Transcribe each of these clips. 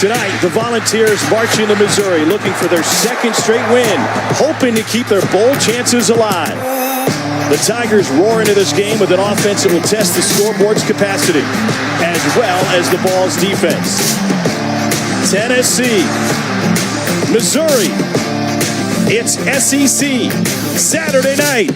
Tonight, the Volunteers march into Missouri looking for their second straight win, hoping to keep their bowl chances alive. The Tigers roar into this game with an offense that will test the scoreboard's capacity, as well as the ball's defense. Tennessee, Missouri, it's SEC Saturday night.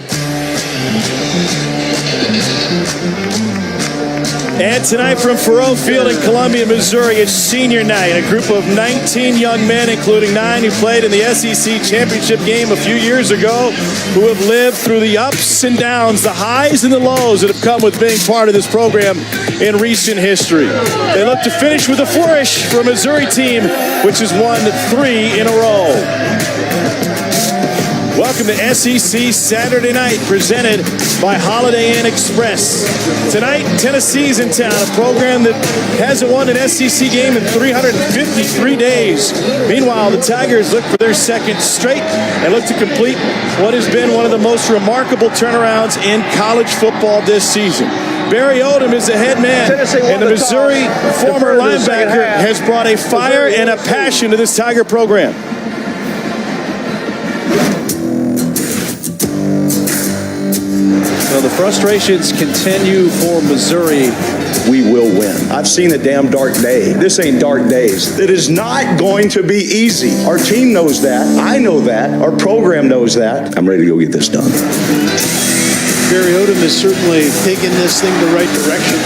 And tonight from Faurot Field in Columbia, Missouri, it's senior night. A group of 19 young men, including 9 who played in the SEC championship game a few years ago, who have lived through the ups and downs, the highs and the lows that have come with being part of this program in recent history. They look to finish with a flourish for a Missouri team, which has won 3 in a row. Welcome to SEC Saturday Night, presented by Holiday Inn Express. Tonight, Tennessee's in town, a program that hasn't won an SEC game in 353 days. Meanwhile, the Tigers look for their second straight and look to complete what has been one of the most remarkable turnarounds in college football this season. Barry Odom is the head man, and the Missouri former linebacker has brought a fire and a passion to this Tiger program. So the frustrations continue for Missouri. We will win. I've seen a damn dark day. This ain't dark days. It is not going to be easy. Our team knows that. I know that. Our program knows that. I'm ready to go get this done. Barry Odom is certainly taking this thing the right direction.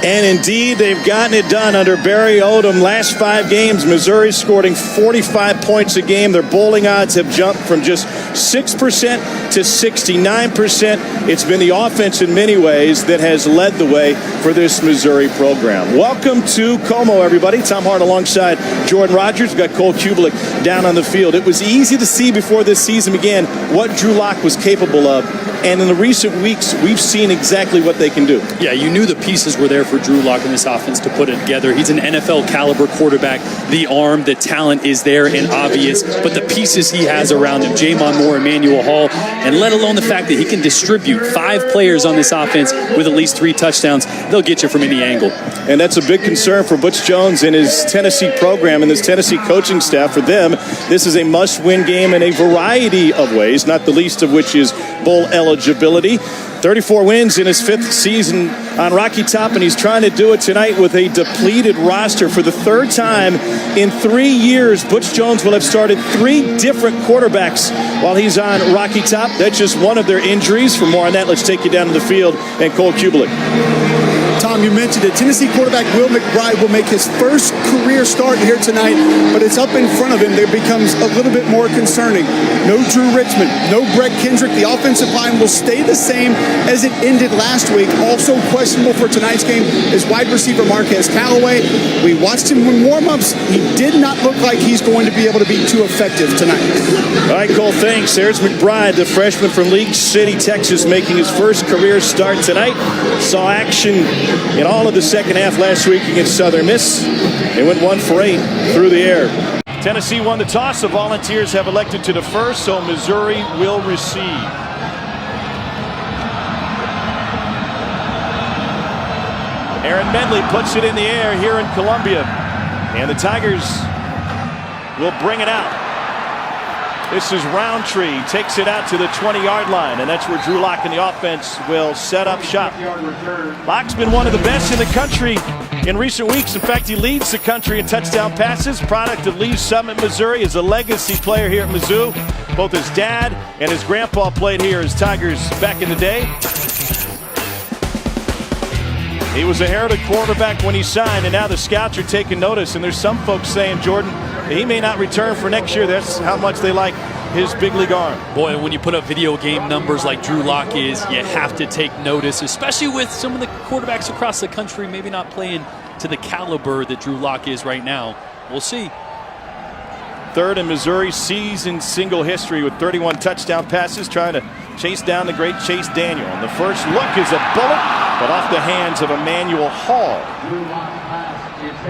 And indeed, they've gotten it done under Barry Odom. Last 5 games, Missouri scoring 45 points a game. Their bowling odds have jumped from just 6% to 69%. It's been the offense in many ways that has led the way for this Missouri program. Welcome to Como, everybody. Tom Hart alongside Jordan Rogers. We've got Cole Kubelik down on the field. It was easy to see before this season began what Drew Lock was capable of. And in the recent weeks, we've seen exactly what they can do. Yeah, you knew the pieces were there for Drew Lock in this offense to put it together. He's an NFL caliber quarterback. The arm, the talent is there and obvious, but the pieces he has around him, Jamon Moore, Emmanuel Hall, and let alone the fact that he can distribute 5 players on this offense with at least 3 touchdowns, they'll get you from any angle. And that's a big concern for Butch Jones and his Tennessee program and this Tennessee coaching staff. For them, this is a must-win game in a variety of ways, not the least of which is bowl eligibility. 34 wins in his 5th season on Rocky Top, and he's trying to do it tonight with a depleted roster. For the 3rd time in 3 years, Butch Jones will have started 3 different quarterbacks while he's on Rocky Top. That's just one of their injuries. For more on that, let's take you down to the field and Cole Kubelik. Tom, you mentioned it. Tennessee quarterback Will McBride will make his first career start here tonight, but it's up in front of him that becomes a little bit more concerning. No Drew Richmond, no Brett Kendrick. The offensive line will stay the same as it ended last week. Also questionable for tonight's game is wide receiver Marquez Callaway. We watched him in warm-ups. He did not look like he's going to be able to be too effective tonight. All right, Cole, thanks. There's McBride, the freshman from League City, Texas, making his first career start tonight. Saw action in all of the second half last week against Southern Miss. They went 1 for 8 through the air. Tennessee won the toss. The Volunteers have elected to defer, so Missouri will receive. Aaron Medley puts it in the air here in Columbia. And the Tigers will bring it out. This is Roundtree, takes it out to the 20-yard line, and that's where Drew Lock and the offense will set up shop. Lock's been one of the best in the country in recent weeks. In fact, he leads the country in touchdown passes. Product of Lee's Summit, Missouri, is a legacy player here at Mizzou. Both his dad and his grandpa played here as Tigers back in the day. He was a heritage quarterback when he signed, and now the scouts are taking notice. And there's some folks saying, Jordan, he may not return for next year. That's how much they like his big league arm. Boy, when you put up video game numbers like Drew Lock is, you have to take notice, especially with some of the quarterbacks across the country maybe not playing to the caliber that Drew Lock is right now. We'll see. 3rd in Missouri season single history with 31 touchdown passes, trying to chase down the great Chase Daniel. And the first look is a bullet, but off the hands of Emmanuel Hall.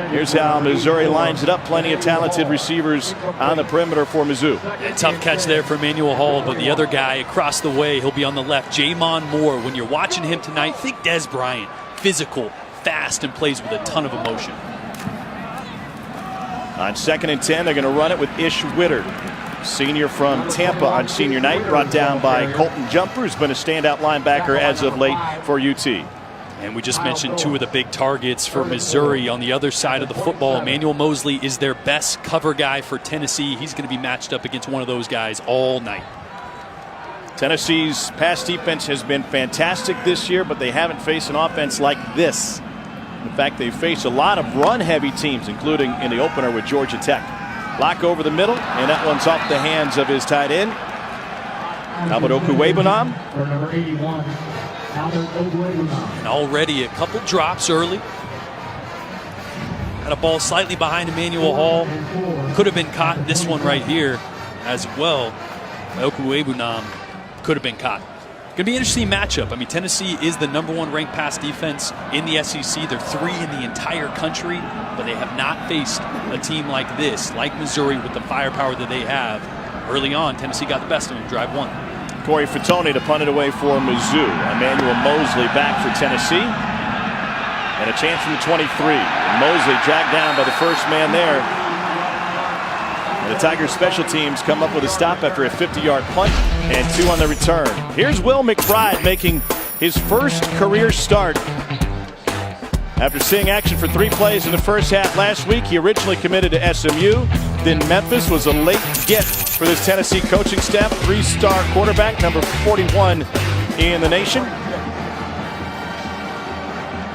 Here's how Missouri lines it up. Plenty of talented receivers on the perimeter for Mizzou. Tough catch there for Emmanuel Hall, but the other guy across the way, he'll be on the left. Jamon Moore, when you're watching him tonight, think Des Bryant. Physical, fast and plays with a ton of emotion. On 2nd and 10, they're going to run it with Ish Witter, senior from Tampa on senior night, brought down by Colton Jumper, who's been a standout linebacker as of late for UT. And we just mentioned two of the big targets for Missouri. On the other side of the football, Emmanuel Mosley is their best cover guy for Tennessee. He's going to be matched up against one of those guys all night. Tennessee's pass defense has been fantastic this year, but they haven't faced an offense like this. In fact, they face a lot of run-heavy teams, including in the opener with Georgia Tech. Lock over the middle, and that one's off the hands of his tight end, Albert Okwuegbunam. For number 81, Albert Okwuegbunam. And already a couple drops early. Had a ball slightly behind Emmanuel Hall. Could have been caught. This one right here as well. Okwuegbunam could have been caught. Going to be an interesting matchup. I mean, Tennessee is the #1 ranked pass defense in the SEC. They're 3 in the entire country, but they have not faced a team like this, like Missouri, with the firepower that they have. Early on, Tennessee got the best of them, drive 1. Corey Fatone to punt it away for Mizzou. Emmanuel Mosley back for Tennessee. And a chance from the 23. And Mosley dragged down by the first man there. And the Tigers special teams come up with a stop after a 50-yard punt and 2 on the return. Here's Will McBride making his first career start. After seeing action for 3 plays in the first half last week, he originally committed to SMU. Then Memphis was a late get for this Tennessee coaching staff. 3-star quarterback, number 41 in the nation.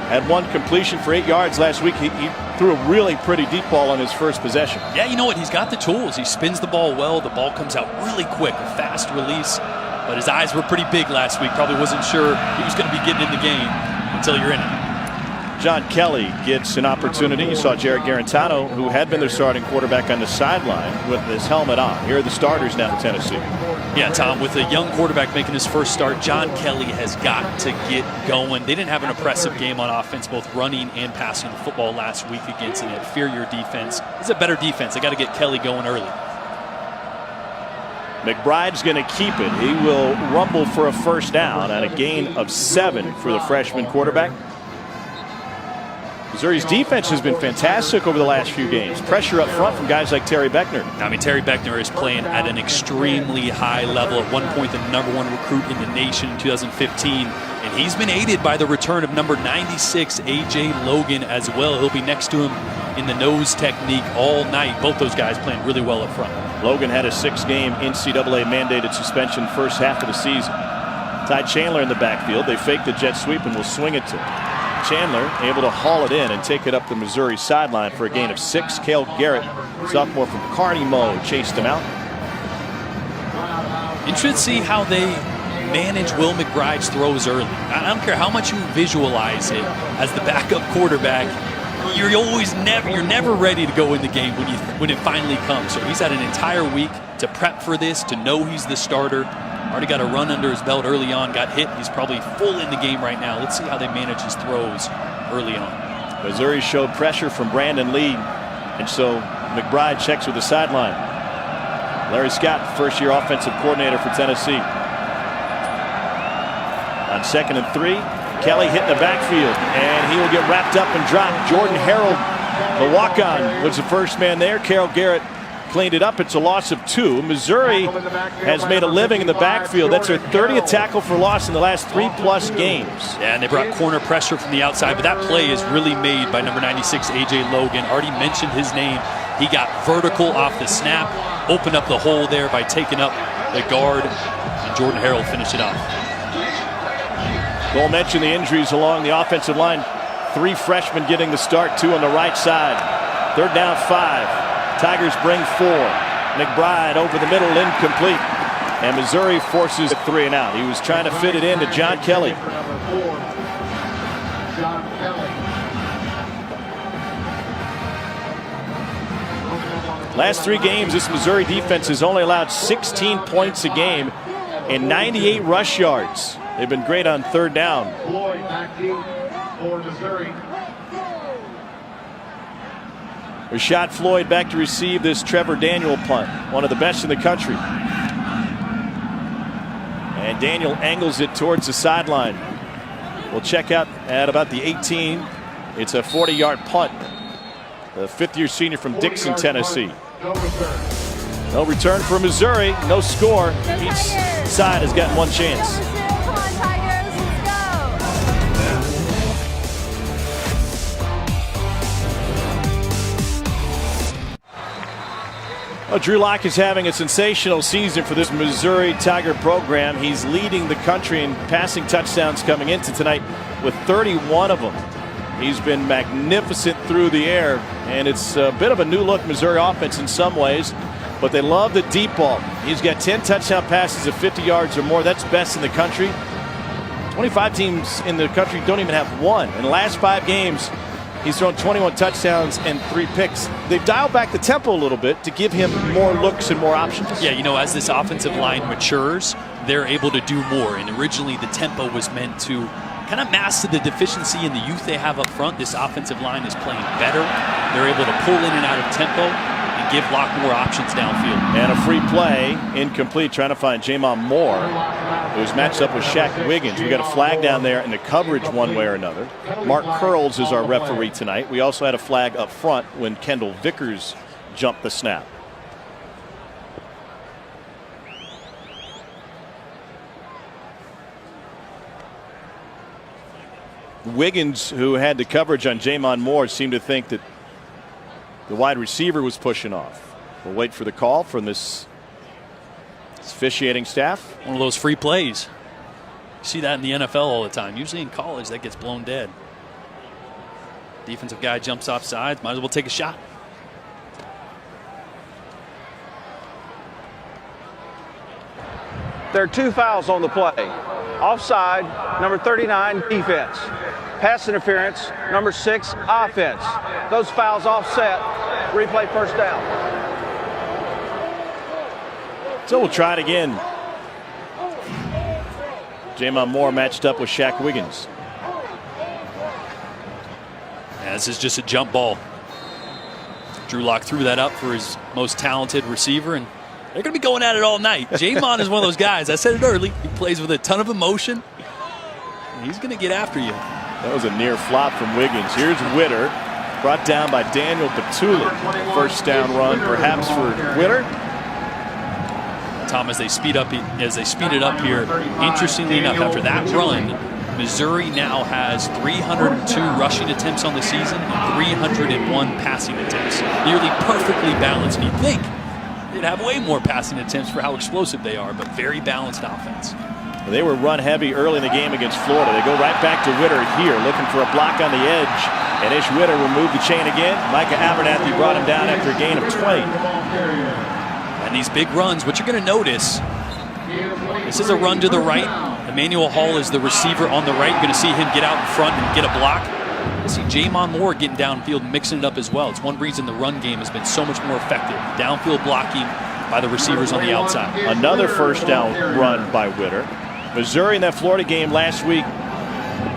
Had 1 completion for 8 yards last week. He threw a really pretty deep ball on his first possession. Yeah, you know what? He's got the tools. He spins the ball well. The ball comes out really quick, a fast release. But his eyes were pretty big last week. Probably wasn't sure he was going to be getting in the game until you're in it. John Kelly gets an opportunity. You saw Jared Garantano, who had been their starting quarterback, on the sideline with his helmet on. Here are the starters now in Tennessee. Yeah, Tom, with a young quarterback making his first start, John Kelly has got to get going. They didn't have an impressive game on offense, both running and passing the football last week against an inferior defense. It's a better defense. They got to get Kelly going early. McBride's going to keep it. He will rumble for a first down and a gain of 7 for the freshman quarterback. Missouri's defense has been fantastic over the last few games. Pressure up front from guys like Terry Beckner. I mean, Terry Beckner is playing at an extremely high level. At one point, the #1 recruit in the nation in 2015. And he's been aided by the return of number 96, A.J. Logan, as well. He'll be next to him in the nose technique all night. Both those guys playing really well up front. Logan had a 6-game NCAA mandated suspension first half of the season. Ty Chandler in the backfield. They fake the jet sweep and will swing it to him. Chandler able to haul it in and take it up the Missouri sideline for a gain of 6. Cale Garrett, sophomore from Kearney Mo, chased him out. Interested to see how they manage Will McBride's throws early. I don't care how much you visualize it as the backup quarterback. You're never ready to go in the game when it finally comes. So he's had an entire week to prep for this, to know he's the starter. Already got a run under his belt early on, got hit. He's probably full in the game right now. Let's see how they manage his throws early on. Missouri showed pressure from Brandon Lee, and so McBride checks with the sideline. Larry Scott, first-year offensive coordinator for Tennessee. On 2nd and 3, Kelly hitting the backfield, and he will get wrapped up and dropped. Jordan Harold, the walk-on, was the first man there. Cale Garrett cleaned it up. It's a loss of 2. Missouri has made a living in the backfield. That's their 30th tackle for loss in the last 3+ games. Yeah, and they brought corner pressure from the outside, but that play is really made by number 96, A.J. Logan. Already mentioned his name. He got vertical off the snap, opened up the hole there by taking up the guard, and Jordan Harold finished it off. Cole mentioned the injuries along the offensive line. 3 freshmen getting the start, 2 on the right side. 3rd down, 5. Tigers bring 4. McBride over the middle, incomplete. And Missouri forces a 3 and out. He was trying to fit it into John Kelly. Last 3 games, this Missouri defense has only allowed 16 points a game and 98 rush yards. They've been great on 3rd down. Floyd back in for Missouri. Rashad Floyd back to receive this Trevor Daniel punt, one of the best in the country. And Daniel angles it towards the sideline. We'll check out at about the 18. It's a 40-yard punt. The fifth-year senior from Dixon, Tennessee. No return for Missouri. No score. Each side has gotten one chance. Well, Drew Lock is having a sensational season for this Missouri Tiger program. He's leading the country in passing touchdowns coming into tonight with 31 of them. He's been magnificent through the air, and it's a bit of a new look Missouri offense in some ways, but they love the deep ball. He's got 10 touchdown passes of 50 yards or more. That's best in the country. 25 teams in the country don't even have one. In the last 5 games, he's thrown 21 touchdowns and 3 picks. They've dialed back the tempo a little bit to give him more looks and more options. Yeah, you know, as this offensive line matures, they're able to do more. And originally the tempo was meant to kind of mask the deficiency in the youth they have up front. This offensive line is playing better. They're able to pull in and out of tempo and give Locke more options downfield. And a free play, incomplete, trying to find Jamon Moore, who's matched up with Shaq Wiggins. We got a flag down there in the coverage one way or another. Mark Curls is our referee tonight. We also had a flag up front when Kendall Vickers jumped the snap. Wiggins, who had the coverage on Jamon Moore, seemed to think that the wide receiver was pushing off. We'll wait for the call from this officiating staff. One of those free plays. You see that in the NFL all the time. Usually in college, that gets blown dead. Defensive guy jumps off sides. Might as well take a shot. There are 2 fouls on the play. Offside, number 39, defense. Pass interference, number 6, offense. Those fouls offset. Replay first down. So we'll try it again. Jamon Moore matched up with Shaq Wiggins. Yeah, this is just a jump ball. Drew Lock threw that up for his most talented receiver, and they're going to be going at it all night. Jamon is one of those guys. I said it early. He plays with a ton of emotion. He's going to get after you. That was a near flop from Wiggins. Here's Witter, brought down by Daniel Batuli. First down run, perhaps for Witter. Tom, as they speed it up here, interestingly enough, after that run, Missouri now has 302 rushing attempts on the season and 301 passing attempts. Nearly perfectly balanced. And you'd think they'd have way more passing attempts for how explosive they are, but very balanced offense. They were run heavy early in the game against Florida. They go right back to Witter here, looking for a block on the edge. And Ish Witter will move the chain again. Micah Abernathy brought him down after a gain of 20. And these big runs, what you're going to notice, this is a run to the right. Emmanuel Hall is the receiver on the right. You're going to see him get out in front and get a block. You see Jamon Moore getting downfield, mixing it up as well. It's one reason the run game has been so much more effective. Downfield blocking by the receivers on the outside. Another first down run by Witter. Missouri in that Florida game last week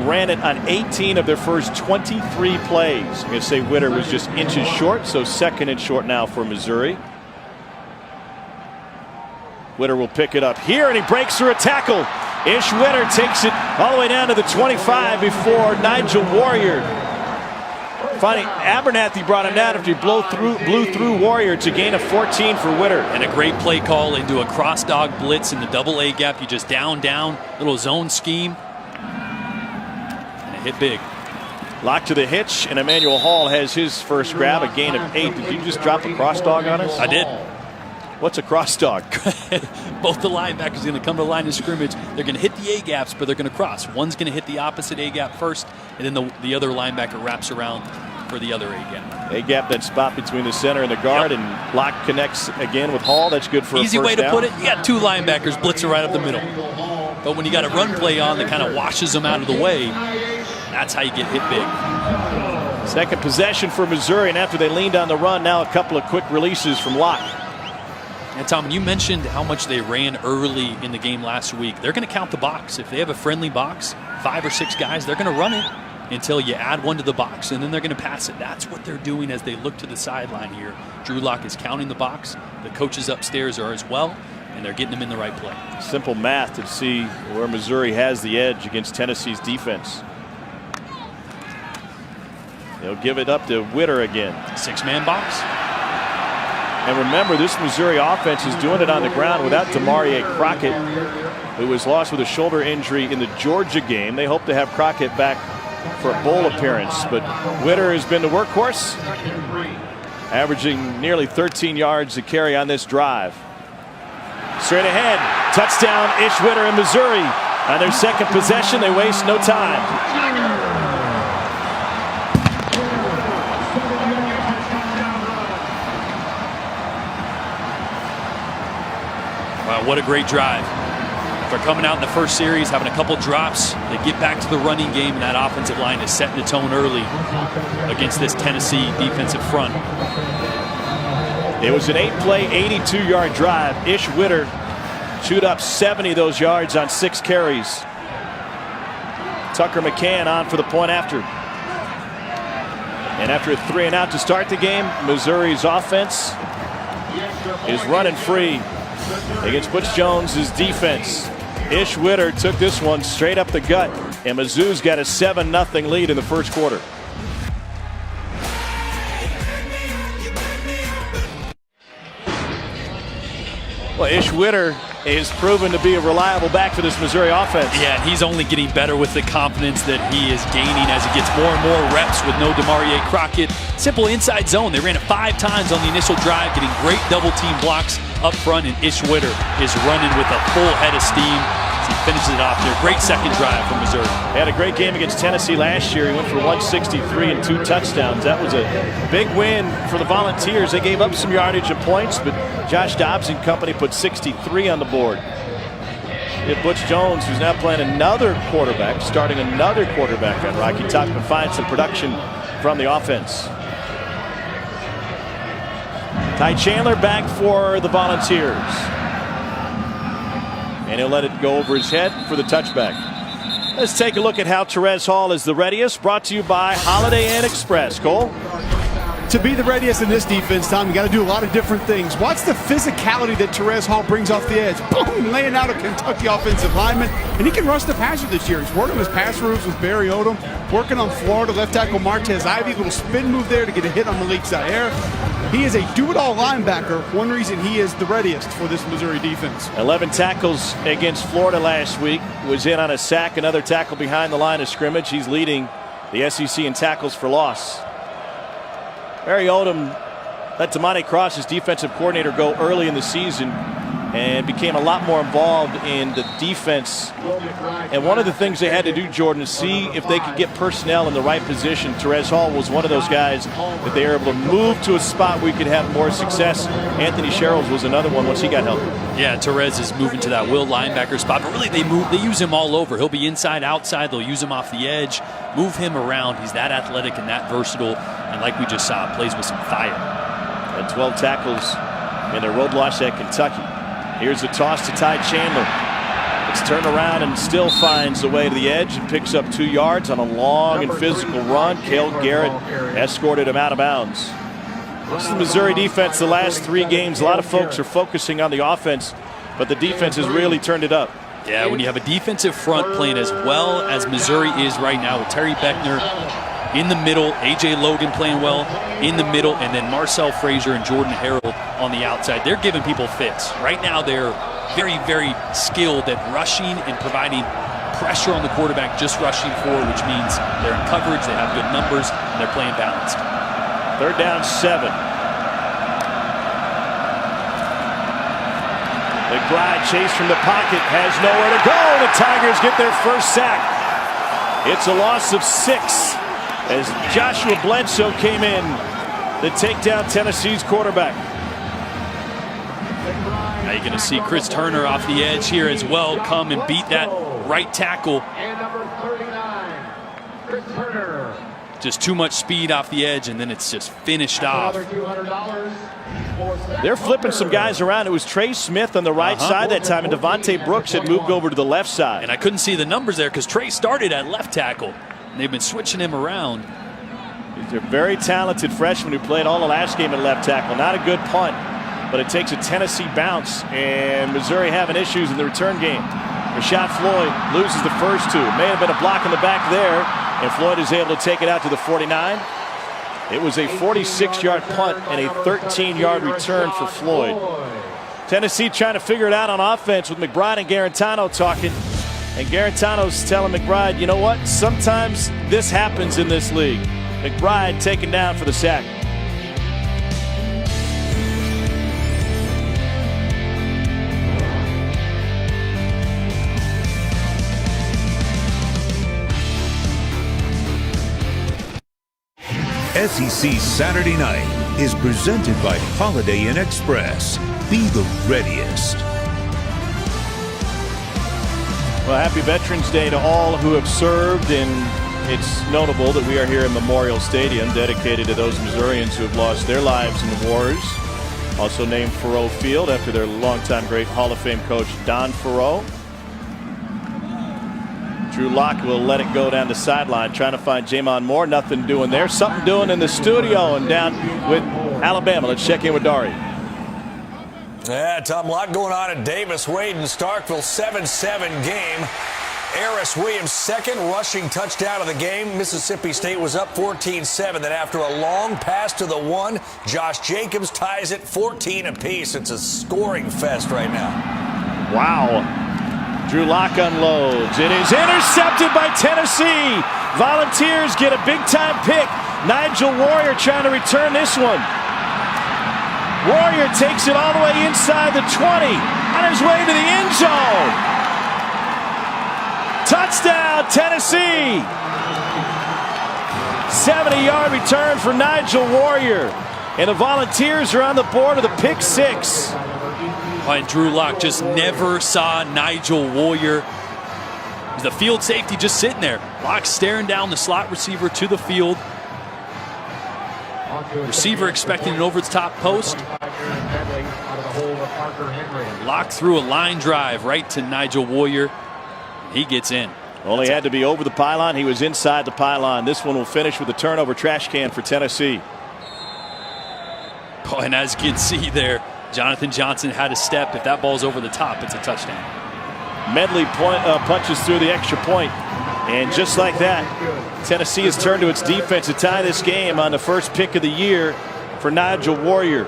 ran it on 18 of their first 23 plays. I'm going to say Witter was just inches short, so second and short now for Missouri. Witter will pick it up here, and he breaks through a tackle. Ish Witter takes it all the way down to the 25 before Nigel Warrior. Finally, Abernathy brought him down after he blew through Warrior to gain a 14 for Witter. And a great play call into a cross dog blitz in the double A gap. You just down, little zone scheme. And it hit big. Locked to the hitch, and Emmanuel Hall has his first grab, a gain of 8. Did you just drop a cross dog on us? I did. What's a cross dog? Both the linebackers are going to come to the line of scrimmage. They're going to hit the A gaps, but they're going to cross. One's going to hit the opposite A gap first, and then the other linebacker wraps around for the other A gap. A gap, that spot between the center and the guard, and Locke connects again with Hall. That's good for easy a first way to down. put it. You got 2 linebackers blitzing right up the middle. But when you got a run play on that kind of washes them out of the way, that's how you get hit big. Second possession for Missouri, and after they leaned on the run, now a couple of quick releases from Locke. And Tom, you mentioned how much they ran early in the game last week. They're going to count the box. If they have a friendly box, 5 or 6 guys, they're going to run it until you add one to the box, and then they're going to pass it. That's what they're doing as they look to the sideline here. Drew Lock is counting the box. The coaches upstairs are as well, and they're getting them in the right play. Simple math to see where Missouri has the edge against Tennessee's defense. He'll give it up to Witter again. 6-man box. And remember, this Missouri offense is doing it on the ground without Demarie Crockett, who was lost with a shoulder injury in the Georgia game. They hope to have Crockett back for a bowl appearance, but Witter has been the workhorse, averaging nearly 13 yards a carry on this drive. Straight ahead, touchdown, Ish Witter in Missouri. On their second possession, they waste no time. Wow, what a great drive. They're coming out in the first series, having a couple drops. They get back to the running game, and that offensive line is setting the tone early against this Tennessee defensive front. It was an 8-play, 82-yard drive. Ish Witter chewed up 70 of those yards on 6 carries. Tucker McCann on for the point after. And after a 3-and-out to start the game, Missouri's offense is running free against Butch Jones's defense. Ish Witter took this one straight up the gut, and Mizzou's got a 7-0 lead in the first quarter. Well, Ish Witter is proven to be a reliable back for this Missouri offense. Yeah, and he's only getting better with the confidence that he is gaining as he gets more and more reps with no Demarie Crockett. Simple inside zone. They ran it 5 times on the initial drive, getting great double team blocks up front, and Ish Witter is running with a full head of steam as he finishes it off there. Great second drive from Missouri. He had a great game against Tennessee last year. He went for 163 and 2 touchdowns. That was a big win for the Volunteers. They gave up some yardage and points, but Josh Dobbs and company put 63 on the board. If Butch Jones, who's now playing another quarterback, starting another quarterback on Rocky Top, and find some production from the offense. Ty Chandler back for the Volunteers. And he'll let it go over his head for the touchback. Let's take a look at how Terez Hall is the readiest. Brought to you by Holiday Inn Express. Cole? To be the readiest in this defense, Tom, you got to do a lot of different things. Watch the physicality that Terez Hall brings off the edge. Boom, laying out a Kentucky offensive lineman. And he can rush the passer this year. He's working his pass routes with Barry Odom, working on Florida left tackle Martez Ivey. Little spin move there to get a hit on Malik Zaire. He is a do-it-all linebacker. One reason he is the readiest for this Missouri defense. 11 tackles against Florida last week. Was in on a sack, another tackle behind the line of scrimmage. He's leading the SEC in tackles for loss. Barry Odom let Damani Cross, his defensive coordinator, go early in the season and became a lot more involved in the defense. And one of the things they had to do, Jordan, is see if they could get personnel in the right position. Terez Hall was one of those guys that they were able to move to a spot where we could have more success. Anthony Sherrills was another one once he got healthy. Yeah, Terez is moving to that will linebacker spot, but really they use him all over. He'll be inside, outside. They'll use him off the edge, move him around. He's that athletic and that versatile, and like we just saw, plays with some fire. And 12 tackles in their road loss at Kentucky. Here's a toss to Ty Chandler. It's turned around and still finds the way to the edge and picks up 2 yards on a long and physical run. Cale Garrett escorted him out of bounds. This is the Missouri defense the last 3 games. A lot of folks are focusing on the offense, but the defense has really turned it up. Yeah, when you have a defensive front playing as well as Missouri is right now with Terry Beckner in the middle, A.J. Logan playing well in the middle, and then Marcel Frazier and Jordan Harold on the outside. They're giving people fits. Right now they're very, very skilled at rushing and providing pressure on the quarterback, just rushing forward, which means they're in coverage, they have good numbers, and they're playing balanced. 3rd down, 7. McBride chased from the pocket, has nowhere to go. The Tigers get their first sack. It's a loss of 6 as Joshua Bledsoe came in to take down Tennessee's quarterback. Now you're going to see Chris Turner off the edge here as well come and beat that right tackle. And number 39, Chris Turner. Just too much speed off the edge, and then it's just finished off. They're flipping some guys around. It was Trey Smith on the right side that time, and Devontae Brooks had moved over to the left side. And I couldn't see the numbers there because Trey started at left tackle. And they've been switching him around. These are very talented freshmen who played all the last game at left tackle. Not a good punt, but it takes a Tennessee bounce, and Missouri having issues in the return game. Rashad Floyd loses the first 2. May have been a block in the back there, and Floyd is able to take it out to the 49. It was a 46-yard punt and a 13-yard return for Floyd. Tennessee trying to figure it out on offense with McBride and Garantano talking. And Garantano's telling McBride, you know what? Sometimes this happens in this league. McBride taken down for the sack. SEC Saturday Night is presented by Holiday Inn Express. Be the readiest. Well, happy Veterans Day to all who have served, and it's notable that we are here in Memorial Stadium, dedicated to those Missourians who have lost their lives in the wars. Also named Faurot Field after their longtime great Hall of Fame coach Don Faurot. Drew Lock will let it go down the sideline, trying to find Jamon Moore. Nothing doing there. Something doing in the studio and down with Alabama. Let's check in with Dari. Yeah, Tom, a lot going on at Davis Wade and Starkville. 7-7 game. Eris Williams' second rushing touchdown of the game. Mississippi State was up 14-7. Then after a long pass to the one, Josh Jacobs ties it 14 apiece. It's a scoring fest right now. Wow. Drew Lock unloads. It is intercepted by Tennessee. Volunteers get a big-time pick. Nigel Warrior trying to return this one. Warrior takes it all the way inside the 20. On his way to the end zone. Touchdown, Tennessee. 70-yard return for Nigel Warrior. And the Volunteers are on the board with a pick six. And Drew Lock just never saw Nigel Warrior. The field safety just sitting there. Lock staring down the slot receiver to the field. Receiver expecting it over the top post. Lock threw a line drive right to Nigel Warrior. He gets in. Only had to be over the pylon. He was inside the pylon. This one will finish with a turnover trash can for Tennessee. Oh, and as you can see there, Jonathan Johnson had a step. If that ball's over the top, it's a touchdown. Medley punches through the extra point. And just like that, Tennessee has turned to its defense to tie this game on the first pick of the year for Nigel Warrior.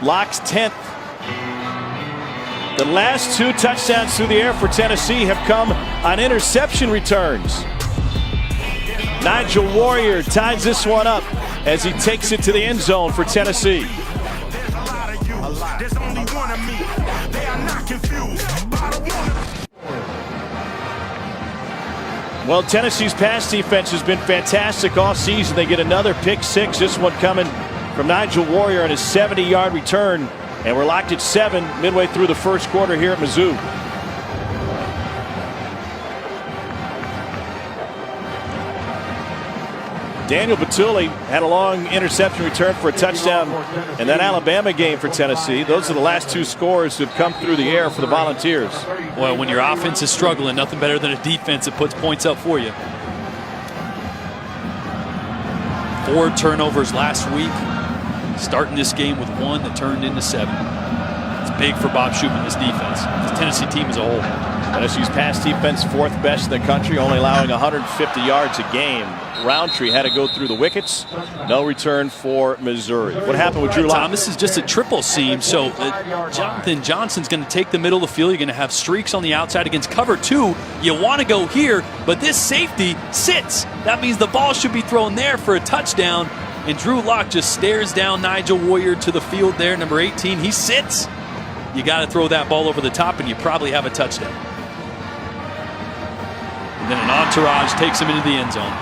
Lock's 10th. The last two touchdowns through the air for Tennessee have come on interception returns. Nigel Warrior ties this one up as he takes it to the end zone for Tennessee. Well, Tennessee's pass defense has been fantastic all season. They get another pick six. This one coming from Nigel Warrior on his 70-yard return. And we're locked at 7 midway through the first quarter here at Mizzou. Daniel Batuli had a long interception return for a touchdown in that Alabama game for Tennessee. Those are the last two scores that have come through the air for the Volunteers. Well, when your offense is struggling, nothing better than a defense that puts points up for you. 4 turnovers last week. Starting this game with 1 that turned into 7. It's big for Bob Shoop and this defense. The Tennessee team as a whole. Tennessee's pass defense 4th best in the country, only allowing 150 yards a game. Roundtree had to go through the wickets. No return for Missouri. What happened with Drew Lock? Tom, this is just a triple seam, so Jonathan Johnson's going to take the middle of the field. You're going to have streaks on the outside against cover 2. You want to go here, but this safety sits. That means the ball should be thrown there for a touchdown. And Drew Lock just stares down Nigel Warrior to the field there, number 18. He sits. You got to throw that ball over the top, and you probably have a touchdown. And then an entourage takes him into the end zone.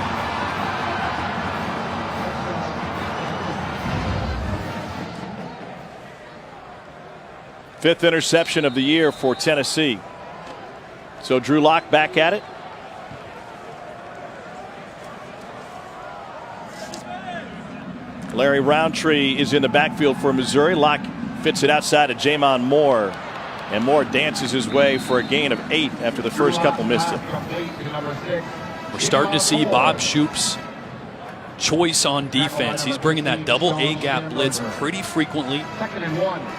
Fifth interception of the year for Tennessee. So Drew Lock back at it. Larry Roundtree is in the backfield for Missouri. Lock fits it outside of Jamon Moore. And Moore dances his way for a gain of 8 after the first couple missed it. We're starting to see Bob Shoop's choice on defense. He's bringing that double A-gap blitz pretty frequently.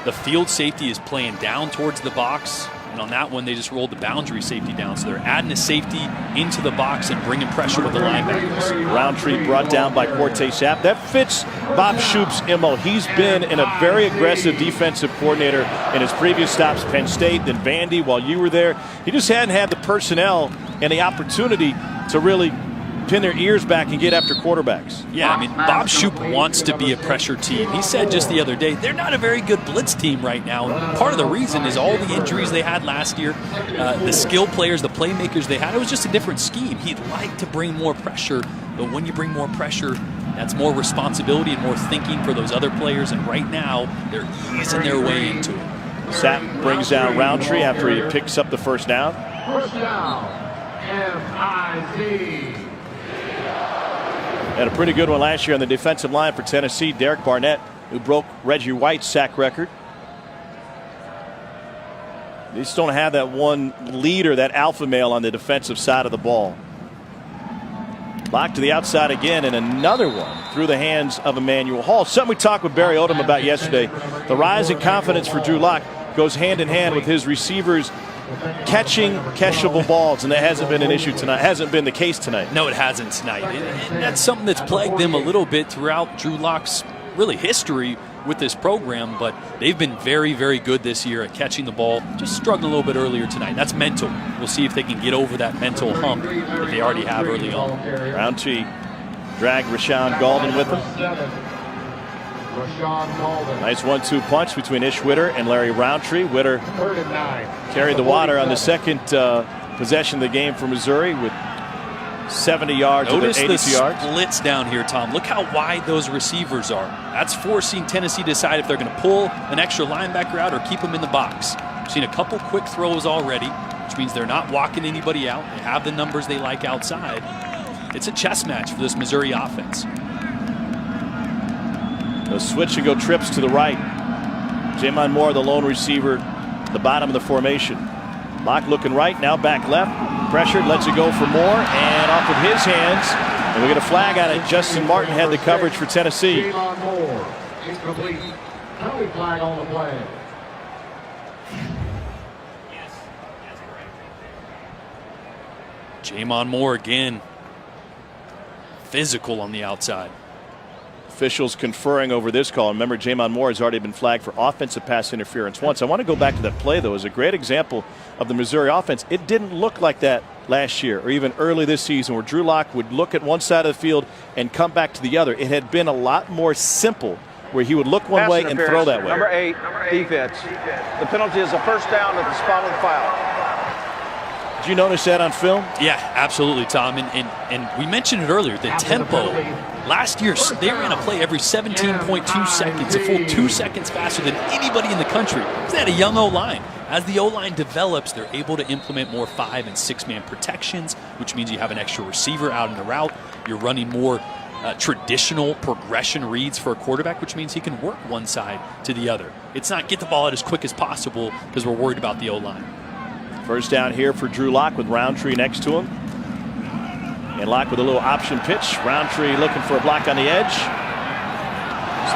The field safety is playing down towards the box. And on that one, they just rolled the boundary safety down. So they're adding a safety into the box and bringing pressure with the linebackers. Roundtree brought down by Cortez Sapp. That fits Bob Shoop's MO. He's been in a very aggressive defensive coordinator in his previous stops, Penn State, then Vandy while you were there. He just hadn't had the personnel and the opportunity to really pin their ears back and get after quarterbacks. Yeah, I mean, Bob Shoop wants to be a pressure team. He said just the other day, they're not a very good blitz team right now. And part of the reason is all the injuries they had last year, the skill players, the playmakers they had. It was just a different scheme. He'd like to bring more pressure, but when you bring more pressure, that's more responsibility and more thinking for those other players. And right now, they're easing their way into it. Sapp brings down Roundtree after he picks up the first down. First down, MIZ. Had a pretty good one last year on the defensive line for Tennessee. Derek Barnett, who broke Reggie White's sack record. They just don't have that one leader, that alpha male on the defensive side of the ball. Locked to the outside again, and another one through the hands of Emmanuel Hall. Something we talked with Barry Odom about yesterday. The rise in confidence for Drew Lock goes hand in hand with his receivers catching catchable balls, and that hasn't been an issue tonight. Hasn't been the case tonight. No, it hasn't tonight. And that's something that's plagued them a little bit throughout Drew Lock's really history with this program, but they've been very, very good this year at catching the ball. Just struggled a little bit earlier tonight. That's mental. We'll see if they can get over that mental hump that they already have early on. Roundtree dragged Rashawn Golden with him. Nice 1-2 punch between Ish Witter and Larry Roundtree. Witter carried the water on the second possession of the game for Missouri with 70 yards over 82 yards. Notice yards. the splits down here, Tom. Look how wide those receivers are. That's forcing Tennessee to decide if they're going to pull an extra linebacker out or keep them in the box. We've seen a couple quick throws already, which means they're not walking anybody out. They have the numbers they like outside. It's a chess match for this Missouri offense. The switch and go trips to the right. Jamon Moore, the lone receiver, the bottom of the formation. Lock looking right, now back left. Pressured, lets it go for Moore, and off with his hands. And we get a flag on it. Justin Martin had the coverage for Tennessee. Jamon Moore, incomplete. Penalty flag on the play. Jamon Moore again. Physical on the outside. Officials conferring over this call. Remember, Jamon Moore has already been flagged for offensive pass interference once. I want to go back to that play, though. It was a great example of the Missouri offense. It didn't look like that last year or even early this season, where Drew Lock would look at one side of the field and come back to the other. It had been a lot more simple, where he would look one way and throw that way. Number 8, defense. The penalty is a first down at the spot of the foul. Did you notice that on film? Yeah, absolutely, Tom. And we mentioned it earlier, the tempo. Last year, they ran a play every 17.2 seconds, a full 2 seconds faster than anybody in the country. They had a young O-line. As the O-line develops, they're able to implement more 5- and 6-man protections, which means you have an extra receiver out in the route. You're running more traditional progression reads for a quarterback, which means he can work one side to the other. It's not get the ball out as quick as possible because we're worried about the O-line. First down here for Drew Lock with Roundtree next to him. And Lock with a little option pitch. Roundtree looking for a block on the edge.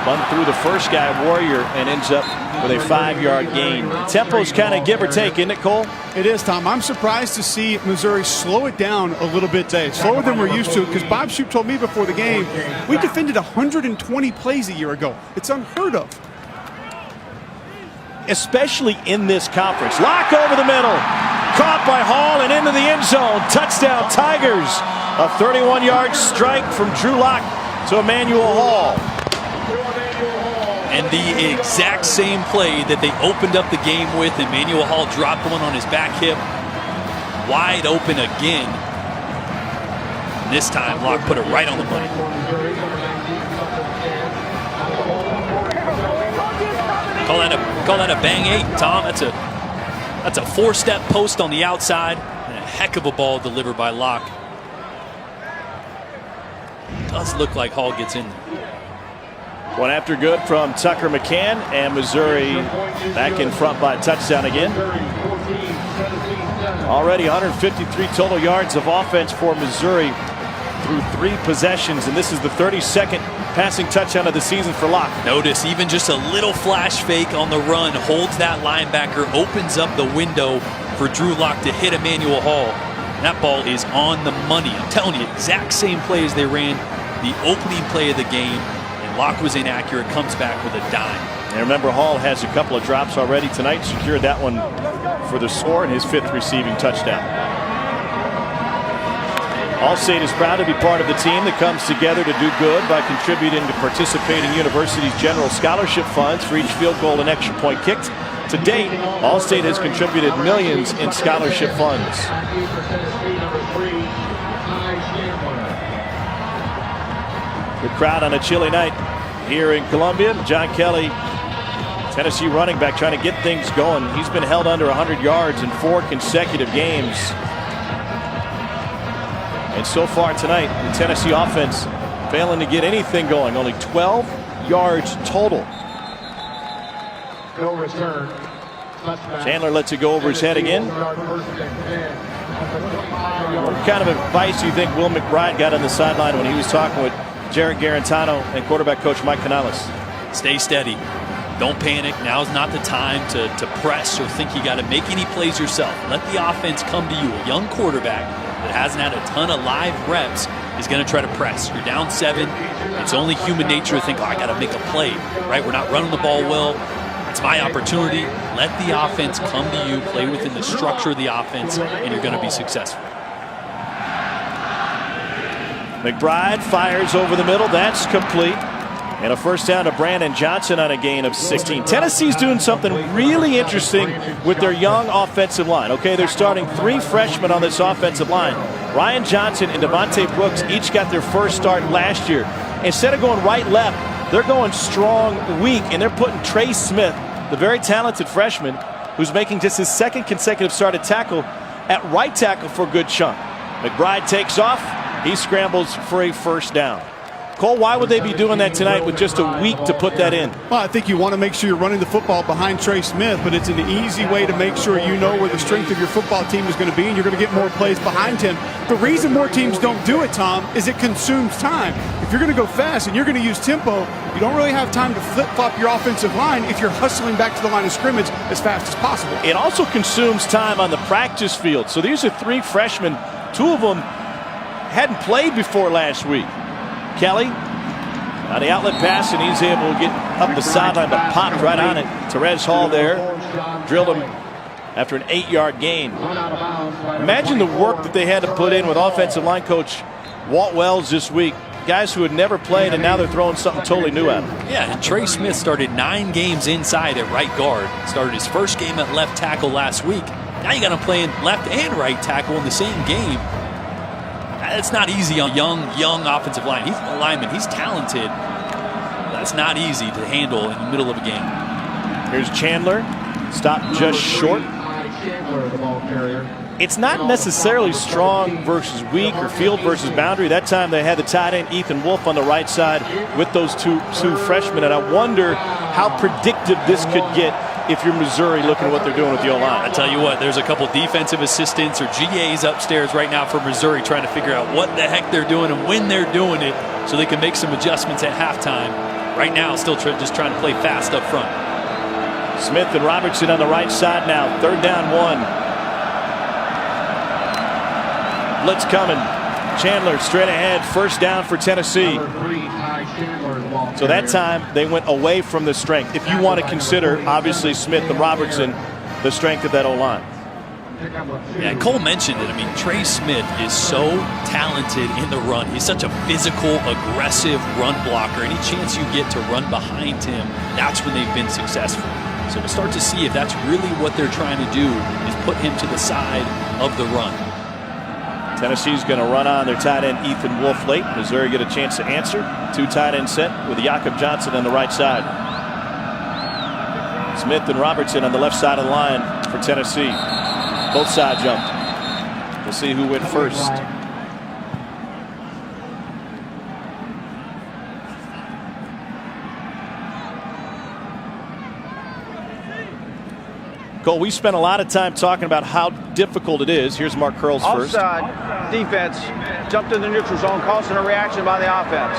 Spun through the first guy, Warrior, and ends up with a 5-yard gain. Tempo's kind of give or take, isn't it, Cole? It is, Tom. I'm surprised to see Missouri slow it down a little bit today. Slower than we're used to, because Bob Shoop told me before the game, we defended 120 plays a year ago. It's unheard of. Especially in this conference. Lock over the middle. Caught by Hall and into the end zone. Touchdown, Tigers. A 31-yard strike from Drew Lock to Emmanuel Hall. And the exact same play that they opened up the game with. Emmanuel Hall dropped one on his back hip. Wide open again. This time, Lock put it right on the money. Call that a bang 8, Tom. That's a 4-step post on the outside, and a heck of a ball delivered by Lock. Does look like Hall gets in there. One after good from Tucker McCann, and Missouri back in front by a touchdown again. Already 153 total yards of offense for Missouri through 3 possessions, and this is the 32nd passing touchdown of the season for Locke. Notice even just a little flash fake on the run holds that linebacker, opens up the window for Drew Lock to hit Emmanuel Hall. And that ball is on the money. I'm telling you, exact same play as they ran the opening play of the game. And Locke was inaccurate, comes back with a dime. And remember, Hall has a couple of drops already tonight, secured that one for the score and his 5th receiving touchdown. Allstate is proud to be part of the team that comes together to do good by contributing to participating universities' general scholarship funds for each field goal and extra point kicked. To date, Allstate has contributed millions in scholarship funds. The crowd on a chilly night here in Columbia. John Kelly, Tennessee running back, trying to get things going. He's been held under 100 yards in 4 consecutive games. And so far tonight, the Tennessee offense failing to get anything going. Only 12 yards total. No return. Chandler lets it go over his head again. What kind of advice do you think Will McBride got on the sideline when he was talking with Jarrett Garantano and quarterback coach Mike Canales? Stay steady. Don't panic. Now's not the time to press or think you got to make any plays yourself. Let the offense come to you. A young quarterback that hasn't had a ton of live reps is going to try to press. You're down 7. It's only human nature to think, oh, I got to make a play, right? We're not running the ball well. It's my opportunity. Let the offense come to you, play within the structure of the offense, and you're going to be successful. McBride fires over the middle. That's complete. And a first down to Brandon Johnson on a gain of 16. Tennessee's doing something really interesting with their young offensive line. Okay, they're starting 3 freshmen on this offensive line. Ryan Johnson and Devontae Brooks each got their first start last year. Instead of going right-left, they're going strong-weak, and they're putting Trey Smith, the very talented freshman, who's making just his 2nd consecutive start at tackle, at right tackle for a good chunk. McBride takes off. He scrambles for a first down. Cole, why would they be doing that tonight with just a week to put that in? Well, I think you want to make sure you're running the football behind Trey Smith, but it's an easy way to make sure you know where the strength of your football team is going to be, and you're going to get more plays behind him. The reason more teams don't do it, Tom, is it consumes time. If you're going to go fast and you're going to use tempo, you don't really have time to flip-flop your offensive line if you're hustling back to the line of scrimmage as fast as possible. It also consumes time on the practice field. So these are 3 freshmen. 2 of them hadn't played before last week. Kelly on the outlet pass, and he's able to get up the sideline, but popped right on it. Terez Hall there drilled him after an 8-yard gain. Imagine the work that they had to put in with offensive line coach Walt Wells this week. Guys who had never played, and now they're throwing something totally new at them. Yeah, and Trey Smith started 9 games inside at right guard. Started his first game at left tackle last week. Now you got him playing left and right tackle in the same game. It's not easy on young offensive line. He's a lineman. He's talented. That's not easy to handle in the middle of a game. Here's Chandler. Stopped just short. It's not necessarily strong versus weak or field versus boundary. That time they had the tight end Ethan Wolf on the right side with those two freshmen. And I wonder how predictive this could get if you're Missouri looking at what they're doing with the O-line. I tell you what, there's a couple defensive assistants or GAs upstairs right now for Missouri trying to figure out what the heck they're doing and when they're doing it so they can make some adjustments at halftime. Right now, still just trying to play fast up front. Smith and Robertson on the right side now. 3rd down 1. Blitz coming. Chandler straight ahead. First down for Tennessee. So that time they went away from the strength. If you want to consider, obviously, Smith and Robertson, the strength of that O-line. Yeah, Cole mentioned it. I mean, Trey Smith is so talented in the run. He's such a physical, aggressive run blocker. Any chance you get to run behind him, that's when they've been successful. So we'll start to see if that's really what they're trying to do, is put him to the side of the run. Tennessee's going to run on their tight end Ethan Wolf late. Missouri get a chance to answer. 2 tight end set with Jakob Johnson on the right side. Smith and Robertson on the left side of the line for Tennessee. Both sides jumped. We'll see who went first. Cole, we spent a lot of time talking about how difficult it is. Here's Mark Curls first. Offside defense jumped in the neutral zone, causing a reaction by the offense.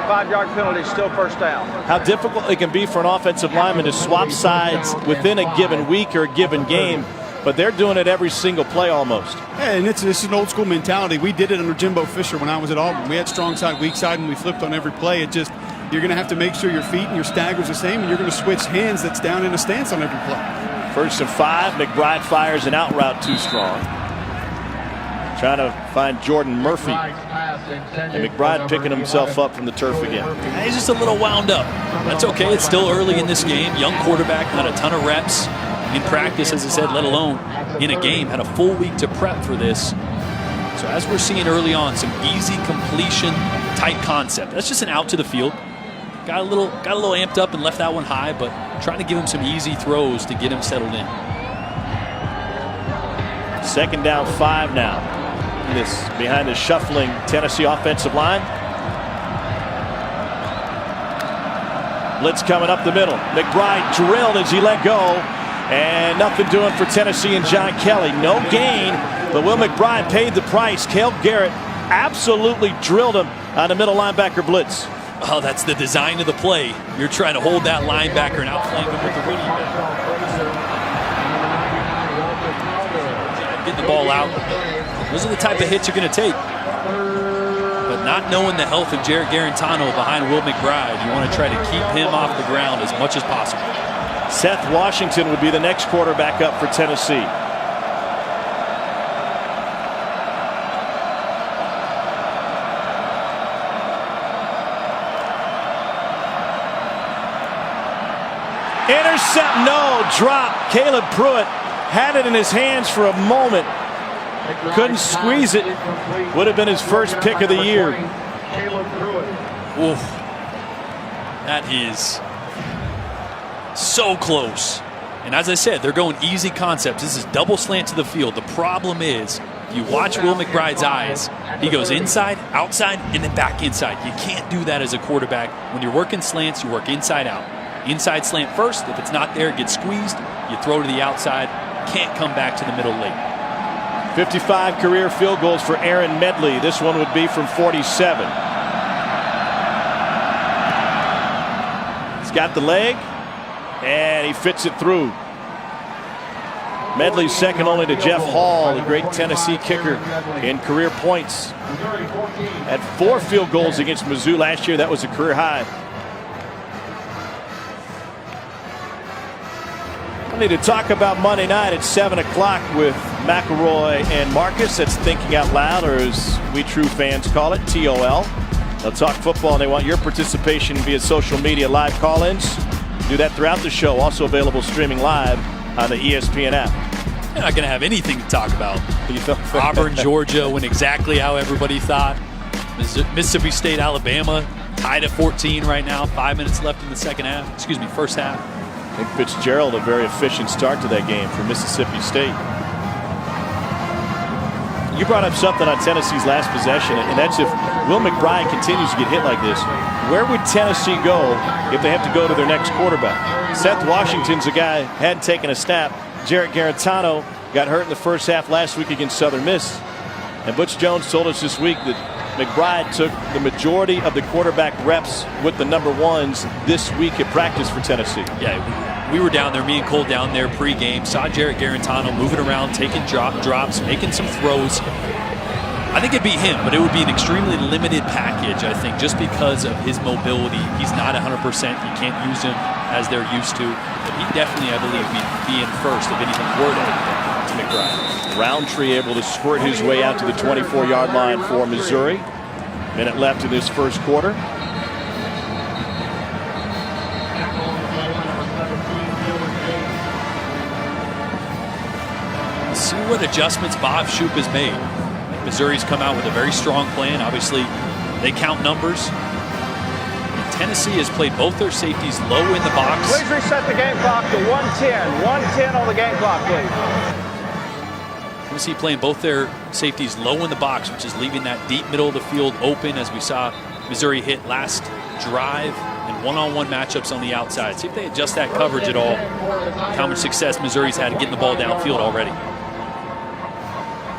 5-yard penalty, still first down. How difficult it can be for an offensive lineman to swap sides within a given week or a given game, but they're doing it every single play almost. Yeah, and it's an old school mentality. We did it under Jimbo Fisher when I was at Auburn. We had strong side, weak side, and we flipped on every play. It just, you're going to have to make sure your feet and your stagger's the same, and you're going to switch hands that's down in a stance on every play. 1st and 5, McBride fires an out route too strong. Trying to find Jordan Murphy. And McBride picking himself up from the turf again. He's just a little wound up. That's okay. It's still early in this game. Young quarterback, not a ton of reps in practice, as I said, let alone in a game. Had a full week to prep for this. So as we're seeing early on, some easy completion type concept. That's just an out to the field. Got a little amped up and left that one high, but trying to give him some easy throws to get him settled in. 2nd down 5 now. This behind the shuffling Tennessee offensive line. Blitz coming up the middle. McBride drilled as he let go. And nothing doing for Tennessee and John Kelly. No gain, but Will McBride paid the price. Cale Garrett absolutely drilled him on the middle linebacker blitz. Oh, that's the design of the play. You're trying to hold that linebacker and outflank him with the running back. Get the ball out. Those are the type of hits you're going to take. But not knowing the health of Jarrett Garantano behind Will McBride, you want to try to keep him off the ground as much as possible. Seth Washington would be the next quarterback up for Tennessee. Intercept, no, drop. Caleb Pruitt had it in his hands for a moment. Couldn't squeeze it. Would have been his first pick of the year. Oof. That is so close. And as I said, they're going easy concepts. This is double slant to the field. The problem is, if you watch Will McBride's eyes, he goes inside, outside, and then back inside. You can't do that as a quarterback. When you're working slants, you work inside out. Inside slant first. If it's not there, it gets squeezed. You throw to the outside. Can't come back to the middle late. 55 career field goals for Aaron Medley. This one would be from 47. He's got the leg, and he fits it through. Medley's second only to Jeff Hall, the great Tennessee kicker in career points. Had 4 field goals against Mizzou last year. That was a career high. I need to talk about Monday night at 7 o'clock with McElroy and Marcus. That's Thinking Out Loud, or as we true fans call it, TOL. They'll talk football, and they want your participation via social media live call-ins. Do that throughout the show. Also available streaming live on the ESPN app. You're not going to have anything to talk about. Auburn, Georgia went exactly how everybody thought. Mississippi State, Alabama tied at 14 right now. 5 minutes left in the first half. I think Fitzgerald, a very efficient start to that game for Mississippi State. You brought up something on Tennessee's last possession, and that's if Will McBride continues to get hit like this, where would Tennessee go if they have to go to their next quarterback? Seth Washington's a guy hadn't taken a snap. Jarrett Garantano got hurt in the first half last week against Southern Miss. And Butch Jones told us this week that McBride took the majority of the quarterback reps with the number ones this week at practice for Tennessee. Yeah, we were down there, me and Cole down there pregame, saw Jarrett Garantano moving around, taking drops, making some throws. I think it'd be him, but it would be an extremely limited package, I think, just because of his mobility. He's not 100%. You can't use him as they're used to. But he definitely, I believe, be in first if anything were to McBride. Roundtree able to squirt his way out to the 24-yard line for Missouri. Minute left in this first quarter. See what adjustments Bob Shoop has made. Missouri's come out with a very strong plan. Obviously, they count numbers. And Tennessee has played both their safeties low in the box. Please reset the game clock to 1:10. 1:10 on the game clock, please. Tennessee playing both their safeties low in the box, which is leaving that deep middle of the field open, as we saw Missouri hit last drive and one-on-one matchups on the outside. See if they adjust that coverage at all. How much success Missouri's had getting the ball downfield already.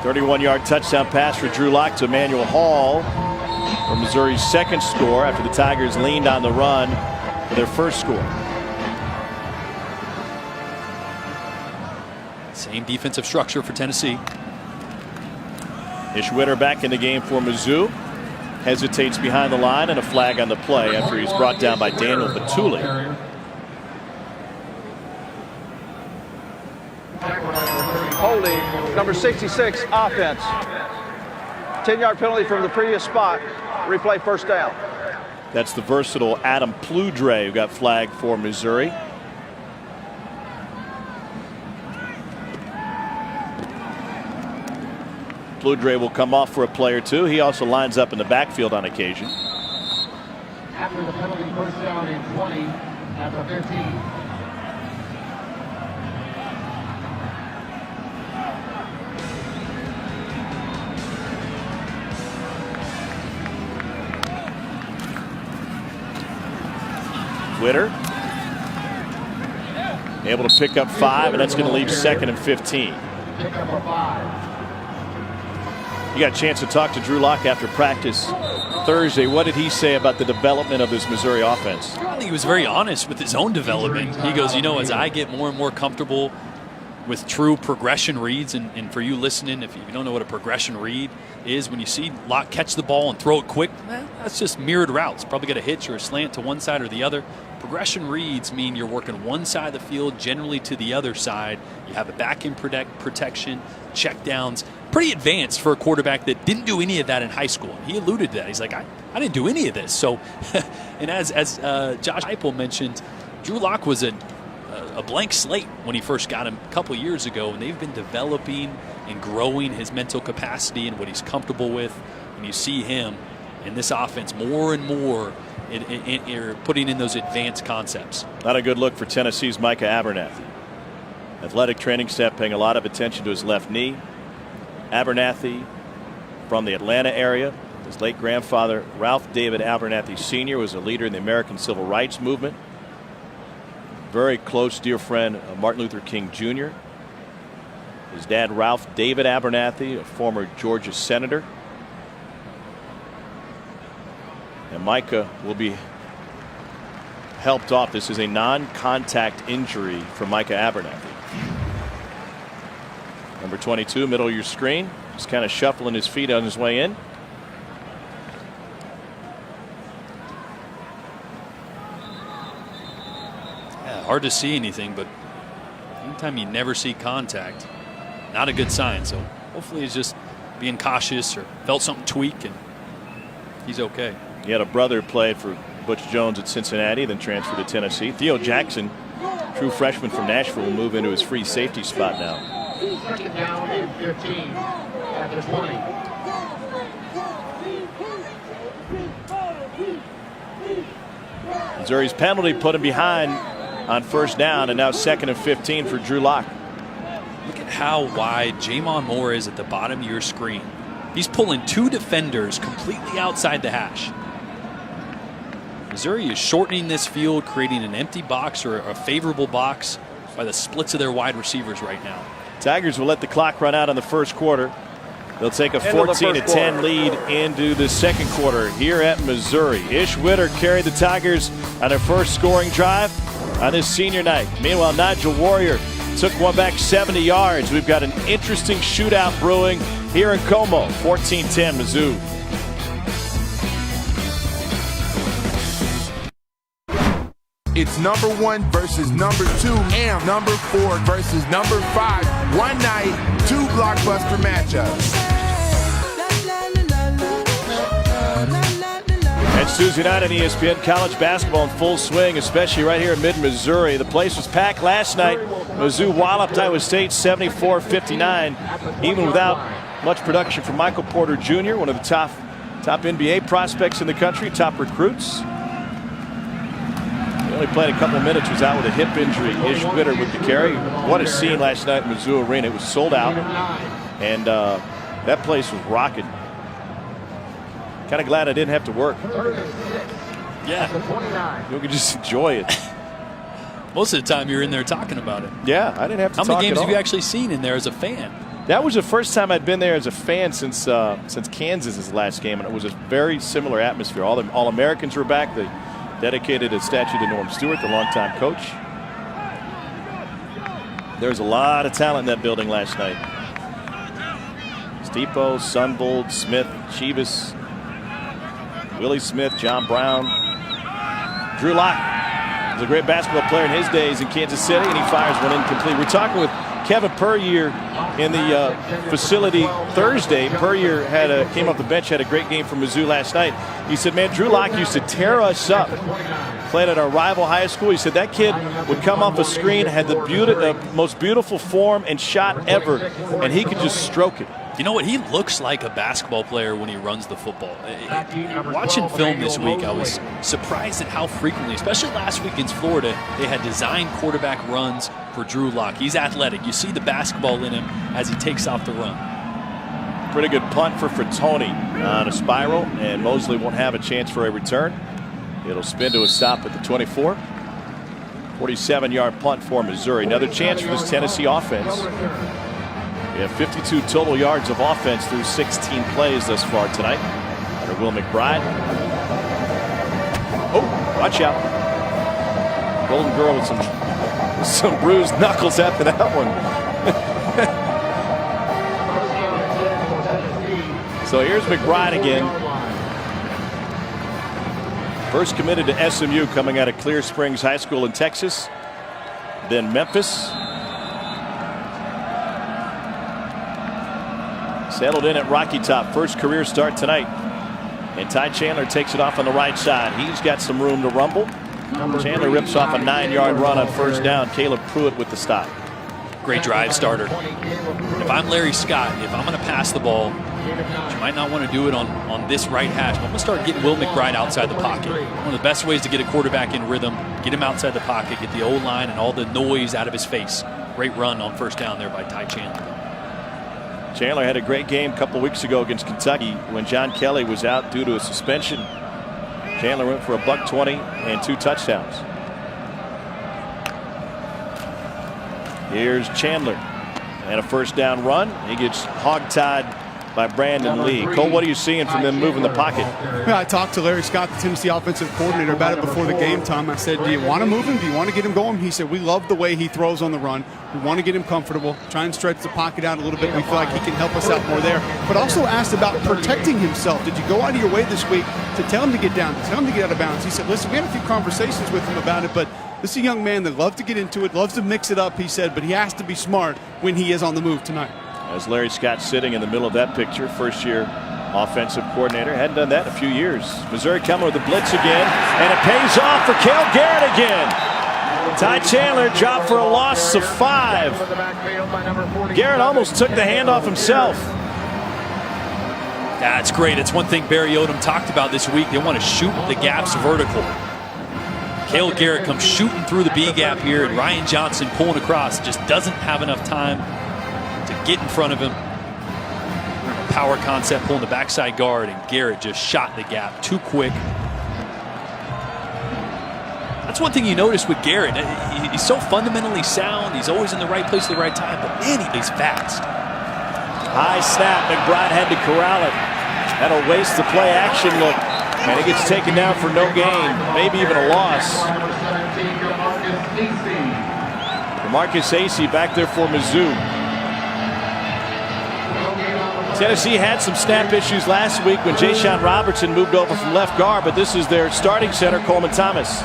31-yard touchdown pass for Drew Lock to Emmanuel Hall for Missouri's second score after the Tigers leaned on the run for their first score. Same defensive structure for Tennessee. Ish Witter back in the game for Mizzou. Hesitates behind the line and a flag on the play after he's brought down by Daniel Batuli. Holding, number 66, offense. 10-yard penalty from the previous spot. Replay first down. That's the versatile Adam Pludre who got flagged for Missouri. Pludre will come off for a play or two. He also lines up in the backfield on occasion. After the penalty, first down and 20 at the 15. Witter able to pick up 5, and that's going to leave 2nd and 15. Pick up a 5. You got a chance to talk to Drew Lock after practice Thursday. What did he say about the development of this Missouri offense? I think he was very honest with his own development. He goes, you know, as I get more and more comfortable with true progression reads, and for you listening, if you don't know what a progression read is, when you see Lock catch the ball and throw it quick, that's just mirrored routes. Probably got a hitch or a slant to one side or the other. Progression reads mean you're working one side of the field, generally to the other side. You have a back-end protection, check downs. Pretty advanced for a quarterback that didn't do any of that in high school. He alluded to that. He's like, I didn't do any of this. So, and as Josh Heupel mentioned, Drew Lock was a blank slate when he first got him a couple years ago, and they've been developing and growing his mental capacity and what he's comfortable with. And you see him in this offense more and more putting in those advanced concepts. Not a good look for Tennessee's Micah Abernathy. Athletic training staff paying a lot of attention to his left knee. Abernathy from the Atlanta area. His late grandfather, Ralph David Abernathy Sr., was a leader in the American Civil Rights Movement. Very close dear friend of Martin Luther King Jr. His dad, Ralph David Abernathy, a former Georgia senator. And Micah will be helped off. This is a non-contact injury for Micah Abernathy. Number 22, middle of your screen. Just kind of shuffling his feet on his way in. Yeah, hard to see anything, but anytime you never see contact, not a good sign. So hopefully he's just being cautious or felt something tweak and he's okay. He had a brother who played for Butch Jones at Cincinnati, then transferred to Tennessee. Theo Jackson, true freshman from Nashville, will move into his free safety spot now. Second down and 15 at the 20. Missouri's penalty put him behind on first down, and now 2nd and 15 for Drew Lock. Look at how wide Jamon Moore is at the bottom of your screen. He's pulling 2 defenders completely outside the hash. Missouri is shortening this field, creating an empty box or a favorable box by the splits of their wide receivers right now. Tigers will let the clock run out in the first quarter. They'll take a 14-10 lead into the second quarter here at Missouri. Ish Witter carried the Tigers on their first scoring drive on this senior night. Meanwhile, Nigel Warrior took one back 70 yards. We've got an interesting shootout brewing here in Como. 14-10 Mizzou. It's number 1 versus number 2 and number 4 versus number 5. One night, 2 blockbuster matchups. It's Tuesday night on ESPN. College basketball in full swing, especially right here in mid-Missouri. The place was packed last night. Mizzou walloped Iowa State 74-59, even without much production from Michael Porter Jr., one of the top NBA prospects in the country, top recruits. He only played a couple of minutes, was out with a hip injury. Ish Witter with the carry. What a scene last night in Mizzou Arena. It was sold out, and that place was rocking. Kind of glad I didn't have to work. Yeah. You can just enjoy it. Most of the time you're in there talking about it. Yeah, I didn't have to talk How many games at have you all. actually seen in there as a fan? That was the first time I'd been there as a fan since Kansas's last game, and it was a very similar atmosphere. All the All-Americans were back. They dedicated a statue to Norm Stewart, the longtime coach. There was a lot of talent in that building last night. Stipo, Sunbold, Smith, Chivas, Willie Smith, John Brown, Drew Lock. He was a great basketball player in his days in Kansas City, and he fires one incomplete. We're talking with Kevin Puryear in the facility Thursday. Puryear came off the bench, had a great game for Mizzou last night. He said, man, Drew Lock used to tear us up. Played at our rival high school. He said that kid would come off a screen, had the most beautiful form and shot ever, and he could just stroke it. You know what? He looks like a basketball player when he runs the football. Watching film this week, I was surprised at how frequently, especially last week against Florida, they had designed quarterback runs for Drew Lock. He's athletic. You see the basketball in him as he takes off the run. Pretty good punt for Tony on a spiral, and Mosley won't have a chance for a return. It'll spin to a stop at the 24. 47-yard punt for Missouri. Another chance for this Tennessee offense. We have 52 total yards of offense through 16 plays thus far tonight under Will McBride. Oh, watch out. Golden Girl with some bruised knuckles after that one. So here's McBride again. First committed to SMU, coming out of Clear Springs High School in Texas. Then Memphis. Settled in at Rocky Top. First career start tonight. And Ty Chandler takes it off on the right side. He's got some room to rumble. Chandler rips off a 9-yard run on first down. Caleb Pruitt with the stop. Great drive starter. If I'm Larry Scott, if I'm going to pass the ball, you might not want to do it on this right hash. I'm going to start getting Will McBride outside the pocket. One of the best ways to get a quarterback in rhythm, get him outside the pocket, get the O-line and all the noise out of his face. Great run on first down there by Ty Chandler. Chandler had a great game a couple weeks ago against Kentucky when John Kelly was out due to a suspension. Chandler went for a $120 and 2 touchdowns. Here's Chandler and a first down run. He gets hogtied by Brandon Lee. Cole, what are you seeing from them moving the pocket? Yeah, I talked to Larry Scott, the Tennessee offensive coordinator, about it before the game time. I said, do you want to move him? Do you want to get him going? He said, we love the way he throws on the run. We want to get him comfortable, try and stretch the pocket out a little bit. We feel like he can help us out more there. But also asked about protecting himself. Did you go out of your way this week to tell him to get down, to tell him to get out of bounds? He said, listen, we had a few conversations with him about it, but this is a young man that loves to get into it, loves to mix it up, he said, but he has to be smart when he is on the move tonight. As Larry Scott sitting in the middle of that picture, first-year offensive coordinator. Hadn't done that in a few years. Missouri coming with the blitz again, and it pays off for Cale Garrett again. Ty Chandler dropped for a loss of 5. Garrett almost took the handoff himself. That's great. It's one thing Barry Odom talked about this week. They want to shoot the gaps vertical. Cale Garrett comes shooting through the B gap here, and Ryan Johnson pulling across. Just doesn't have enough time to get in front of him. Power concept pulling the backside guard, and Garrett just shot the gap too quick. That's one thing you notice with Garrett. He's so fundamentally sound. He's always in the right place at the right time, but man, he's fast. High snap. McBride had to corral it. That'll waste the play action look. And it gets taken down for no gain, maybe even a loss. Marcus Acey back there for Mizzou. Tennessee had some snap issues last week when Ja'Shawn Robertson moved over from left guard, but this is their starting center, Coleman Thomas.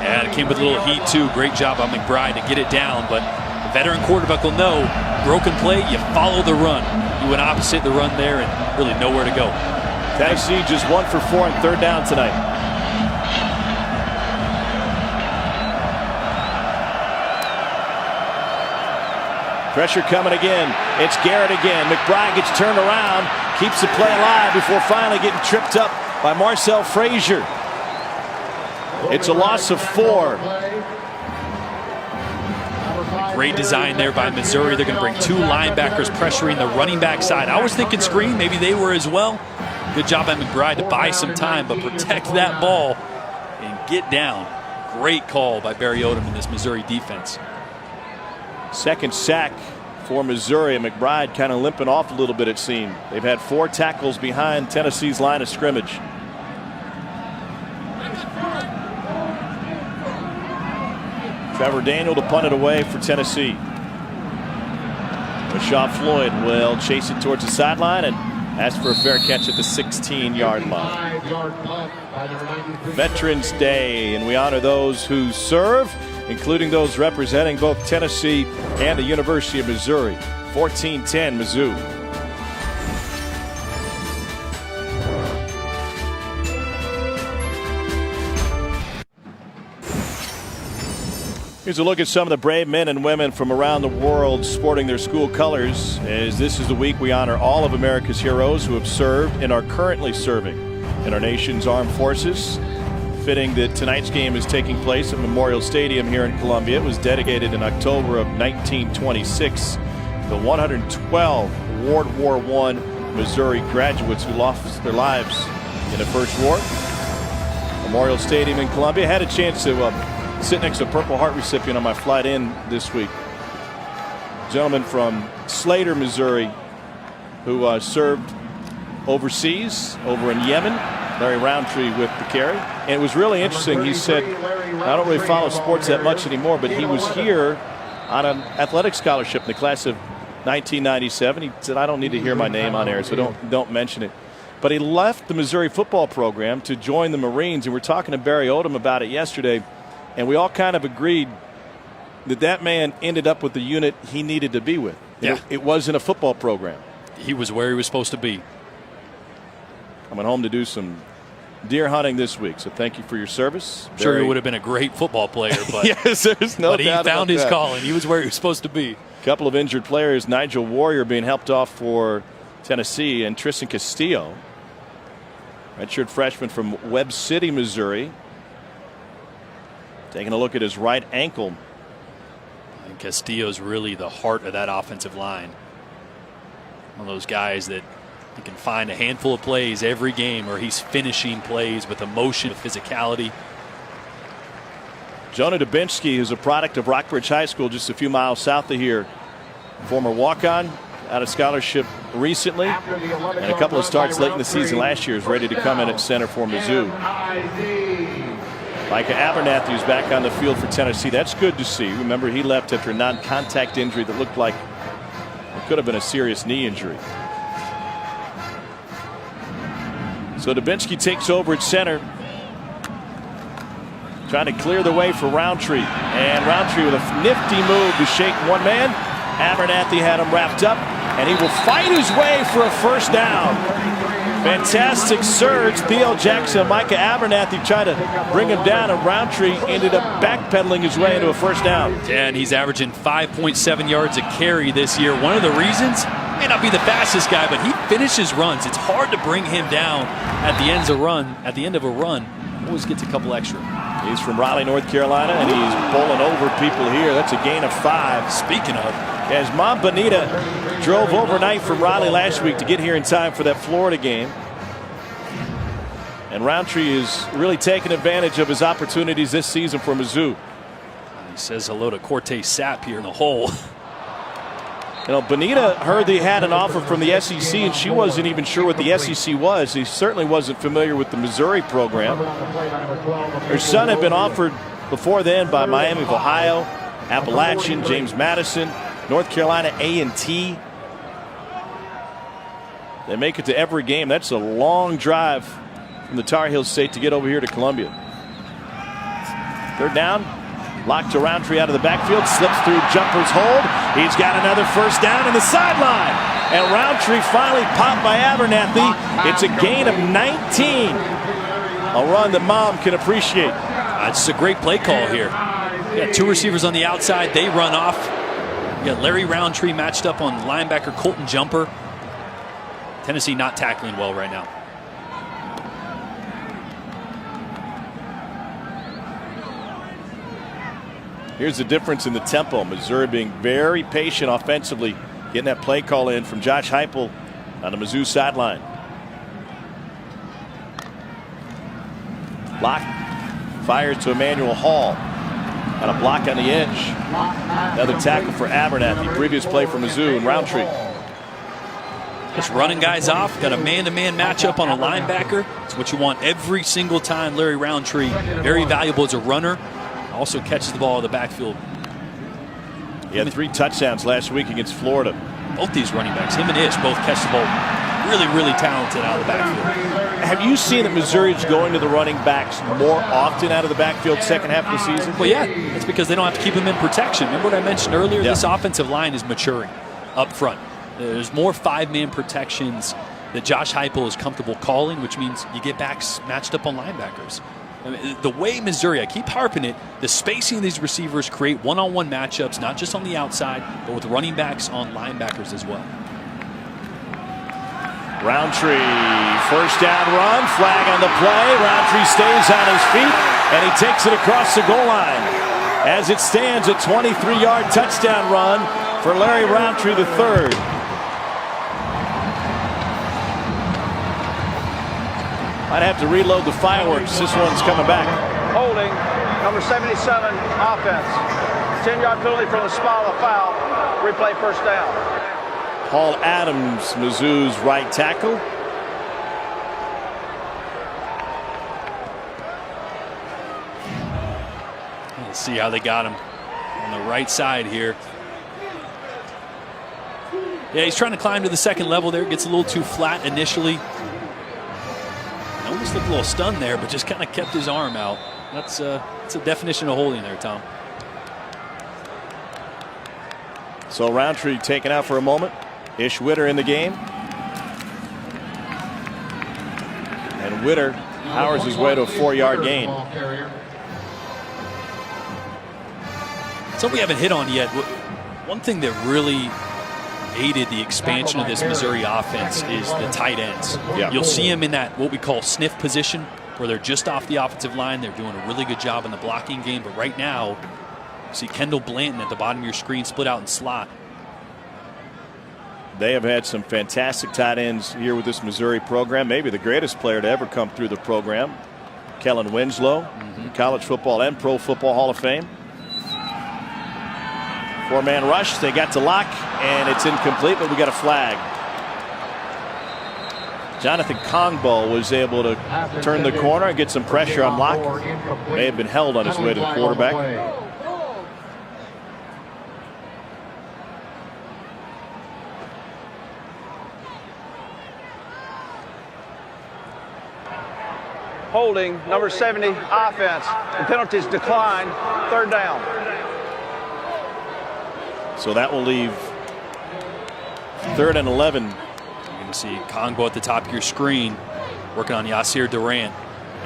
Yeah, it came with a little heat too. Great job on McBride to get it down, but the veteran quarterback will know, broken play, you follow the run. You went opposite the run there and really nowhere to go. Tennessee just 1 for 4 on third down tonight. Pressure coming again. It's Garrett again. McBride gets turned around, keeps the play alive before finally getting tripped up by Marcel Frazier. It's a loss of 4. Great design there by Missouri. They're going to bring 2 linebackers pressuring the running back side. I was thinking screen. Maybe they were as well. Good job by McBride to buy some time, but protect that ball and get down. Great call by Barry Odom in this Missouri defense. Second sack for Missouri. McBride kind of limping off a little bit, it seemed. They've had 4 tackles behind Tennessee's line of scrimmage. Trevor Daniel to punt it away for Tennessee. Rashad Floyd will chase it towards the sideline and ask for a fair catch at the 16-yard line. Veterans Day, and we honor those who serve, including those representing both Tennessee and the University of Missouri. 14-10 Mizzou. Here's a look at some of the brave men and women from around the world sporting their school colors, as this is the week we honor all of America's heroes who have served and are currently serving in our nation's armed forces. Fitting that tonight's game is taking place at Memorial Stadium here in Columbia. It was dedicated in October of 1926 to 112 World War I Missouri graduates who lost their lives in the First War. Memorial Stadium in Columbia. Had a chance to sit next to a Purple Heart recipient on my flight in this week. Gentleman from Slater, Missouri, who served overseas over in Yemen. Larry Roundtree with the carry. And it was really interesting. He said, I don't really follow sports that much anymore, but he was here on an athletic scholarship in the class of 1997. He said, I don't need to hear my name on air, so don't mention it. But he left the Missouri football program to join the Marines, and we're talking to Barry Odom about it yesterday. And we all kind of agreed that man ended up with the unit he needed to be with. Yeah. It wasn't a football program. He was where he was supposed to be. Coming home to do some deer hunting this week, so thank you for your service. I'm sure he would have been a great football player, but, yes, there's no but he doubt found about his that. calling. He was where he was supposed to be. A couple of injured players. Nigel Warrior being helped off for Tennessee, and Tristan Castillo, redshirt freshman from Webb City, Missouri, taking a look at his right ankle. And Castillo's really the heart of that offensive line. One of those guys that you can find a handful of plays every game where he's finishing plays with emotion, with physicality. Jonah Dubinsky is a product of Rockbridge High School just a few miles south of here. Former walk-on, out of scholarship recently, and a couple of starts late in the season last year, is ready to come in at center for Mizzou. Micah Abernathy is back on the field for Tennessee. That's good to see. Remember, he left after a non-contact injury that looked like it could have been a serious knee injury. So Dubinsky takes over at center, trying to clear the way for Roundtree. And Roundtree with a nifty move to shake one man. Abernathy had him wrapped up, and he will fight his way for a first down. Fantastic surge. Theo Jackson and Micah Abernathy tried to bring him down, and Roundtree ended up backpedaling his way into a first down. Yeah, and he's averaging 5.7 yards a carry this year. One of the reasons, may not be the fastest guy, but he finishes runs. It's hard to bring him down at the end of a run. Always gets a couple extra. He's from Raleigh, North Carolina, and he's bowling over people here. That's a gain of 5. Speaking of, as Mom Bonita drove overnight from Raleigh last week to get here in time for that Florida game. And Roundtree is really taking advantage of his opportunities this season for Mizzou. He says hello to Cortez Sapp here in the hole. You know, Bonita heard they had an offer from the SEC, and she wasn't even sure what the SEC was. He certainly wasn't familiar with the Missouri program. Her son had been offered before then by Miami of Ohio, Appalachian, James Madison, North Carolina A&T. They make it to every game. That's a long drive from the Tar Heel State to get over here to Columbia. Third down. Locked to Roundtree out of the backfield, slips through Jumper's hold. He's got another first down in the sideline. And Roundtree finally popped by Abernathy. It's a gain of 19. A run that Mom can appreciate. It's a great play call here. You got 2 receivers on the outside. They run off. You got Larry Roundtree matched up on linebacker Colton Jumper. Tennessee not tackling well right now. Here's the difference in the tempo. Missouri being very patient offensively, getting that play call in from Josh Heupel on the Mizzou sideline. Lock Fires to Emmanuel Hall. Got a block on the edge. Another tackle for Abernathy. Previous play for Mizzou and Roundtree. Just running guys off. Got a man-to-man matchup on a linebacker. It's what you want every single time. Larry Roundtree, very valuable as a runner. Also catches the ball in the backfield. He had 3 touchdowns last week against Florida. Both these running backs, him and Ish, both catch the ball. Really, really talented out of the backfield. Have you seen that Missouri's going to the running backs more often out of the backfield second half of the season? Well, yeah, that's because they don't have to keep them in protection. Remember what I mentioned earlier? Yeah. This offensive line is maturing up front. There's more 5-man protections that Josh Heupel is comfortable calling, which means you get backs matched up on linebackers. I mean, the way Missouri, I keep harping it, the spacing of these receivers create one-on-one matchups, not just on the outside, but with running backs on linebackers as well. Roundtree, first down run, flag on the play. Roundtree stays on his feet, and he takes it across the goal line. As it stands, a 23-yard touchdown run for Larry Roundtree III. Might have to reload the fireworks. This one's coming back. Holding, number 77, offense. 10-yard penalty from the spot of the foul. Replay first down. Paul Adams, Mizzou's right tackle. Let's see how they got him on the right side here. Yeah, he's trying to climb to the second level there. Gets a little too flat initially. Almost looked a little stunned there, but just kind of kept his arm out. That's a definition of holding there, Tom. So Roundtree taken out for a moment. Ish Witter in the game. And Witter powers his way to a 4-yard gain. Something we haven't hit on yet. One thing that really aided the expansion of this Missouri offense is the tight ends. Yeah. You'll see them in that what we call sniff position, where they're just off the offensive line. They're doing a really good job in the blocking game. But right now, you see Kendall Blanton at the bottom of your screen split out in slot. They have had some fantastic tight ends here with this Missouri program. Maybe the greatest player to ever come through the program, Kellen Winslow, College Football and Pro Football Hall of Fame. 4-man rush. They got to Locke, and it's incomplete, but we got a flag. Jonathan Kongbo was able to turn the corner and get some pressure on Locke. May have been held on his way to the quarterback. Holding, number 70, offense. The penalties decline. Third down. So that will leave 3rd and 11. You can see Kongbo at the top of your screen working on Yasir Durant.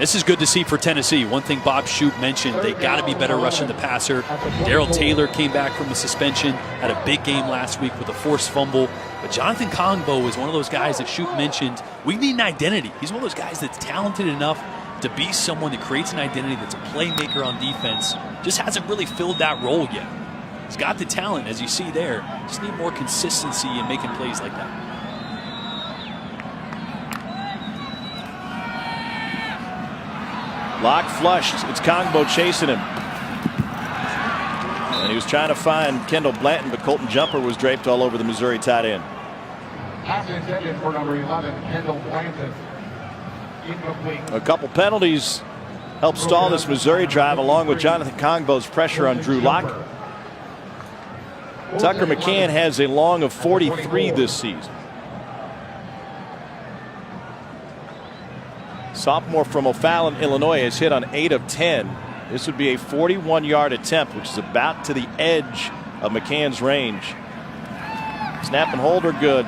This is good to see for Tennessee. One thing Bob Shoop mentioned, they got to be better rushing the passer. Darrell Taylor came back from a suspension, had a big game last week with a forced fumble. But Jonathan Kongbo is one of those guys that Shoop mentioned. We need an identity. He's one of those guys that's talented enough to be someone that creates an identity, that's a playmaker on defense. Just hasn't really filled that role yet. He's got the talent, as you see there. Just need more consistency in making plays like that. Locke flushed. It's Kongbo chasing him. And he was trying to find Kendall Blanton, but Colton Jumper was draped all over the Missouri tight end. Pass intended for number 11, Kendall Blanton. Incomplete. A couple penalties helped stall this Missouri drive, along with Jonathan Kongbo's pressure on Drew Locke. Tucker McCann has a long of 43 this season. Sophomore from O'Fallon, Illinois, has hit on 8 of 10. This would be a 41-yard attempt, which is about to the edge of McCann's range. Snap and hold are good.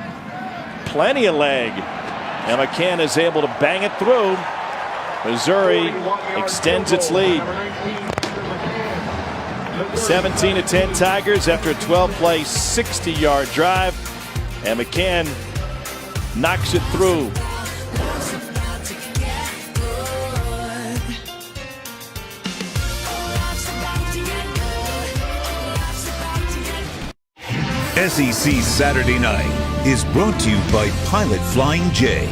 Plenty of leg. And McCann is able to bang it through. Missouri extends its lead. 17-10 Tigers after a 12-play, 60-yard drive. And McCann knocks it through. SEC Saturday Night is brought to you by Pilot Flying J,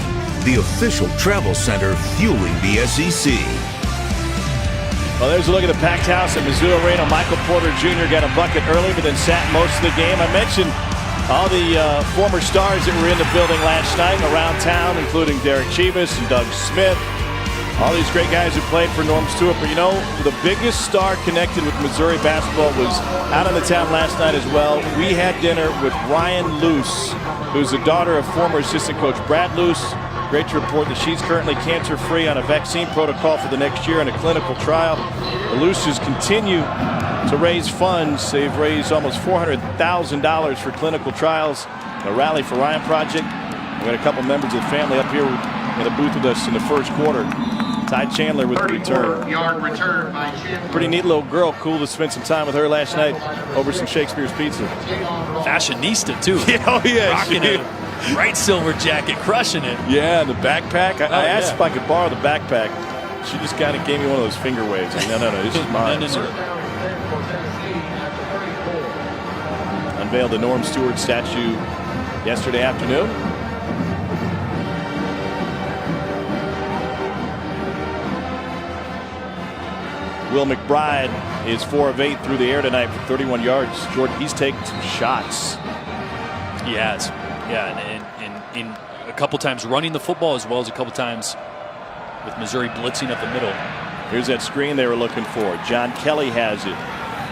the official travel center fueling the SEC. Well, there's a look at the packed house at Mizzou Arena. Michael Porter Jr. got a bucket early, but then sat most of the game. I mentioned all the former stars that were in the building last night around town, including Derek Chivas and Doug Smith. All these great guys who played for Norm Stewart. But you know, the biggest star connected with Missouri basketball was out on the town last night as well. We had dinner with Ryan Luce, who's the daughter of former assistant coach Brad Luce. Great to report that she's currently cancer-free on a vaccine protocol for the next year in a clinical trial. The Luces continue to raise funds. They've raised almost $400,000 for clinical trials. A Rally for Ryan project. We had a couple members of the family up here in the booth with us in the first quarter. Ty Chandler with the return. Pretty neat little girl. Cool to spend some time with her last night over some Shakespeare's Pizza. Fashionista, too. Yeah, oh yeah. Rocking a bright silver jacket, crushing it. Yeah, the backpack. I asked if I could borrow the backpack. She just kind of gave me one of those finger waves. Like, no, this is mine. No. Unveiled the Norm Stewart statue yesterday afternoon. Will McBride is 4 of 8 through the air tonight for 31 yards. Jordan, he's taken some shots. He has. Yeah, and a couple times running the football as well as a couple times with Missouri blitzing up the middle. Here's that screen they were looking for. John Kelly has it.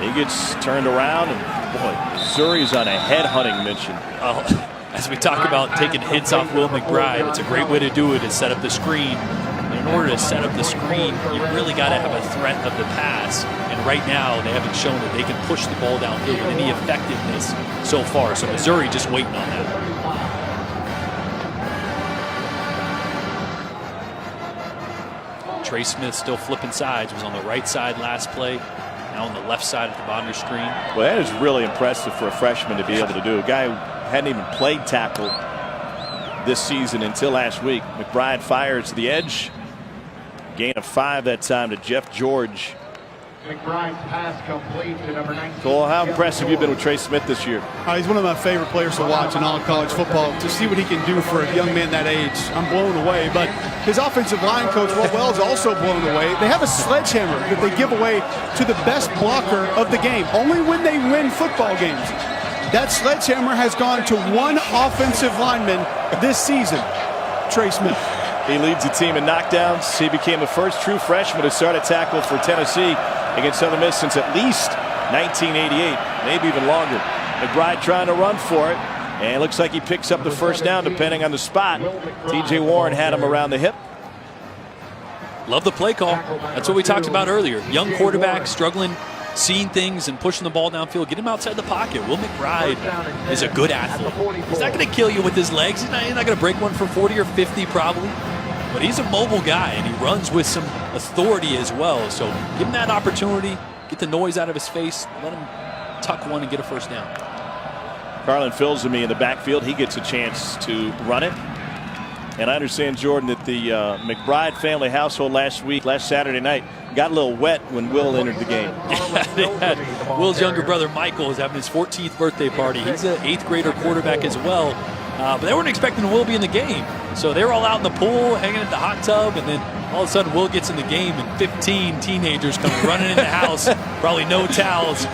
He gets turned around, and boy, Missouri's on a head-hunting mission. As we talk about taking hits off Will McBride, it's a great way to do it, is set up the screen. In order to set up the screen, you really got to have a threat of the pass. And right now, they haven't shown that they can push the ball downfield with any effectiveness so far. So Missouri just waiting on that. Trey Smith still flipping sides. Was on the right side last play. Now on the left side at the bottom of the screen. Well, that is really impressive for a freshman to be able to do. A guy who hadn't even played tackle this season until last week. McBride fires to the edge. Gain of 5 that time to Jeff George. McBride's pass complete to number 19. Cole, how impressive have you been with Trey Smith this year? He's one of my favorite players to watch in all of college football. To see what he can do for a young man that age, I'm blown away. But his offensive line coach, Will Wells, is also blown away. They have a sledgehammer that they give away to the best blocker of the game, only when they win football games. That sledgehammer has gone to one offensive lineman this season, Trey Smith. He leads the team in knockdowns. He became the first true freshman to start a tackle for Tennessee against Southern Miss since at least 1988, maybe even longer. McBride trying to run for it, and it looks like he picks up the first down depending on the spot. TJ Warren had him around the hip. Love the play call. That's what we talked about earlier. Young quarterback struggling, seeing things and pushing the ball downfield. Get him outside the pocket. Will McBride is a good athlete. He's not going to kill you with his legs. He's not going to break one for 40 or 50 probably. But he's a mobile guy, and he runs with some authority as well. So give him that opportunity, get the noise out of his face, let him tuck one and get a first down. Carlin Filsamy in the backfield. He gets a chance to run it. And I understand, Jordan, that the McBride family household last Saturday night, got a little wet when Will entered the game. Will's younger brother, Michael, is having his 14th birthday party. He's an 8th grader quarterback as well. But they weren't expecting Will to be in the game. So they were all out in the pool, hanging in the hot tub, and then all of a sudden Will gets in the game, and 15 teenagers come running in the house, probably no towels.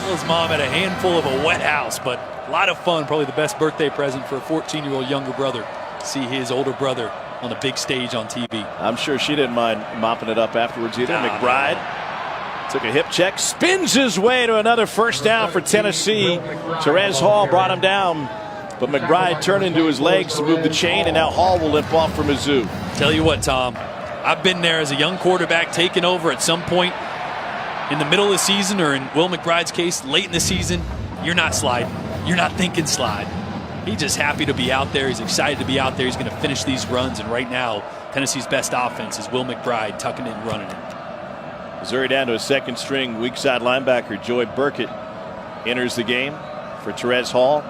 Will's mom had a handful of a wet house, but a lot of fun, probably the best birthday present for a 14-year-old younger brother. See his older brother on the big stage on TV. I'm sure she didn't mind mopping it up afterwards either. McBride took a hip check, spins his way to another first down for Tennessee. Therese Hall brought him down, but McBride turned into his legs to move the chain, and now Hall will limp off for Mizzou. Tell you what, Tom, I've been there as a young quarterback, taking over at some point in the middle of the season, or in Will McBride's case, late in the season. You're not sliding. You're not thinking slide. He's just happy to be out there. He's excited to be out there. He's going to finish these runs. And right now, Tennessee's best offense is Will McBride tucking it and running it. Missouri down to a second string weak side linebacker. Joy Burkett enters the game for Therese Hall.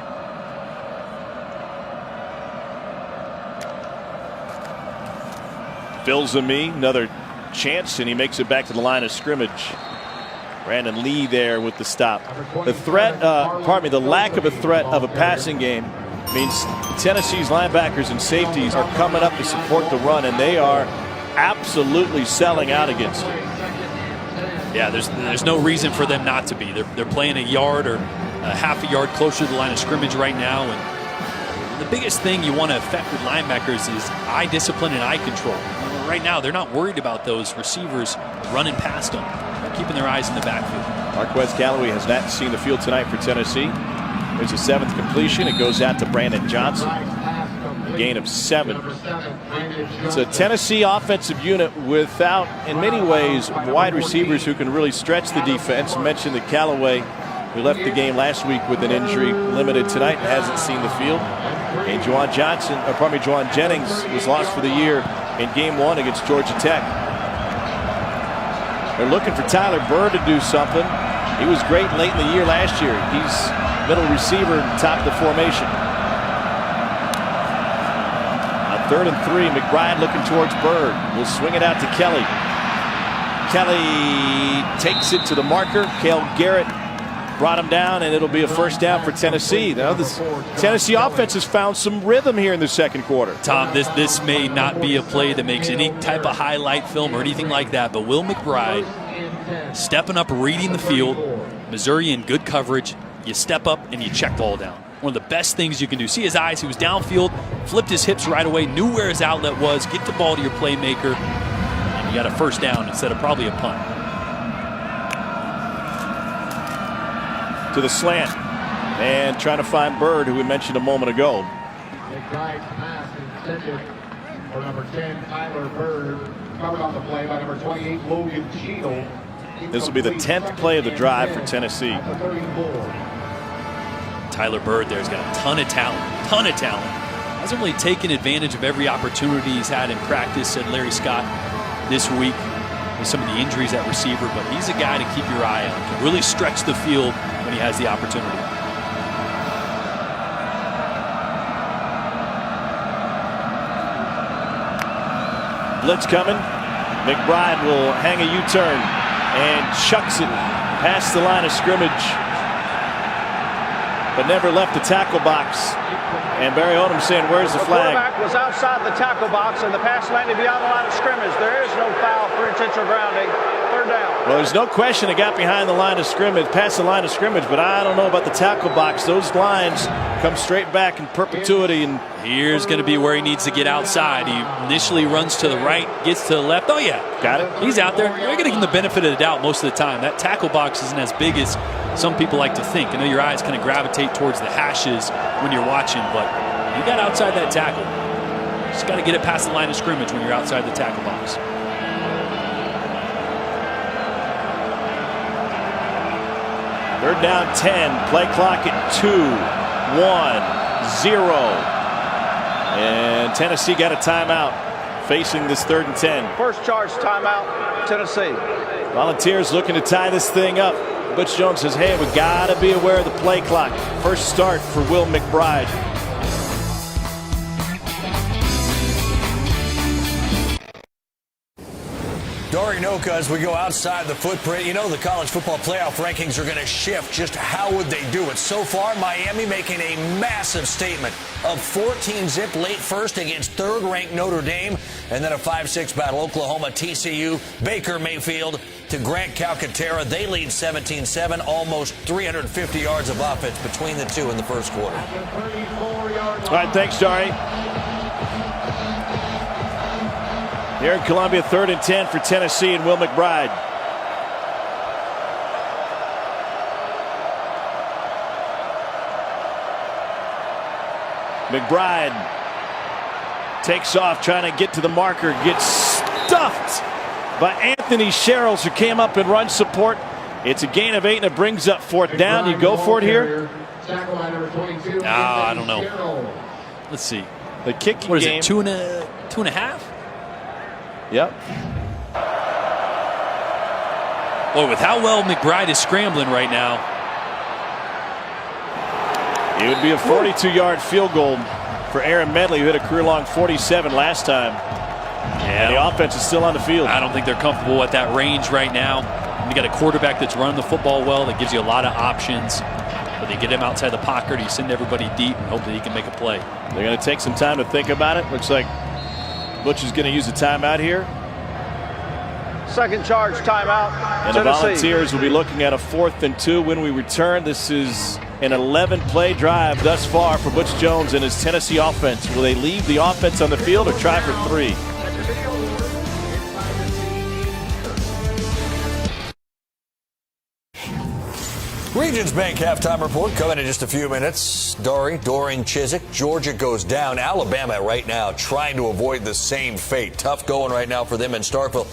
Filsamy, another chance, and he makes it back to the line of scrimmage. Brandon Lee there with the stop. The lack of a threat of a passing game means Tennessee's linebackers and safeties are coming up to support the run, and they are absolutely selling out against it. Yeah, there's no reason for them not to be. They're playing a yard or a half a yard closer to the line of scrimmage right now. And the biggest thing you want to affect with linebackers is eye discipline and eye control. Right now, they're not worried about those receivers running past them. They're keeping their eyes in the backfield. Marquez Callaway has not seen the field tonight for Tennessee. There's a 7th completion. It goes out to Brandon Johnson. A gain of 7. It's a Tennessee offensive unit without, in many ways, wide receivers who can really stretch the defense. I mentioned that Callaway, who left the game last week with an injury, limited tonight and hasn't seen the field. And Juwan Jennings was lost for the year in game 1 against Georgia Tech. They're looking for Tyler Bird to do something. He was great late in the year last year. He's middle receiver, top of the formation. On 3rd and 3, McBride looking towards Bird. Will swing it out to Kelly. Kelly takes it to the marker. Cale Garrett brought him down, and it'll be a first down for Tennessee. Now, this Tennessee offense has found some rhythm here in the second quarter. Tom, this may not be a play that makes any type of highlight film or anything like that, but Will McBride stepping up, reading the field. Missouri in good coverage. You step up and you check the ball down. One of the best things you can do. See his eyes. He was downfield, flipped his hips right away, knew where his outlet was. Get the ball to your playmaker, and you got a first down instead of probably a punt. To the slant, and trying to find Bird, who we mentioned a moment ago. McBride's pass intended for number 10, Tyler Bird, covered on the play by number 28, Logan Cheadle. This will be the 10th play of the drive for Tennessee. Tyler Bird there's got a ton of talent. Hasn't really taken advantage of every opportunity he's had in practice, said Larry Scott this week, with some of the injuries at receiver, but he's a guy to keep your eye on. Can really stretch the field when he has the opportunity. Blitz coming. McBride will hang a U-turn and chucks it past the line of scrimmage, but never left the tackle box. And Barry Odom saying, where's the flag? The quarterback was outside the tackle box, and the pass landed beyond the line of scrimmage. There is no foul for intentional grounding. 3rd down. Well, there's no question it got behind the line of scrimmage, past the line of scrimmage, but I don't know about the tackle box. Those lines come straight back in perpetuity. And here's going to be where he needs to get outside. He initially runs to the right, gets to the left. Oh, yeah. Got it. He's out there. You're going to give him the benefit of the doubt most of the time. That tackle box isn't as big as some people like to think. I know your eyes kind of gravitate towards the hashes when you're watching, but you got outside that tackle. Just got to get it past the line of scrimmage when you're outside the tackle box. Third down 10, play clock at 2, 1, 0. And Tennessee got a timeout facing this 3rd and 10. First charge timeout, Tennessee. Volunteers looking to tie this thing up. Butch Jones says, hey, we got to be aware of the play clock. First start for Will McBride. Dory Noka, as we go outside the footprint, you know the college football playoff rankings are going to shift. Just how would they do it? So far, Miami making a massive statement of 14-zip late first against 3rd-ranked Notre Dame, and then a 5-6 battle. Oklahoma, TCU, Baker Mayfield to Grant Calcaterra. They lead 17-7, almost 350 yards of offense between the two in the first quarter. All right, thanks, Dari. Here in Columbia, 3rd and 10 for Tennessee and Will McBride. McBride takes off trying to get to the marker, gets stuffed by Anthony Sherrills, who came up and run support. It's a gain of 8 and it brings up 4th down. You go for it here? I don't know. Let's see. The kicking what is game. It, two and a half? Yep. Boy, with how well McBride is scrambling right now. It would be a 42-yard field goal for Aaron Medley, who hit a career-long 47 last time. Yeah, and the offense is still on the field. I don't think they're comfortable at that range right now. You got a quarterback that's running the football well, that gives you a lot of options. But they get him outside the pocket, you send everybody deep and hope that he can make a play. They're going to take some time to think about it. Looks like Butch is going to use a timeout here. Second charge timeout. And the Tennessee. Volunteers will be looking at a 4th and 2 when we return. This is an 11-play drive thus far for Butch Jones and his Tennessee offense. Will they leave the offense on the field or try for 3? Regions Bank halftime report coming in just a few minutes. Doring Chizik. Georgia goes down. Alabama right now trying to avoid the same fate. Tough going right now for them in Starkville.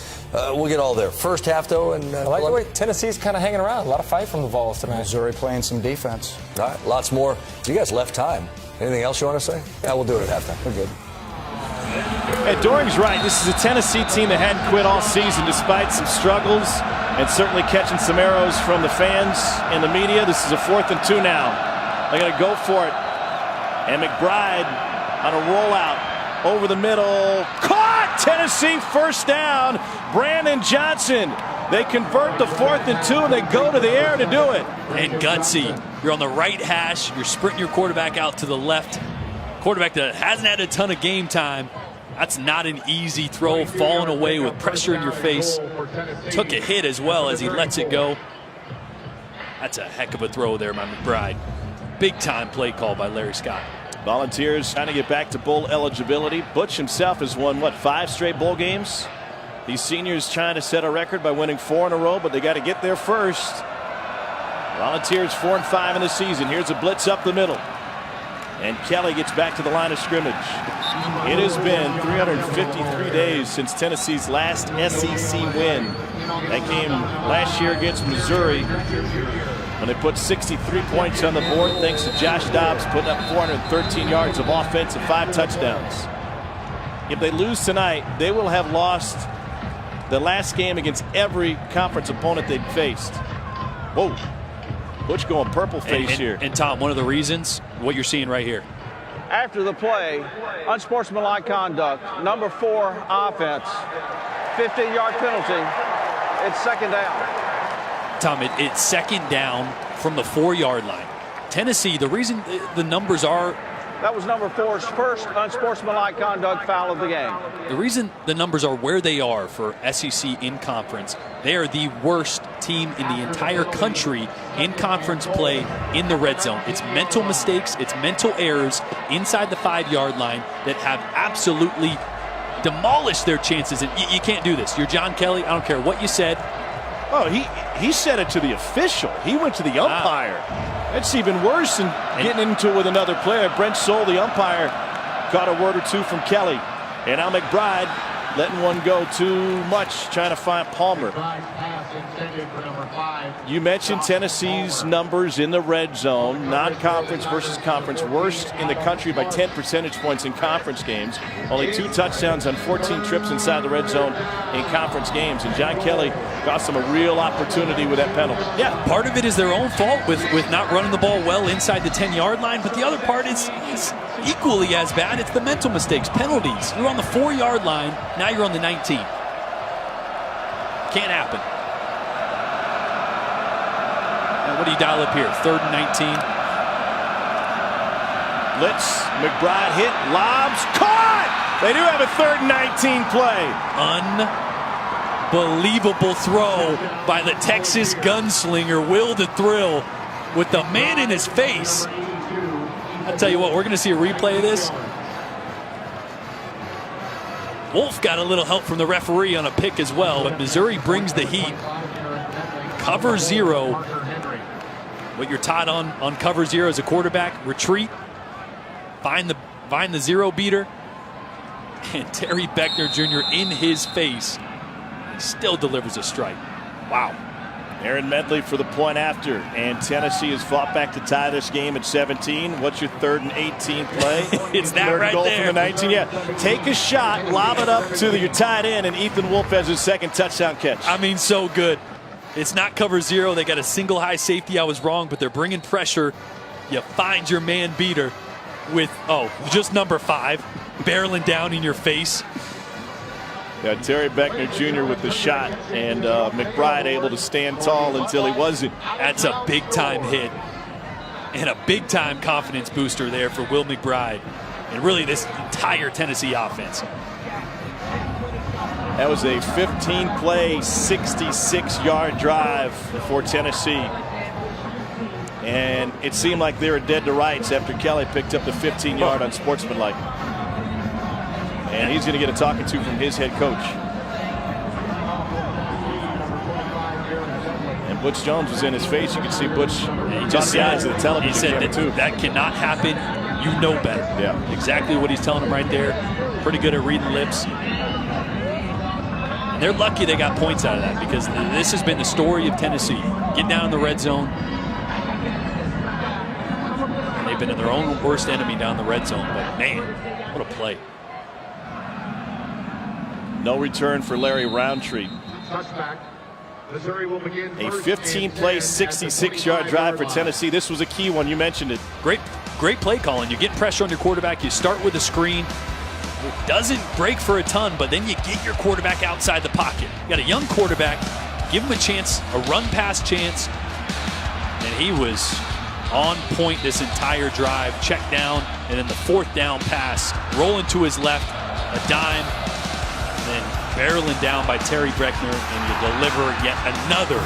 We'll get all there. First half, though. And I like the way Tennessee's kind of hanging around. A lot of fight from the Vols tonight. Missouri playing some defense. All right, lots more. You guys left time. Anything else you want to say? Yeah, we'll do it at halftime. We're good. And Doring's right. This is a Tennessee team that hadn't quit all season despite some struggles and certainly catching some arrows from the fans and the media. This is a 4th and 2 now. They're going to go for it. And McBride on a rollout over the middle. Caught! Tennessee first down. Brandon Johnson. They convert the 4th and 2 and they go to the air to do it. And gutsy. You're on the right hash. You're sprinting your quarterback out to the left. Quarterback that hasn't had a ton of game time. That's not an easy throw, falling away with pressure in your face. Took a hit as well as he lets it go. That's a heck of a throw there by McBride. Big time play call by Larry Scott. Volunteers trying to get back to bowl eligibility. Butch himself has won, 5 straight bowl games? These seniors trying to set a record by winning 4 in a row, but they got to get there first. Volunteers 4 and 5 in the season. Here's a blitz up the middle. And Kelly gets back to the line of scrimmage. It has been 353 days since Tennessee's last SEC win. That came last year against Missouri when they put 63 points on the board thanks to Josh Dobbs putting up 413 yards of offense and 5 touchdowns. If they lose tonight, they will have lost the last game against every conference opponent they'd faced. Whoa. Butch going purple face here. And Tom, one of the reasons, what you're seeing right here. After the play, unsportsmanlike conduct, number 4 offense, 15-yard penalty. It's second down. Tom, it's second down from the 4-yard line. Tennessee, the reason the numbers are... That was number 4's first unsportsmanlike conduct foul of the game. The reason the numbers are where they are for SEC in conference, they are the worst team in the entire country in conference play in the red zone. It's mental mistakes, it's mental errors inside the 5-yard line that have absolutely demolished their chances. And you can't do this. You're John Kelly. I don't care what you said. Oh, he said it to the official. He went to the umpire. That's even worse than getting into it with another player. Brent Soule, the umpire, caught a word or two from Kelly. And now McBride letting one go too much, trying to find Palmer. You mentioned Tennessee's numbers in the red zone, non-conference versus conference, worst in the country by 10 percentage points in conference games. Only 2 touchdowns on 14 trips inside the red zone in conference games. And John Kelly cost them a real opportunity with that penalty. Yeah, part of it is their own fault with not running the ball well inside the 10-yard line, but the other part is equally as bad. It's the mental mistakes, penalties. You're on the 4-yard line, now you're on the 19. Can't happen. Now, what do you dial up here? 3rd and 19. Blitz, McBride hit, lobs, caught! They do have a 3rd and 19 play. Unbelievable throw by the Texas gunslinger, Will the Thrill, with the man in his face. I'll tell you what, we're going to see a replay of this. Wolf got a little help from the referee on a pick as well, but Missouri brings the heat. Cover 0. What you're taught on cover 0 as a quarterback, retreat, find the 0 beater, and Terry Beckner Jr. in his face. He still delivers a strike. Wow. Aaron Medley for the point after, and Tennessee has fought back to tie this game at 17. What's your 3rd and 18 play? It's that third right goal there. From the 19. Yeah, take a shot, lob it up to your tight end, and Ethan Wolf has his 2nd touchdown catch. I mean, so good. It's not cover 0. They got a single high safety. I was wrong, but they're bringing pressure. You find your man beater with, just number 5, barreling down in your face. Yeah, Terry Beckner Jr. with the shot, and McBride able to stand tall until he wasn't. That's a big-time hit and a big-time confidence booster there for Will McBride and really this entire Tennessee offense. That was a 15-play, 66-yard drive for Tennessee. And it seemed like they were dead to rights after Kelly picked up the 15-yard on sportsmanlike. And he's going to get a talking to from his head coach. And Butch Jones was in his face. You could see Butch just the eyes of the television. He said that cannot happen. You know better. Yeah. Exactly what he's telling him right there. Pretty good at reading lips. And they're lucky they got points out of that, because this has been the story of Tennessee. Get down in the red zone. And they've been in their own worst enemy down the red zone. But, man, what a play. No return for Larry Roundtree. Touchback. Missouri will begin. A 15-play, 66-yard drive for Tennessee. This was a key one. You mentioned it. Great play calling. You get pressure on your quarterback. You start with a screen. It doesn't break for a ton, but then you get your quarterback outside the pocket. You got a young quarterback. Give him a chance, a run-pass chance. And he was on point this entire drive. Check down, and then the fourth down pass. Rolling to his left, a dime, and then barreling down by Terry Breckner, and you deliver yet another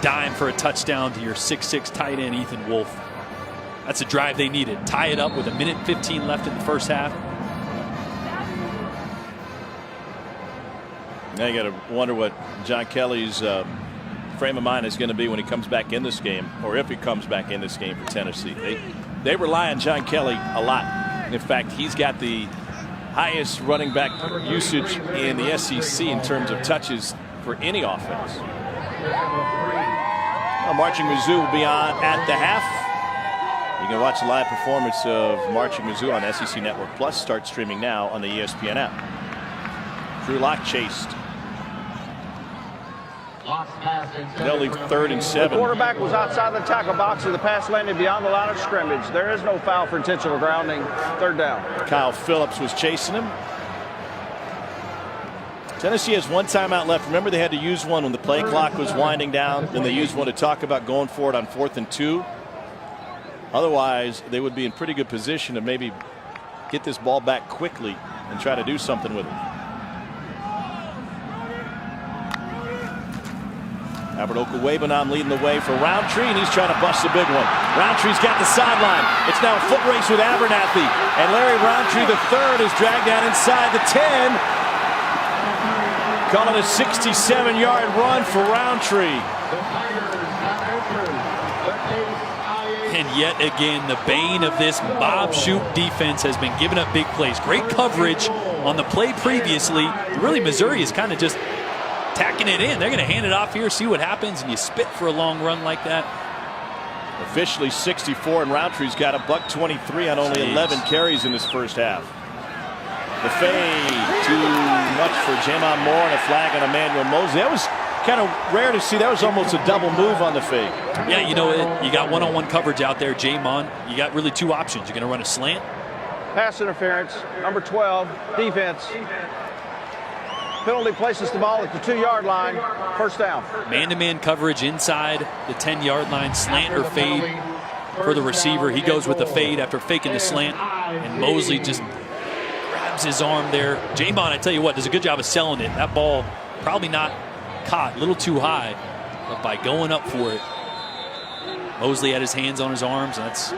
dime for a touchdown to your 6'6" tight end, Ethan Wolf. That's a drive they needed. Tie it up with 1:15 left in the first half. Now you got to wonder what John Kelly's frame of mind is going to be when he comes back in this game, or if he comes back in this game for Tennessee. They rely on John Kelly a lot. In fact, he's got the highest running back usage in the SEC in terms of touches for any offense. Marching Mizzou will be on at the half. You can watch the live performance of Marching Mizzou on SEC Network Plus. Start streaming now on the ESPN app. Drew Lock chased. They'll leave 3rd and 7. The quarterback was outside the tackle box, and the pass landed beyond the line of scrimmage. There is no foul for intentional grounding. 3rd down. Kyle Phillips was chasing him. Tennessee has one timeout left. Remember, they had to use one when the play clock was winding down. Then they used one to talk about going for it on 4th and 2. Otherwise, they would be in pretty good position to maybe get this ball back quickly and try to do something with it. Albert Okwuegbunam leading the way for Roundtree, and he's trying to bust a big one. Roundtree's got the sideline. It's now a foot race with Abernathy. And Larry Roundtree, the third, is dragged down inside the 10. Call it a 67-yard run for Roundtree. And yet again, the bane of this Bob Shoop defense has been giving up big plays. Great coverage on the play previously. Really, Missouri is kind of just tacking it in. They're going to hand it off here, see what happens, and you spit for a long run like that. Officially 64, and Roundtree's got $123 on only 11 carries in this first half. The fade, too much for Jamon Moore, and a flag on Emmanuel Mosley. That was kind of rare to see. That was almost a double move on the fade. Yeah, you know, you got one-on-one coverage out there, Jamon. You got really two options. You're going to run a slant. Pass interference, number 12, defense. Penalty places the ball at the 2-yard line. 1st down. Man-to-man coverage inside the 10-yard line, slant or fade for the receiver. He goes with the fade after faking the slant, and Mosley just grabs his arm there. Jamon, I tell you what, does a good job of selling it. That ball probably not caught, a little too high, but by going up for it, Mosley had his hands on his arms, and that's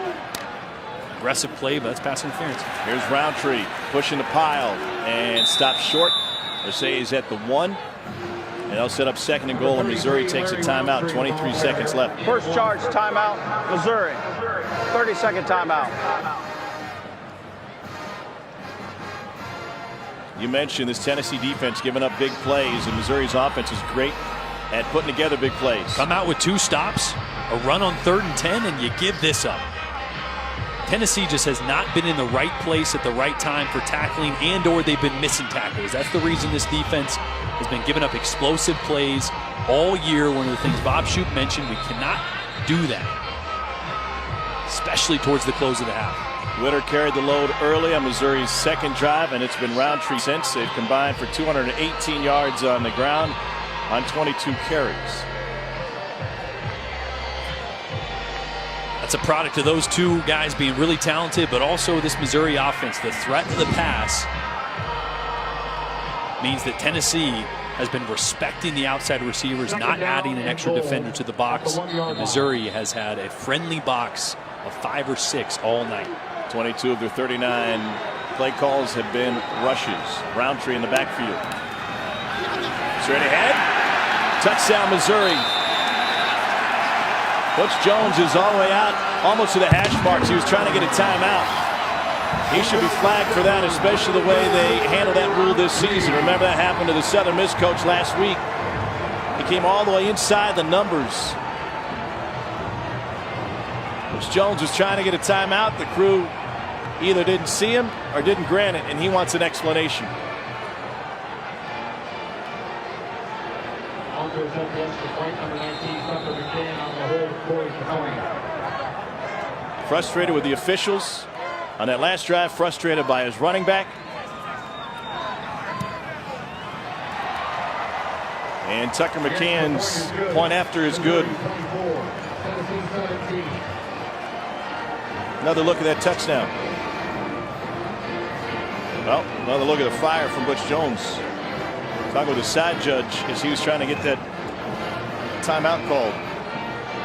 aggressive play, but that's pass interference. Here's Roundtree pushing the pile and stops short. Mercedes at the 1, and they'll set up 2nd and goal, and Missouri takes a timeout. 23 seconds left. First charge timeout, Missouri. 30-second timeout. You mentioned this Tennessee defense giving up big plays, and Missouri's offense is great at putting together big plays. Come out with 2 stops, a run on 3rd and 10, and you give this up. Tennessee just has not been in the right place at the right time for tackling, and or they've been missing tackles. That's the reason this defense has been giving up explosive plays all year. One of the things Bob Shoop mentioned, we cannot do that, especially towards the close of the half. Witter carried the load early on Missouri's 2nd drive, and it's been Roundtree since. They've combined for 218 yards on the ground on 22 carries. That's a product of those two guys being really talented, but also this Missouri offense, the threat to the pass means that Tennessee has been respecting the outside receivers, not adding an extra defender to the box. And Missouri has had a friendly box of 5 or 6 all night. 22 of their 39 play calls have been rushes. Roundtree in the backfield. Straight ahead. Touchdown, Missouri. Butch Jones is all the way out, almost to the hash marks. He was trying to get a timeout. He should be flagged for that, especially the way they handled that rule this season. Remember that happened to the Southern Miss coach last week. He came all the way inside the numbers. Butch Jones was trying to get a timeout. The crew either didn't see him or didn't grant it, and he wants an explanation. Frustrated with the officials on that last drive, frustrated by his running back. And Tucker McCann's point after is good. Another look at that touchdown. Well, another look at the fire from Butch Jones. Talking with the side judge as he was trying to get that timeout called.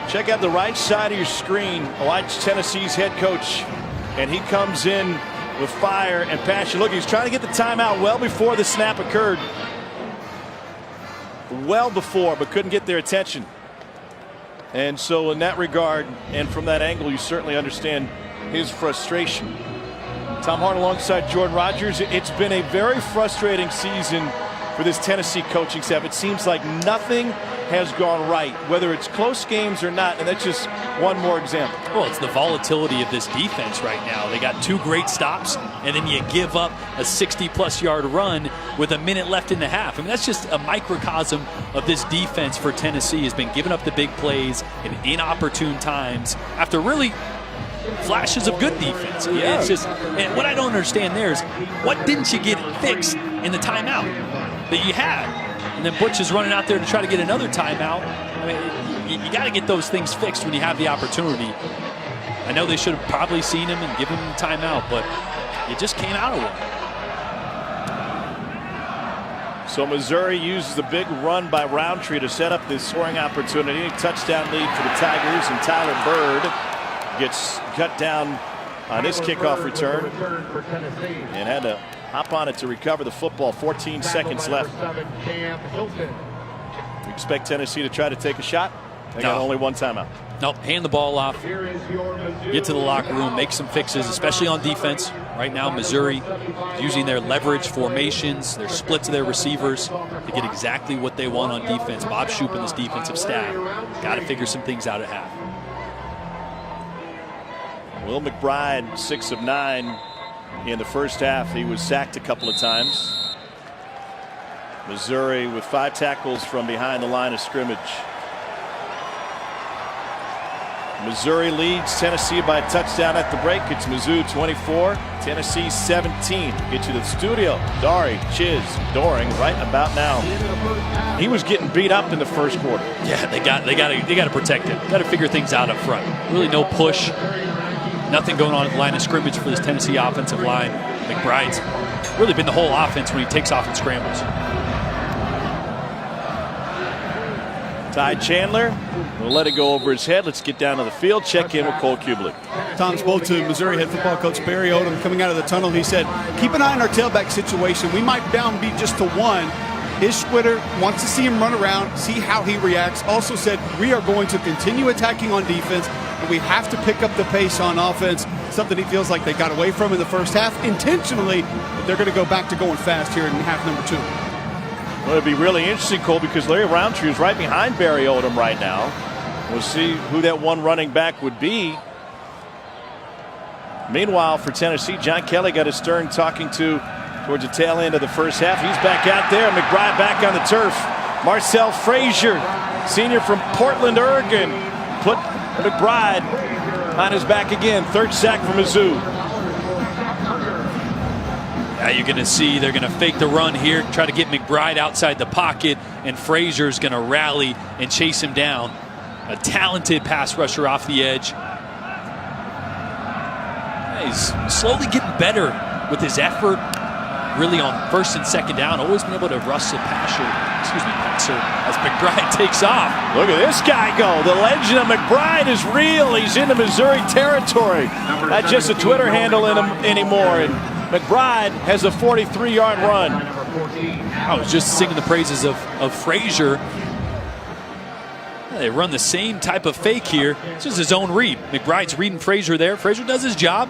Check out the right side of your screen. Watch Tennessee's head coach. And he comes in with fire and passion. Look, he's trying to get the timeout well before the snap occurred. Well before, but couldn't get their attention. And so in that regard, and from that angle, you certainly understand his frustration. Tom Hart alongside Jordan Rodgers. It's been a very frustrating season for this Tennessee coaching staff. It seems like nothing has gone right, whether it's close games or not, and that's just one more example. Well, it's the volatility of this defense right now. They got 2 great stops, and then you give up a 60-plus yard run with a minute left in the half. I mean, that's just a microcosm of this defense for Tennessee, has been giving up the big plays in inopportune times after really flashes of good defense. Yeah, it's just, and what I don't understand there is, what didn't you get fixed in the timeout that you had? And then Butch is running out there to try to get another timeout. I mean, you got to get those things fixed when you have the opportunity. I know they should have probably seen him and given him a timeout, but you just came out of one. So Missouri uses the big run by Roundtree to set up this scoring opportunity. A touchdown lead for the Tigers, and Tyler Bird gets cut down on his kickoff return and had to hop on it to recover the football. 14 seconds left. We expect Tennessee to try to take a shot. They got only one timeout. Nope, hand the ball off, get to the locker room, make some fixes, especially on defense. Right now, Missouri is using their leverage formations, their splits of their receivers to get exactly what they want on defense. Bob Shoop and this defensive staff got to figure some things out at half. Will McBride, 6 of 9 in the first half. He was sacked a couple of times. Missouri with 5 tackles from behind the line of scrimmage. Missouri leads Tennessee by a touchdown at the break. It's Mizzou 24, Tennessee 17. Get you to the studio. Dari, Chiz, Doring right about now. He was getting beat up in the first quarter. Yeah, they got to protect him. Got to figure things out up front. Really no push. Nothing going on at the line of scrimmage for this Tennessee offensive line. McBride's really been the whole offense when he takes off and scrambles. Ty Chandler will let it go over his head. Let's get down to the field. Check in with Cole Kublik. Tom spoke to Missouri head football coach Barry Odom coming out of the tunnel. He said, keep an eye on our tailback situation. We might down be just to 1. Ish Twitter wants to see him run around, see how he reacts. Also said, we are going to continue attacking on defense, and we have to pick up the pace on offense, something he feels like they got away from in the first half intentionally. But they're going to go back to going fast here in half number 2. Well, it'd be really interesting, Cole, because Larry Roundtree is right behind Barry Odom right now. We'll see who that one running back would be. Meanwhile, for Tennessee, John Kelly got his turn talking to towards the tail end of the first half. He's back out there. McBride back on the turf. Marcel Frazier, senior from Portland, Oregon, put McBride on his back again. 3rd sack for Mizzou. Now you're going to see they're going to fake the run here, try to get McBride outside the pocket, and Frazier's going to rally and chase him down. A talented pass rusher off the edge. He's slowly getting better with his effort. really on first and second down, always been able to rush the passer as McBride takes off. Look at this guy go. The legend of McBride is real. He's into Missouri territory. Not just a Twitter handle anymore. And McBride has a 43-yard run. I was just singing the praises of Frazier. They run the same type of fake here. It's just his own read. McBride's reading Frazier there. Frazier does his job.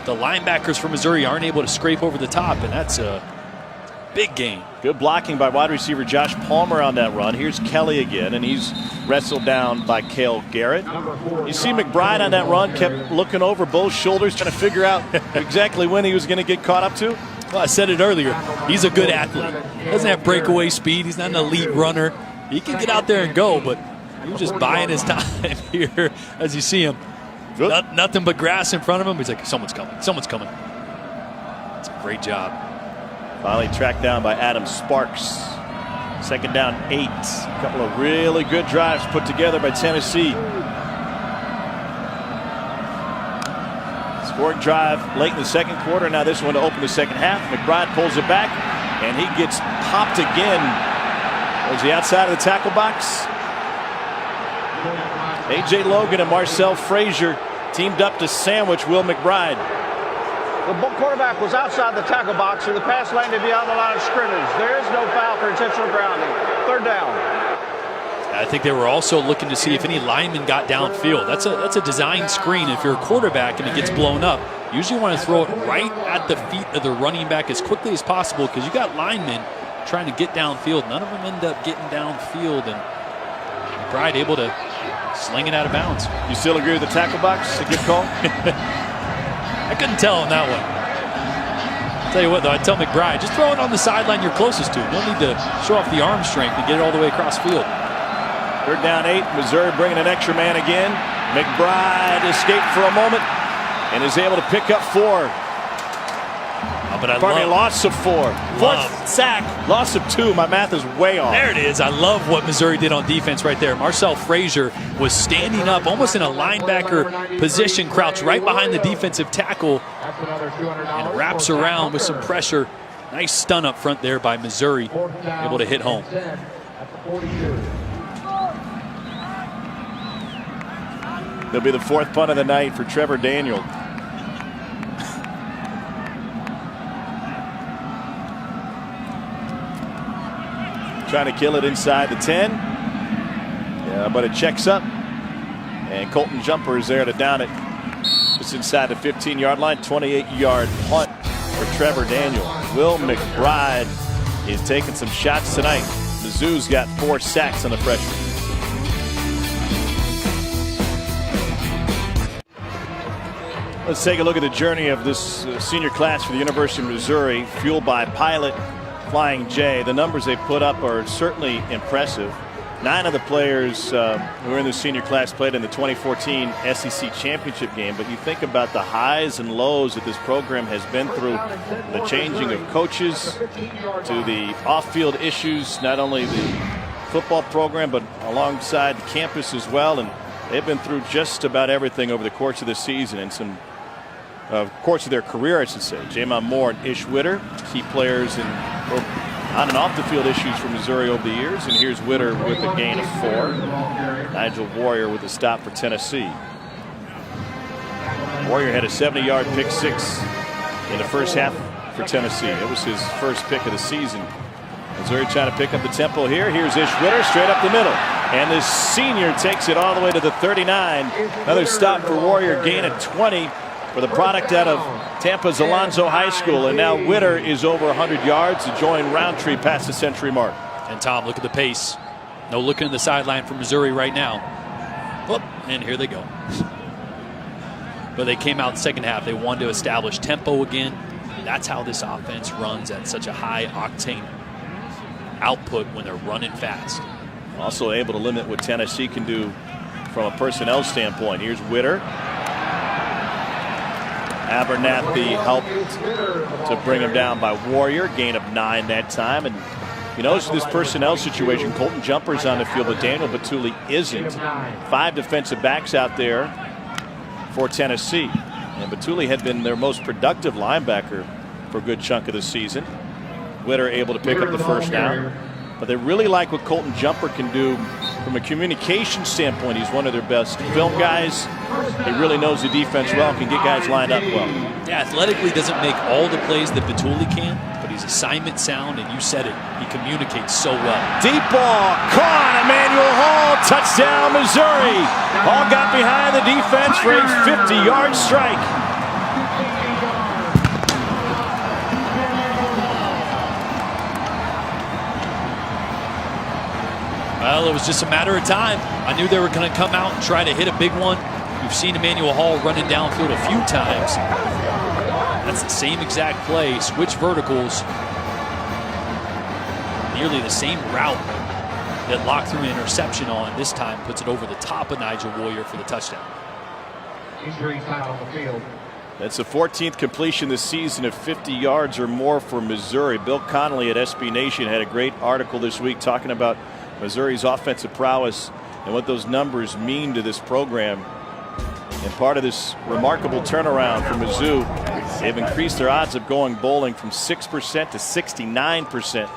The linebackers for Missouri aren't able to scrape over the top, and that's a big gain. Good blocking by wide receiver Josh Palmer on that run. Here's Kelly again, and he's wrestled down by Cale Garrett. You see McBride on that run kept looking over both shoulders, trying to figure out exactly when he was going to get caught up to. Well, I said it earlier. He's a good athlete. Doesn't have breakaway speed. He's not an elite runner. He can get out there and go, but he was just buying his time here as you see him. Nothing but grass in front of him. He's like, someone's coming. Someone's coming. It's a great job. Finally tracked down by Adam Sparks. Second down 8. A couple of really good drives put together by Tennessee. Scoring drive late in the second quarter. Now this one to open the second half. McBride pulls it back, and he gets popped again. Towards the outside of the tackle box. A.J. Logan and Marcel Frazier teamed up to sandwich Will McBride. The quarterback was outside the tackle box, and the pass landed beyond the line of scrimmage. There is no foul for intentional grounding. Third down. I think they were also looking to see if any linemen got downfield. That's a design screen. If you're a quarterback and it gets blown up, you usually want to throw it right at the feet of the running back as quickly as possible because you got linemen trying to get downfield. None of them end up getting downfield, and McBride able to sling it out of bounds. You still agree with the tackle box? A good call? I couldn't tell on that one. I'll tell you what, though, I'd tell McBride, just throw it on the sideline you're closest to. You don't need to show off the arm strength and get it all the way across field. Third down 8. Missouri bringing an extra man again. McBride escaped for a moment and is able to pick up 4. But loss of 4. Fourth sack, loss of 2. My math is way off. There it is. I love what Missouri did on defense right there. Marcel Frazier was standing up almost in a linebacker position, crouched right behind the defensive tackle, and wraps around with some pressure. Nice stun up front there by Missouri, able to hit home. That'll be the 4th punt of the night for Trevor Daniel. Trying to kill it inside the 10. Yeah, but it checks up. And Colton Jumper is there to down it. Just inside the 15-yard line. 28-yard punt for Trevor Daniel. Will McBride is taking some shots tonight. Mizzou's got 4 sacks on the freshman. Let's take a look at the journey of this senior class for the University of Missouri, fueled by Pilot Flying J. The numbers they put up are certainly impressive. 9 of the players who are in the senior class played in the 2014 SEC championship game, but you think about the highs and lows that this program has been through, the changing of coaches to the off-field issues, not only the football program, but alongside campus as well, and they've been through just about everything over the course of the season and some course of their career, I should say. Jamon Moore and Ish Witter, key players in on and off the field issues for Missouri over the years. And here's Witter with a gain of 4. Nigel Warrior with a stop for Tennessee. Warrior had a 70-yard pick 6 in the first half for Tennessee. It was his first pick of the season. Missouri trying to pick up the tempo here. Here's Ish Witter straight up the middle. And this senior takes it all the way to the 39. Another stop for Warrior, gain of 20 for the product out of Tampa's Alonzo High School. And now Witter is over 100 yards to join Roundtree past the century mark. And Tom, look at the pace. No looking at the sideline for Missouri right now. Whoop, and here they go. But they came out in the second half. They wanted to establish tempo again. That's how this offense runs at such a high octane output when they're running fast. Also able to limit what Tennessee can do from a personnel standpoint. Here's Witter. Abernathy helped to bring him down by Warrior. Gain of 9 that time. And you notice this personnel situation, Colton Jumper's on the field, but Daniel Batuli isn't. 5 defensive backs out there for Tennessee. And Batuli had been their most productive linebacker for a good chunk of the season. Witter able to pick up the first down. But they really like what Colton Jumper can do from a communication standpoint. He's one of their best film guys. He really knows the defense well, can get guys lined up well. Yeah, athletically doesn't make all the plays that Vituli can, but he's assignment sound, and you said it, he communicates so well. Deep ball, caught, Emmanuel Hall, touchdown Missouri. Hall got behind the defense for a 50-yard strike. Well, it was just a matter of time. I knew they were going to come out and try to hit a big one. You've seen Emmanuel Hall running downfield a few times. That's the same exact play. Switch verticals. Nearly the same route that Locke threw an interception on. This time puts it over the top of Nigel Warrior for the touchdown. Injury time on the field. That's the 14th completion this season of 50 yards or more for Missouri. Bill Connolly at SB Nation had a great article this week talking about Missouri's offensive prowess and what those numbers mean to this program. And part of this remarkable turnaround for Mizzou, they've increased their odds of going bowling from 6% to 69%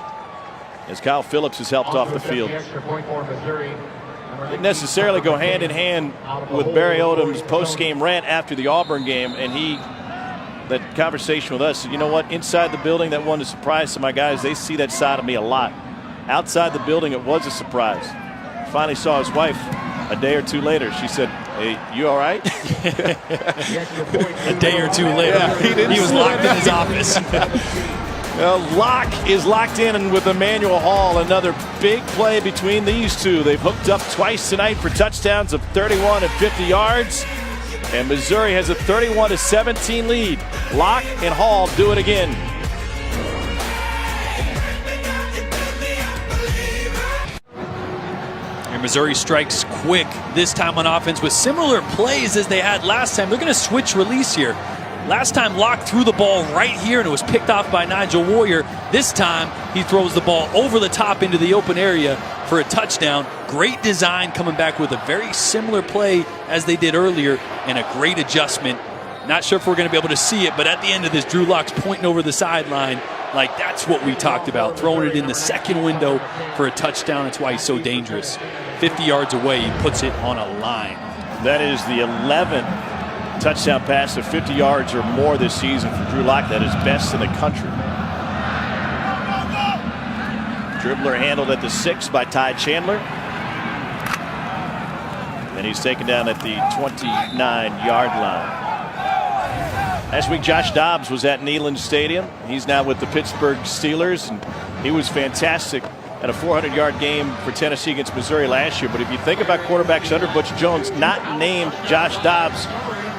as Kyle Phillips has helped off the field. Didn't necessarily go hand in hand with Barry Odom's post-game rant after the Auburn game, and that conversation with us, you know what, inside the building, that one is a surprise to my guys. They see that side of me a lot. Outside the building, it was a surprise. Finally saw his wife a day or two later. She said, "Hey, you all right?" A day or two later, he was locked in his office. Well, Locke is locked in with Emmanuel Hall. Another big play between these two. They've hooked up twice tonight for touchdowns of 31 and 50 yards. And Missouri has a 31-17 lead. Locke and Hall do it again. Missouri strikes quick this time on offense with similar plays as they had last time. They're going to switch release here. Last time Locke threw the ball right here and it was picked off by Nigel Warrior. This time he throws the ball over the top into the open area for a touchdown. Great design, coming back with a very similar play as they did earlier, and a great adjustment. Not sure if we're going to be able to see it, but at the end of this, Drew Lock's pointing over the sideline. Like, that's what we talked about, throwing it in the second window for a touchdown. That's why he's so dangerous. 50 yards away, he puts it on a line. That is the 11th touchdown pass of 50 yards or more this season for Drew Lock. That is best in the country. Dribbler handled at the 6 by Ty Chandler. And he's taken down at the 29-yard line. Last week, Josh Dobbs was at Neyland Stadium. He's now with the Pittsburgh Steelers, and he was fantastic at a 400-yard game for Tennessee against Missouri last year. But if you think about quarterbacks under Butch Jones, not named Josh Dobbs,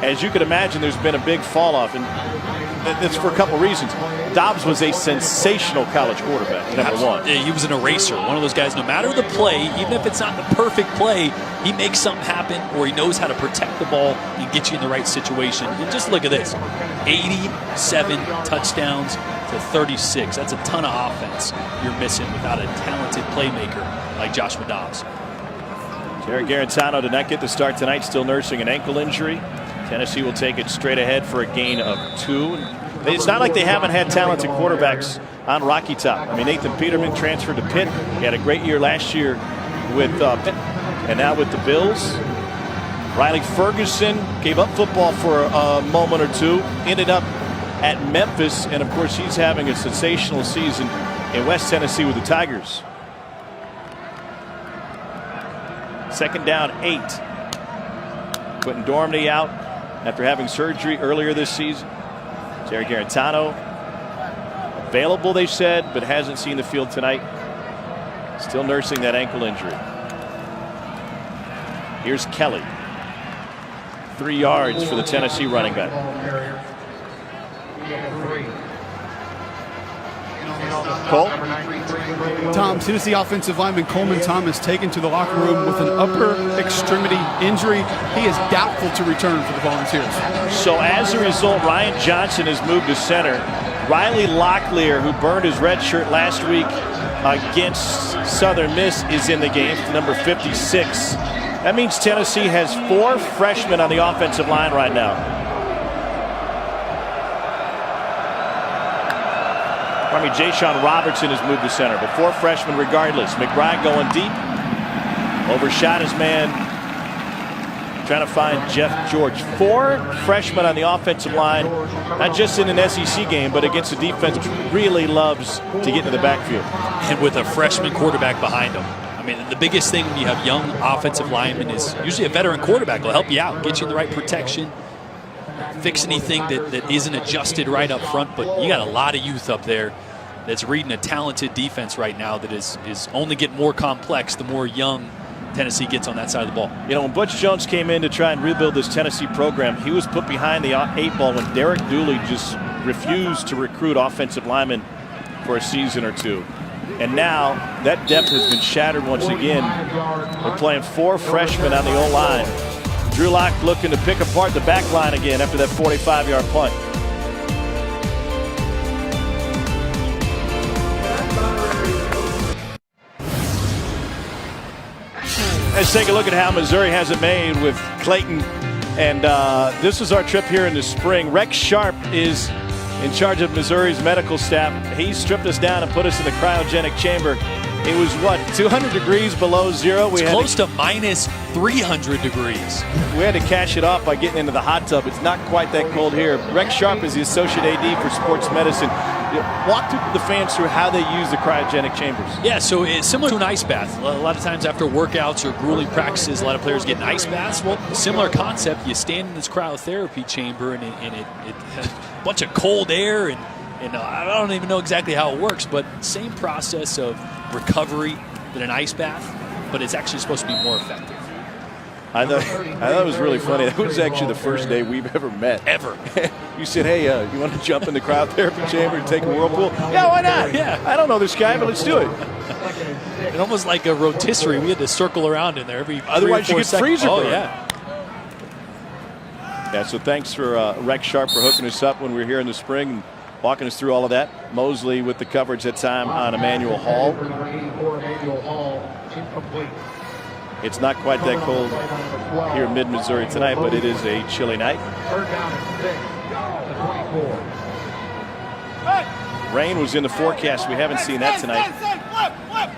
as you can imagine, there's been a big fall-off, and that's for a couple reasons. Dobbs was a sensational college quarterback, number one. Yeah, he was an eraser, one of those guys, no matter the play, even if it's not the perfect play, he makes something happen, or he knows how to protect the ball and get you in the right situation. And just look at this, 87 touchdowns to 36. That's a ton of offense you're missing without a talented playmaker like Joshua Dobbs. Jarrett Garantano did not get the start tonight, still nursing an ankle injury. Tennessee will take it straight ahead for a gain of 2. It's not like they haven't had talented quarterbacks on Rocky Top. I mean, Nathan Peterman transferred to Pitt. He had a great year last year with Pitt, and now with the Bills. Riley Ferguson gave up football for a moment or two, ended up at Memphis, and of course he's having a sensational season in West Tennessee with the Tigers. Second down, 8. Quentin Dormady out after having surgery earlier this season. Jarrett Garantano available, they said, but hasn't seen the field tonight. Still nursing that ankle injury. Here's Kelly. 3 yards for the Tennessee running back. Cole? Tom, Tennessee offensive lineman Coleman Thomas taken to the locker room with an upper extremity injury. He is doubtful to return for the Volunteers. So as a result, Ryan Johnson has moved to center. Riley Locklear, who burned his red shirt last week against Southern Miss, is in the game, number 56. That means Tennessee has 4 freshmen on the offensive line right now. Jashawn Robertson has moved to center, but 4 freshmen regardless. McBride going deep. Overshot his man, trying to find Jeff George. 4 freshmen on the offensive line, not just in an SEC game, but against a defense which really loves to get into the backfield. And with a freshman quarterback behind him. I mean, the biggest thing when you have young offensive linemen is usually a veteran quarterback will help you out, get you in the right protection, fix anything that isn't adjusted right up front. But you got a lot of youth up there that's reading a talented defense right now that is only getting more complex the more young Tennessee gets on that side of the ball. You know, when Butch Jones came in to try and rebuild this Tennessee program, he was put behind the 8 ball when Derek Dooley just refused to recruit offensive linemen for a season or 2. And now that depth has been shattered once again. They're playing 4 freshmen on the O-line. Drew Lock looking to pick apart the back line again after that 45-yard punt. Let's take a look at how Missouri has it made with Clayton. And this is our trip here in the spring. Rex Sharp is in charge of Missouri's medical staff. He stripped us down and put us in the cryogenic chamber. It was, what, 200 degrees below zero? It's close to minus 300 degrees. We had to cash it off by getting into the hot tub. It's not quite that cold here. Rex Sharp is the Associate AD for Sports Medicine. Walk the fans through how they use the cryogenic chambers. Yeah, so it's similar to an ice bath. A lot of times after workouts or grueling practices, a lot of players get an ice baths. Well, similar concept. You stand in this cryotherapy chamber, and it has a bunch of cold air, and I don't even know exactly how it works, but same process of recovery than an ice bath, but it's actually supposed to be more effective. I thought it was really funny. That was actually the first day we've ever met. Ever. You said, hey, you want to jump in the cryotherapy chamber and take a whirlpool? Yeah, why not? Yeah. I don't know this guy, but let's do it. And almost like a rotisserie, we had to circle around in there every Otherwise, 3 or 4 you get seconds. freezer burn. Oh, yeah. Yeah, so thanks for Rex Sharp for hooking us up when we were here in the spring and walking us through all of that. Mosley with the coverage that time on Emmanuel Hall. It's not quite that cold here in mid-Missouri tonight, but it is a chilly night. Rain was in the forecast. We haven't seen that tonight.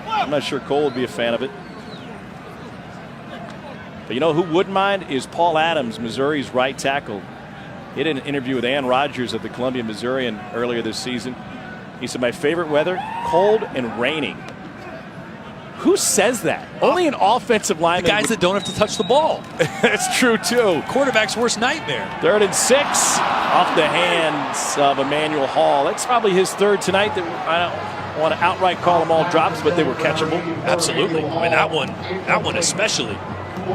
I'm not sure Cole would be a fan of it. But you know who wouldn't mind is Paul Adams, Missouri's right tackle. He did an interview with Ann Rodgers of the Columbia Missourian earlier this season. He said, my favorite weather, cold and raining. Who says that? Only an offensive lineman. The guys that don't have to touch the ball. That's true, too. Quarterback's worst nightmare. 3rd and 6 off the hands of Emmanuel Hall. That's probably his 3rd tonight. I don't want to outright call them all drops, but they were catchable. Absolutely. I mean, that one especially.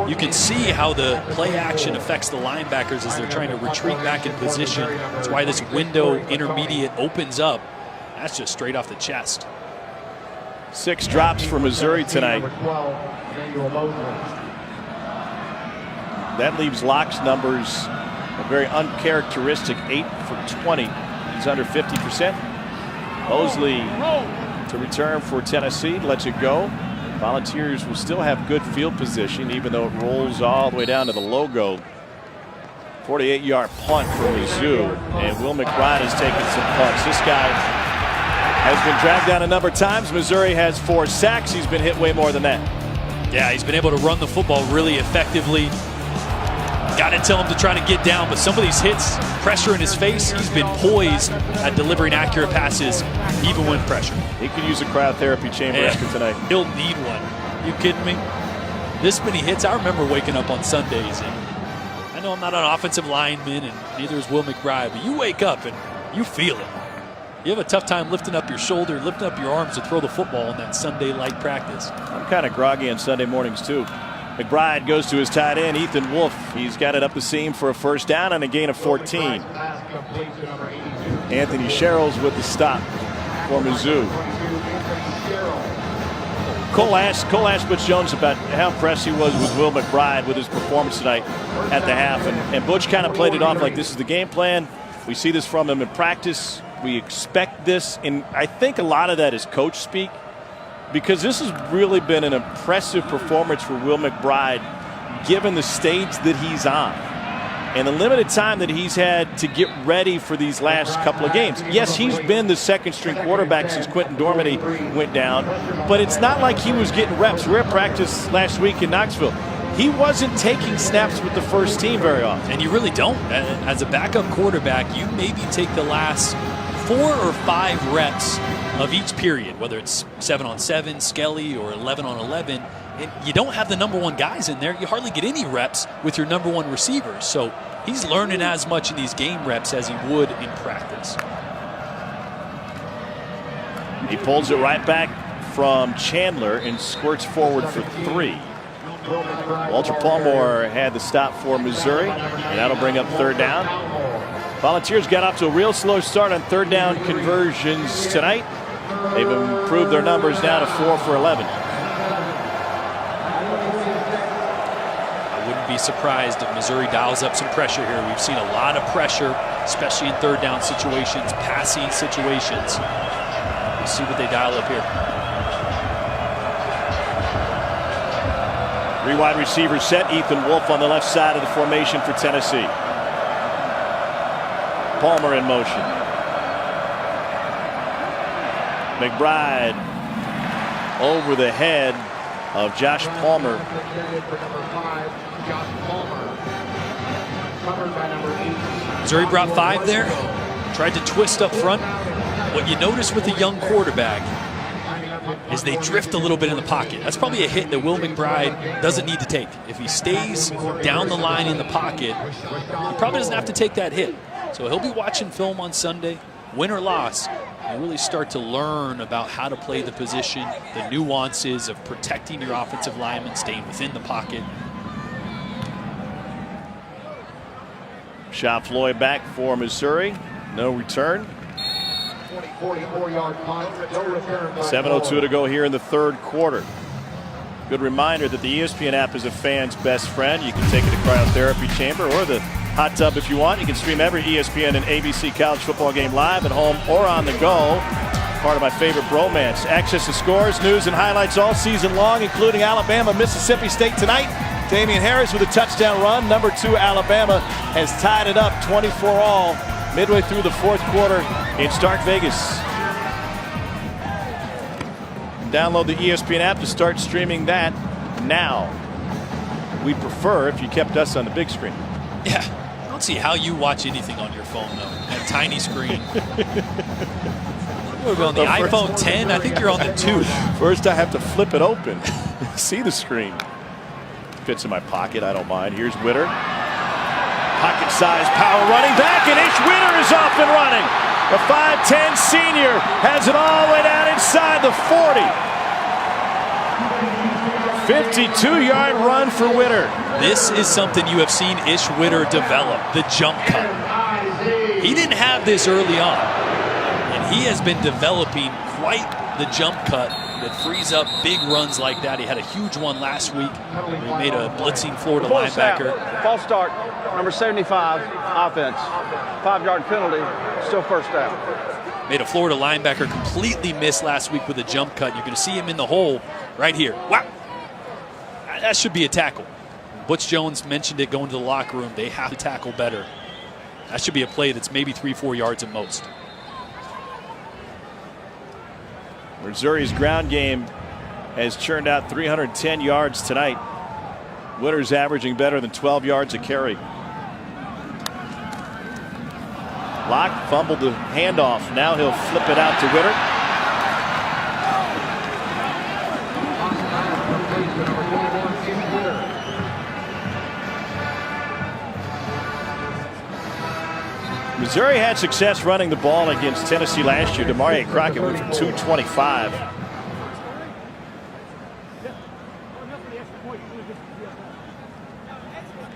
You can see how the play action affects the linebackers as they're trying to retreat back in position. That's why this window intermediate opens up. That's just straight off the chest. 6 drops for Missouri tonight. That leaves Locke's numbers a very uncharacteristic 8 for 20. He's under 50%. Mosley to return for Tennessee, lets it go. Volunteers will still have good field position, even though it rolls all the way down to the logo. 48-yard punt for Mizzou, and Will McBride has taken some punts. This guy has been dragged down a number of times. Missouri has 4 sacks. He's been hit way more than that. Yeah, he's been able to run the football really effectively. Got to tell him to try to get down, but some of these hits, pressure in his face, he's been poised at delivering accurate passes, even when pressured. He could use a cryotherapy chamber after tonight. He'll need one. You kidding me? This many hits, I remember waking up on Sundays, and I know I'm not an offensive lineman, and neither is Will McBride, but you wake up and you feel it. You have a tough time lifting up your shoulder, lifting up your arms to throw the football in that Sunday light practice. I'm kind of groggy on Sunday mornings, too. McBride goes to his tight end, Ethan Wolf. He's got it up the seam for a first down and a gain of 14. Anthony Sherrills with the stop for Mizzou. Cole asked Butch Jones about how impressed he was with Will McBride with his performance tonight at the half. And Butch kind of played it off like this is the game plan. We see this from him in practice. We expect this. And I think a lot of that is coach speak, because this has really been an impressive performance for Will McBride given the stage that he's on. and the limited time that he's had to get ready for these last couple of games. Yes, he's been the second-string quarterback since Quentin Dormady went down, but it's not like he was getting reps. We were at practice last week in Knoxville. He wasn't taking snaps with the first team very often. And you really don't. As a backup quarterback, you maybe take the last 4 or 5 reps of each period, whether it's 7-on-7, Skelly, or 11-on-11. And you don't have the number 1 guys in there. You hardly get any reps with your number 1 receivers. So he's learning as much in these game reps as he would in practice. He pulls it right back from Chandler and squirts forward for 3. Walter Palmore had the stop for Missouri, and that'll bring up 3rd down. Volunteers got off to a real slow start on 3rd down conversions tonight. They've improved their numbers now to 4 for 11. I wouldn't be surprised if Missouri dials up some pressure here. We've seen a lot of pressure, especially in 3rd down situations, passing situations. We'll see what they dial up here. 3 wide receivers set. Ethan Wolf on the left side of the formation for Tennessee. Palmer in motion. McBride over the head of Josh Palmer. Missouri brought 5 there. Tried to twist up front. What you notice with a young quarterback is they drift a little bit in the pocket. That's probably a hit that Will McBride doesn't need to take. If he stays down the line in the pocket, he probably doesn't have to take that hit. So he'll be watching film on Sunday, win or loss, and really start to learn about how to play the position, the nuances of protecting your offensive lineman, staying within the pocket. Shot Floyd back for Missouri. No return. 44-yard punt, no return. 7:02 to go here in the 3rd quarter. Good reminder that the ESPN app is a fan's best friend. You can take it to cryotherapy chamber or the hot tub if you want. You can stream every ESPN and ABC college football game live at home or on the go. Part of my favorite bromance. Access to scores, news, and highlights all season long, including Alabama, Mississippi State tonight. Damian Harris with a touchdown run. Number 2 Alabama has tied it up 24-all midway through the 4th quarter in Stark Vegas. Download the ESPN app to start streaming that now. We'd prefer if you kept us on the big screen. Yeah, I don't see how you watch anything on your phone, though. That tiny screen. What are we on the iPhone 10? I think you're on the 2. First, I have to flip it open. See the screen. Fits in my pocket. I don't mind. Here's Witter. Pocket-sized power running back, and Ish Witter is off and running. The 5'10 senior has it all the way down inside the 40. 52-yard run for Witter. This is something you have seen Ish Witter develop, the jump cut. He didn't have this early on, and he has been developing quite the jump cut that frees up big runs like that. He had a huge one last week. He made a blitzing Florida linebacker. False start, number 75, offense. 5-yard penalty, still 1st down. Made a Florida linebacker completely miss last week with a jump cut. You can see him in the hole right here. Wow. That should be a tackle. Butch Jones mentioned it going to the locker room. They have to tackle better. That should be a play that's maybe 3-4 yards at most. Missouri's ground game has churned out 310 yards tonight. Witter's averaging better than 12 yards a carry. Locke fumbled the handoff. Now he'll flip it out to Witter. Missouri had success running the ball against Tennessee last year. Demaria Crockett went for 225.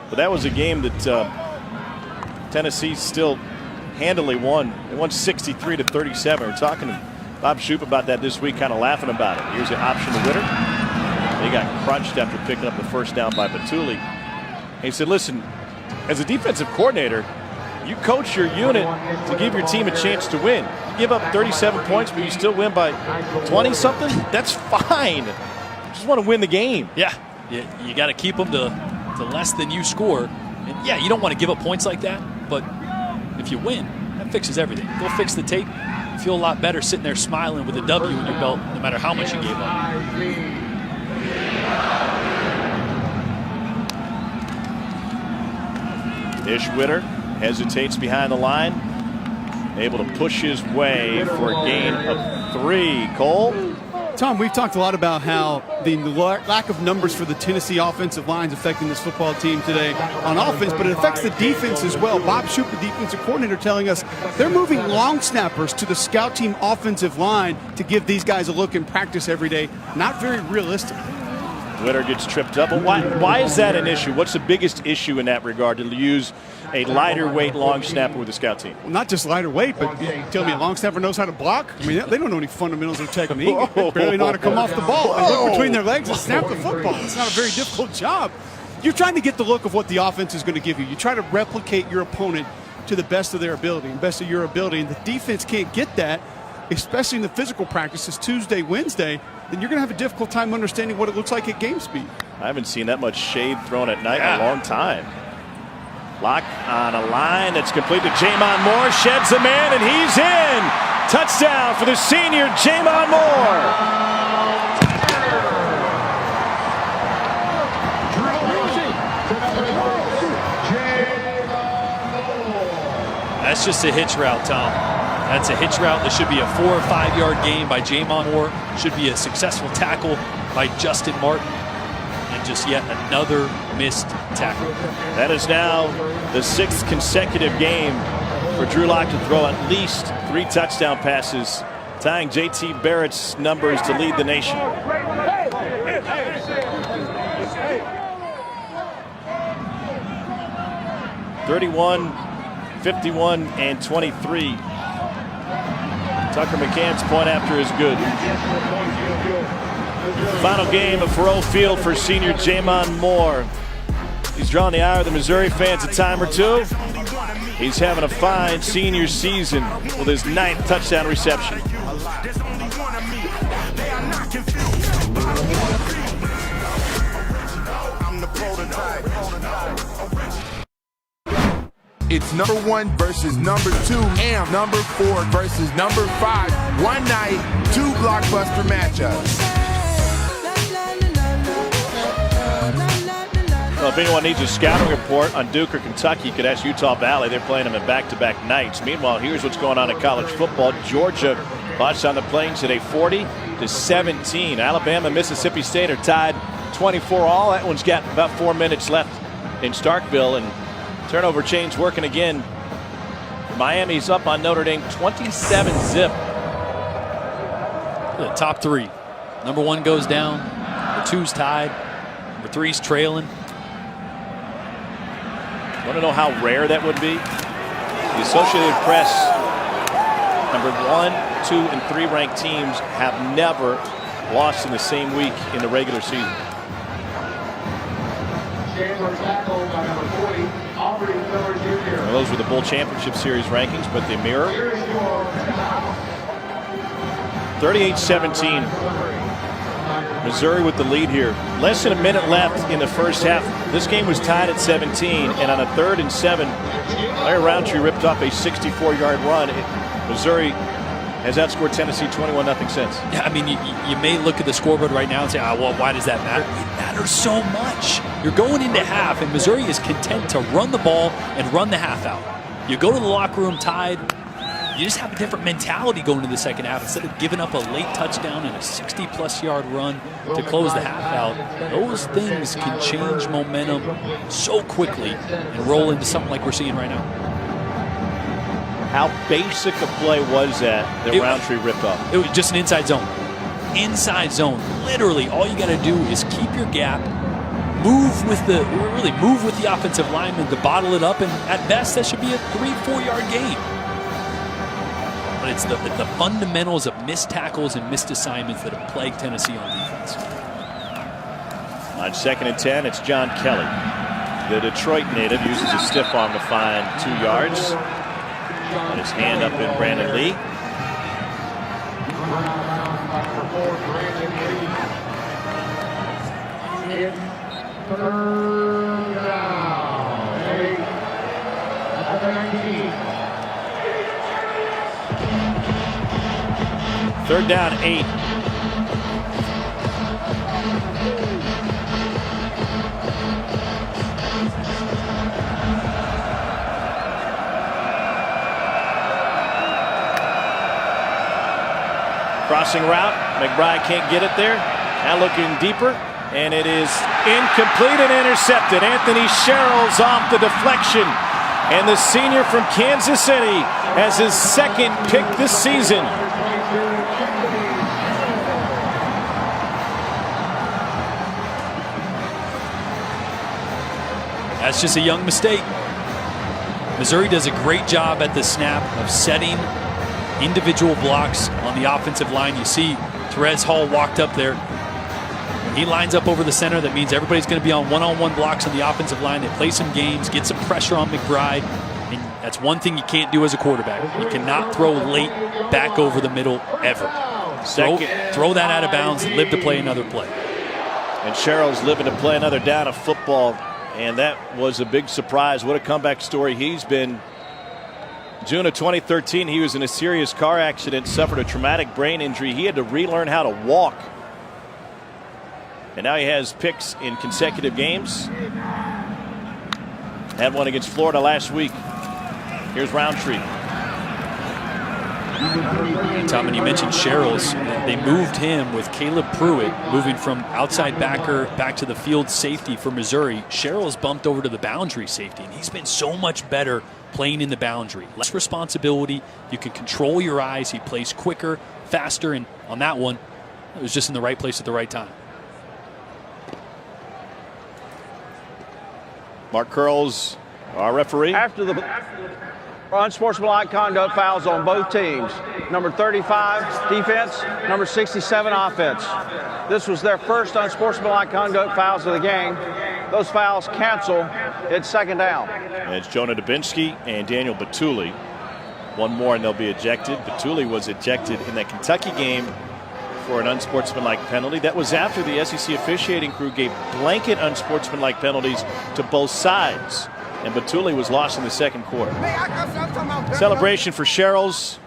But that was a game that Tennessee still handily won. They won 63-37. We're talking to Bob Shoop about that this week, kind of laughing about it. Here's an option to Witter. They got crunched after picking up the 1st down by Batuli. And he said, listen, as a defensive coordinator, you coach your unit to give your team a chance to win. You give up 37 points, but you still win by 20-something? That's fine. You just want to win the game. Yeah, you got to keep them to less than you score. And yeah, you don't want to give up points like that, but if you win, that fixes everything. Go fix the tape. You feel a lot better sitting there smiling with a W in your belt, no matter how much you gave up. Ish Witter hesitates behind the line, able to push his way for a gain of 3. Cole? Tom, we've talked a lot about how the lack of numbers for the Tennessee offensive line is affecting this football team today on offense, but it affects the defense as well. Bob Shoop, the defensive coordinator, telling us they're moving long snappers to the scout team offensive line to give these guys a look in practice every day. Not very realistic. Witter gets tripped up. But why is that an issue? What's the biggest issue in that regard to use a lighter weight long snapper with the scout team? Well, not just lighter weight, but you tell me a long snapper knows how to block? I mean, they don't know any fundamentals of technique. They barely know how to come off the ball and look between their legs and snap the football. It's not a very difficult job. You're trying to get the look of what the offense is going to give you. You try to replicate your opponent to the best of their ability and best of your ability, and the defense can't get that, especially in the physical practices Tuesday, Wednesday. Then you're going to have a difficult time understanding what it looks like at game speed. I haven't seen that much shade thrown at night in a long time. Lock on a line that's complete to Jamon Moore. Sheds a man, and he's in. Touchdown for the senior, Jamon Moore. That's just a hitch route, Tom. That's a hitch route. This should be a 4 or 5 yard gain by Jamon Moore. Should be a successful tackle by Justin Martin. And just yet another missed tackle. That is now the 6th consecutive game for Drew Lock to throw at least 3 touchdown passes, tying J.T. Barrett's numbers to lead the nation. (31, 51, and 23). Tucker McCann's point after is good. Final game at Faurot Field for senior Jamon Moore. He's drawn the ire of the Missouri fans a time or two. He's having a fine senior season with his 9th touchdown reception. It's number 1 versus number 2 and number 4 versus number 5. One night, 2 blockbuster matchups. Well, if anyone needs a scouting report on Duke or Kentucky, you could ask Utah Valley. They're playing them in back-to-back nights. Meanwhile, here's what's going on in college football. Georgia lost on the Plains today, 40-17. Alabama and Mississippi State are tied 24-all. That one's got about 4 minutes left in Starkville, and turnover chain's working again. Miami's up on Notre Dame 27-zip. The top 3. Number 1 goes down. Number 2's tied. Number 3's trailing. Want to know how rare that would be? The Associated Press, number 1, 2, and 3 ranked teams have never lost in the same week in the regular season. Well, those were the Bowl Championship Series rankings, but they mirror. 38-17. Missouri with the lead here. Less than a minute left in the first half. This game was tied at 17, and on a 3rd and 7, Larry Roundtree ripped off a 64-yard run. Missouri has outscored Tennessee 21-0 since. Yeah, I mean, you may look at the scoreboard right now and say, well, why does that matter? It matters so much. You're going into half, and Missouri is content to run the ball and run the half out. You go to the locker room tied. You just have a different mentality going into the second half. Instead of giving up a late touchdown and a 60-plus yard run to close the half out, those things can change momentum so quickly and roll into something like we're seeing right now. How basic a play was that Roundtree ripped off? It was just an inside zone. Inside zone. Literally, all you got to do is keep your gap, move with the offensive lineman to bottle it up, and at best, that should be a 3-4 yard gain. But it's the fundamentals of missed tackles and missed assignments that have plagued Tennessee on defense. On 2nd and 10, it's John Kelly. The Detroit native uses a stiff arm to find 2 yards. And his hand up in Brandon Lee. It's 3rd down. Third down, 8. Crossing route. McBride can't get it there. Now looking deeper. And it is incomplete and intercepted. Anthony Sherrills off the deflection. And the senior from Kansas City has his second pick this season. That's just a young mistake. Missouri does a great job at the snap of setting individual blocks on the offensive line. You see Terez Hall walked up there. When he lines up over the center, that means everybody's going to be on one-on-one blocks on the offensive line. They play some games, get some pressure on McBride. And that's one thing you can't do as a quarterback. You cannot throw late back over the middle ever. Throw that out of bounds, live to play another play. And Sherrills living to play another down of football. And that was a big surprise. What a comeback story he's been. June of 2013, he was in a serious car accident, suffered a traumatic brain injury. He had to relearn how to walk. And now he has picks in consecutive games. Had one against Florida last week. Here's Roundtree. Tom, and you mentioned Sherrills. They moved him with Caleb Pruitt, moving from outside backer back to the field safety for Missouri. Sherrills bumped over to the boundary safety, and he's been so much better playing in the boundary. Less responsibility. You can control your eyes. He plays quicker, faster, and on that one, it was just in the right place at the right time. Mark Curls, our referee. After the unsportsmanlike conduct fouls on both teams. Number 35, defense. Number 67, offense. This was their first unsportsmanlike conduct fouls of the game. Those fouls cancel. It's second down. And it's Jonah Dubinsky and Daniel Batuli. One more and they'll be ejected. Batuli was ejected in that Kentucky game for an unsportsmanlike penalty. That was after the SEC officiating crew gave blanket unsportsmanlike penalties to both sides. And Batuli was lost in the second quarter. Celebration for Sherrills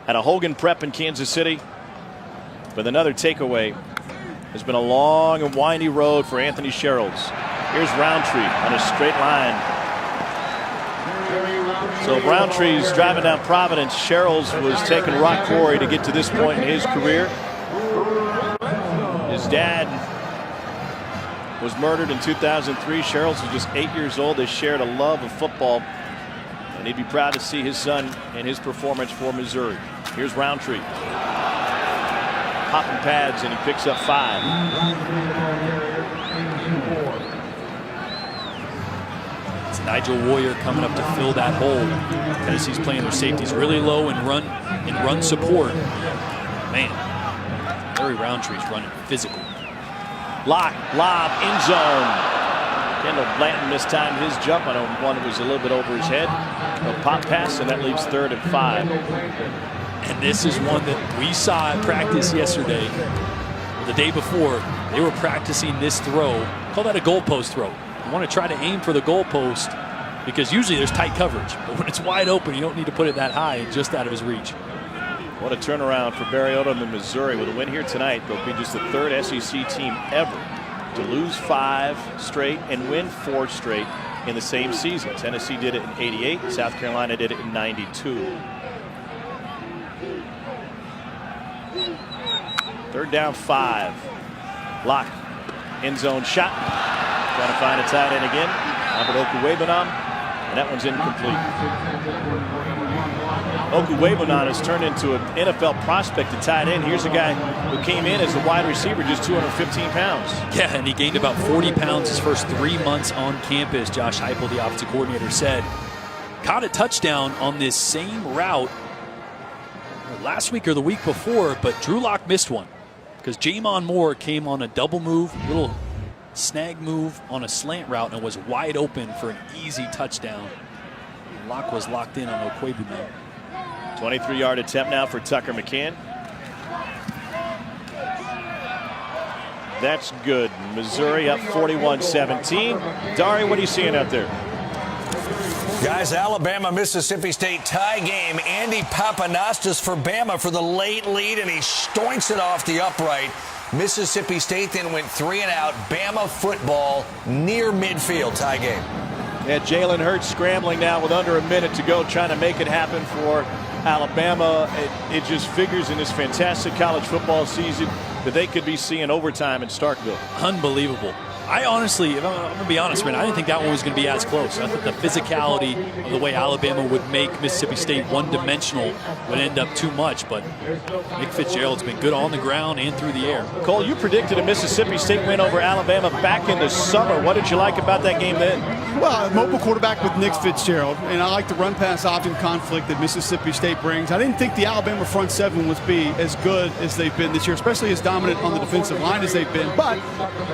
at a Hogan Prep in Kansas City. With another takeaway. It's been a long and windy road for Anthony Sherrills. Here's Roundtree on a straight line. So Roundtree's driving down Providence. Sherrills was taking rock quarry to get to this point in his career. His dad was murdered in 2003. Sherrills was just 8 years old. They shared a love of football, and he'd be proud to see his son and his performance for Missouri. Here's Roundtree. Popping pads, and he picks up 5. It's Nigel Warrior coming up to fill that hole as he's playing their safeties really low and run support. Man, Larry Roundtree's running physical. Lock, lob, end zone. Kendall Blanton mistimed his jump on one that was a little bit over his head. A pop pass, and that leaves 3rd and 5. And this is one that we saw at practice yesterday. The day before, they were practicing this throw. Call that a goalpost throw. You want to try to aim for the goalpost because usually there's tight coverage. But when it's wide open, you don't need to put it that high, just out of his reach. What a turnaround for Barry Odom in Missouri. With a win here tonight, they'll be just the 3rd SEC team ever to lose 5 straight and win 4 straight in the same season. Tennessee did it in '88. South Carolina did it in '92. 3rd down 5. Lock. End zone shot. Trying to find a tight end again. Albert Okuwebanam. And that one's incomplete. Okuwebanam has turned into an NFL prospect at tight end. Here's a guy who came in as a wide receiver, just 215 pounds. Yeah, and he gained about 40 pounds his first 3 months on campus. Josh Heupel, the offensive coordinator, said. Caught a touchdown on this same route last week or the week before, but Drew Lock missed one because Jamon Moore came on a double move, little snag move on a slant route, and was wide open for an easy touchdown. Lock was locked in on Okuwebanam. 23-yard attempt now for Tucker McCann. That's good. Missouri up 41-17. Dari, what are you seeing out there? Guys, Alabama-Mississippi State tie game. Andy Papanastas for Bama for the late lead, and he stoinks it off the upright. Mississippi State then went 3 and out. Bama football near midfield, tie game. Yeah, Jalen Hurts scrambling now with under a minute to go, trying to make it happen for Alabama. It just figures in this fantastic college football season that they could be seeing overtime in Starkville. Unbelievable. I honestly, if I'm going to be honest, man, I didn't think that one was going to be as close. I thought the physicality of the way Alabama would make Mississippi State one-dimensional would end up too much, but Nick Fitzgerald's been good on the ground and through the air. Cole, you predicted a Mississippi State win over Alabama back in the summer. What did you like about that game then? Well, a mobile quarterback with Nick Fitzgerald, and I like the run-pass option conflict that Mississippi State brings. I didn't think the Alabama front seven would be as good as they've been this year, especially as dominant on the defensive line as they've been, but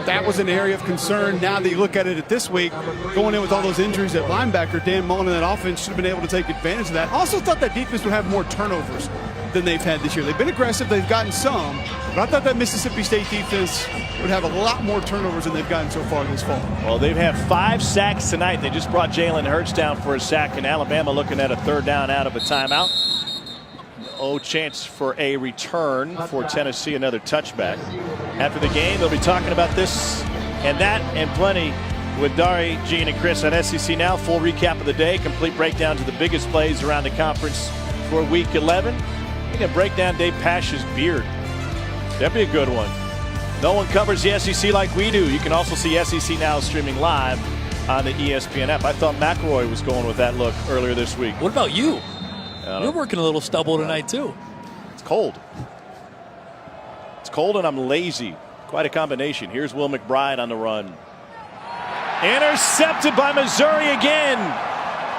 that was an area of concern. Now that you look at it this week, going in with all those injuries at linebacker, Dan Mullen and that offense should have been able to take advantage of that. Also thought that defense would have more turnovers than they've had this year. They've been aggressive, they've gotten some, but I thought that Mississippi State defense would have a lot more turnovers than they've gotten so far this fall. Well, they've had 5 sacks tonight. They just brought Jalen Hurts down for a sack, and Alabama looking at a 3rd down out of a timeout. Chance for a return for Tennessee, another touchback. After the game, they'll be talking about this and that and plenty with Dari, Gene, and Chris on SEC Now. Full recap of the day, complete breakdown to the biggest plays around the conference for Week 11. We can break down Dave Pasch's beard. That'd be a good one. No one covers the SEC like we do. You can also see SEC Now streaming live on the ESPN app. I thought McElroy was going with that look earlier this week. What about you? You're working a little stubble tonight, too. It's cold. It's cold and I'm lazy. Quite a combination. Here's Will McBride on the run. Intercepted by Missouri again.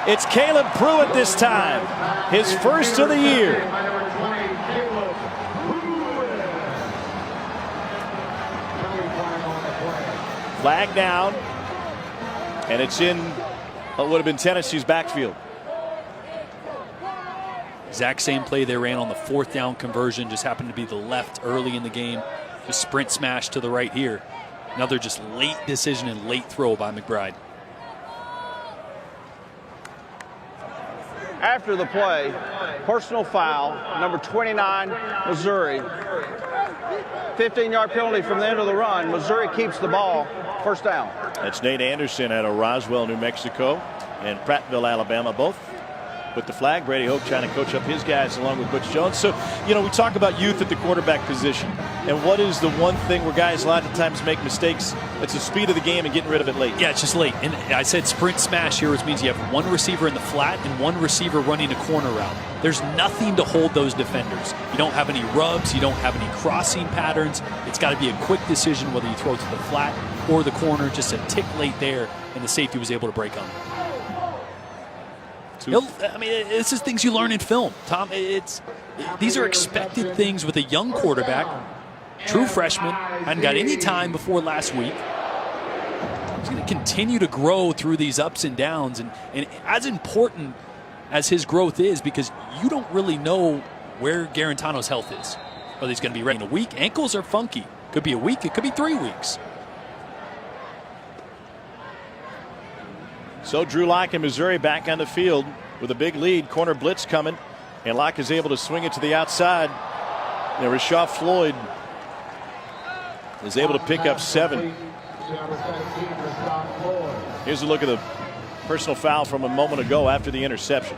It's Caleb Pruitt this time. His first of the year. Flag down. And it's in what would have been Tennessee's backfield. Exact same play they ran on the 4th down conversion. Just happened to be the left early in the game. The sprint smash to the right here. Another just late decision and late throw by McBride. After the play, personal foul, number 29, Missouri. 15-yard penalty from the end of the run. Missouri keeps the ball. First down. That's Nate Anderson out of Roswell, New Mexico, and Prattville, Alabama, both with the flag. Brady Hoke trying to coach up his guys along with Butch Jones. So, you know, we talk about youth at the quarterback position. And what is the one thing where guys a lot of times make mistakes? It's the speed of the game and getting rid of it late. Yeah, it's just late. And I said sprint smash here, which means you have one receiver in the flat and one receiver running a corner route. There's nothing to hold those defenders. You don't have any rubs. You don't have any crossing patterns. It's got to be a quick decision whether you throw it to the flat or the corner. Just a tick late there, and the safety was able to break on. I mean, it's just things you learn in film, Tom. These are expected things with a young quarterback, true freshman, hadn't got any time before last week. He's going to continue to grow through these ups and downs, and as important as his growth is, because you don't really know where Garantano's health is. Whether he's going to be ready in a week. Ankles are funky. Could be a week. It could be 3 weeks. So Drew Lock in Missouri back on the field with a big lead. Corner blitz coming. And Lock is able to swing it to the outside. And Rashad Floyd is able to pick up 7. Here's a look at the personal foul from a moment ago after the interception.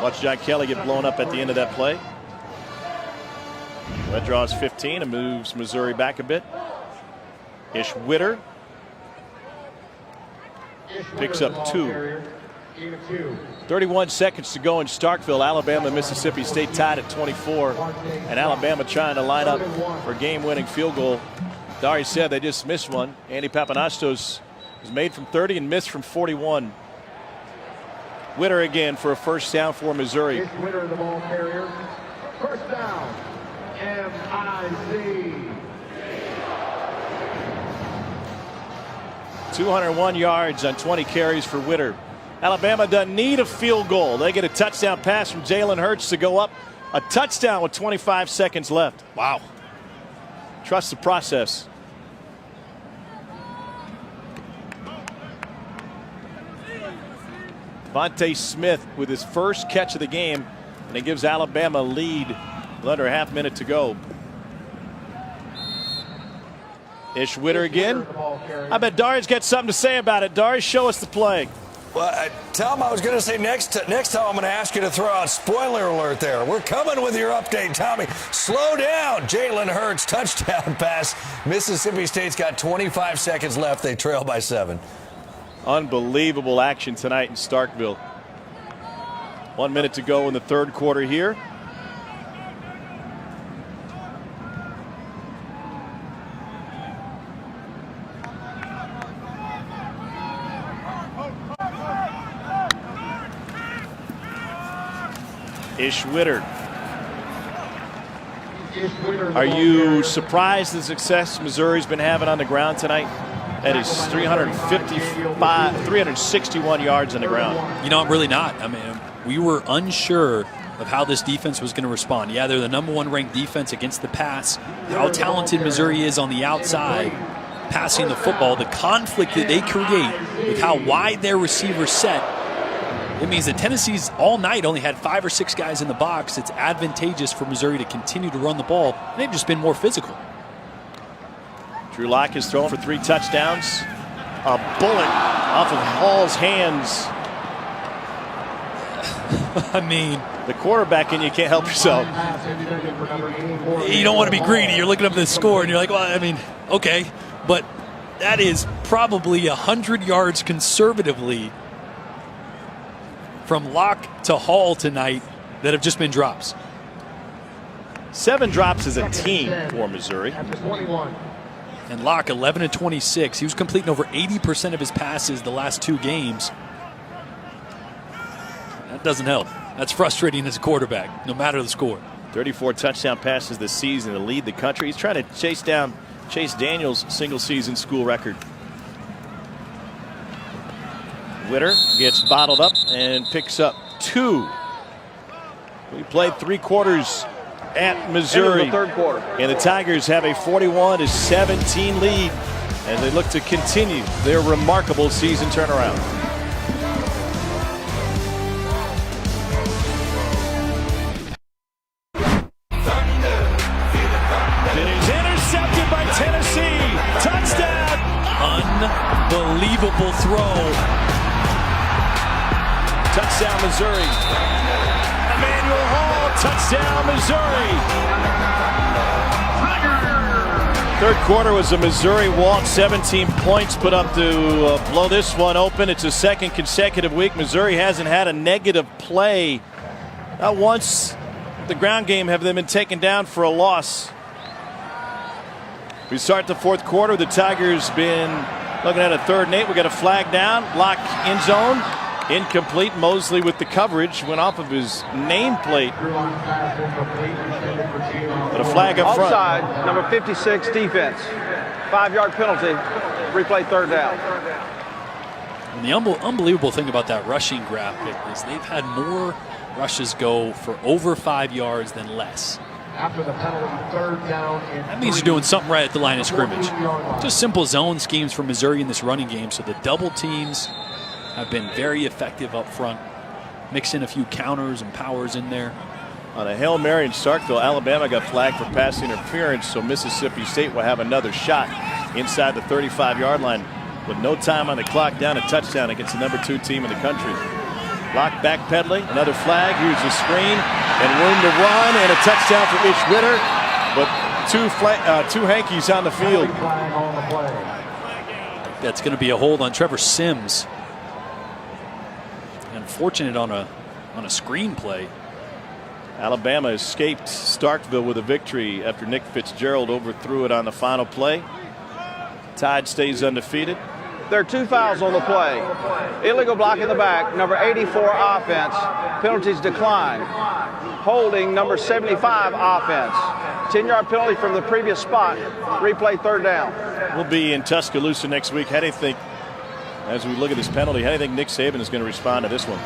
Watch John Kelly get blown up at the end of that play. That draws 15 and moves Missouri back a bit. Ish Witter picks up 2. 31 seconds to go in Starkville. Alabama and Mississippi State tied at 24. And Alabama trying to line up for a game-winning field goal. Dari said they just missed one. Andy Papanastos was made from 30 and missed from 41. Witter again for a first down for Missouri. Witter, the ball carrier. First down, MIC. 201 yards on 20 carries for Witter. Alabama doesn't need a field goal. They get a touchdown pass from Jalen Hurts to go up a touchdown with 25 seconds left. Wow. Trust the process. Devontae Smith with his first catch of the game, and it gives Alabama a lead with under a half minute to go. Ish Witter again. I bet Darius got something to say about it. Darius, show us the play. Well, Tom, I was going to say next time I'm going to ask you to throw out spoiler alert there. We're coming with your update, Tommy. Slow down. Jalen Hurts, touchdown pass. Mississippi State's got 25 seconds left. They trail by 7. Unbelievable action tonight in Starkville. 1 minute to go in the third quarter here. Ish Witter. Are you surprised the success Missouri's been having on the ground tonight? That is 361 yards on the ground. You know, I'm really not. I mean, we were unsure of how this defense was going to respond. Yeah, they're the #1 ranked defense against the pass. How talented Missouri is on the outside, passing the football, the conflict that they create with how wide their receivers set. It means that Tennessee's all night only had 5 or 6 guys in the box. It's advantageous for Missouri to continue to run the ball. They've just been more physical. Drew Lock has thrown for 3 touchdowns. A bullet off of Hall's hands. I mean, the quarterback, and you can't help yourself. You don't want to be greedy. You're looking up at the score, and you're like, well, I mean, okay. But that is probably 100 yards conservatively from Locke to Hall tonight that have just been drops. 7 drops as a team for Missouri. And Locke 11 of 26. He was completing over 80% of his passes the last 2 games. That doesn't help. That's frustrating as a quarterback, no matter the score. 34 touchdown passes this season to lead the country. He's trying to chase down Chase Daniel's single-season school record. Witter gets bottled up and picks up 2. We played 3 quarters at Missouri. Into the third quarter. And the Tigers have a 41-17 lead as they look to continue their remarkable season turnaround. It is intercepted by Tennessee. Touchdown! Unbelievable throw. Touchdown, Missouri. Emmanuel Hall, touchdown, Missouri. Third quarter was a Missouri walk, 17 points put up to blow this one open. It's a second consecutive week. Missouri hasn't had a negative play. Not once the ground game have they been taken down for a loss. We start the fourth quarter. The Tigers been looking at a 3rd and 8. We got a flag down. Lock end zone. Incomplete. Mosley with the coverage. Went off of his nameplate. But a flag up front. Offside, number 56, defense. 5-yard penalty. Replay 3rd down. And the unbelievable thing about that rushing graphic is they've had more rushes go for over 5 yards than less. After the penalty, 3rd down. That means you're doing something right at the line of scrimmage. Just simple zone schemes for Missouri in this running game. So the double teams have been very effective up front. Mix in a few counters and powers in there. On a Hail Mary in Starkville, Alabama got flagged for pass interference, so Mississippi State will have another shot inside the 35-yard line with no time on the clock, down a touchdown against the #2 team in the country. Lock backpedaling, another flag. Here's the screen and room to run, and a touchdown for Ish Witter. But 2 hankies on the field. That's going to be a hold on Trevor Sims. Unfortunate on a screen play. Alabama escaped Starkville with a victory after Nick Fitzgerald overthrew it on the final play. Tide stays undefeated. There are 2 fouls on the play. Illegal block in the back, number 84 offense. Penalties decline. Holding, number 75 offense. 10-yard penalty from the previous spot. Replay 3rd down. We'll be in Tuscaloosa next week. How do you think, as we look at this penalty, how do you think Nick Saban is going to respond to this one?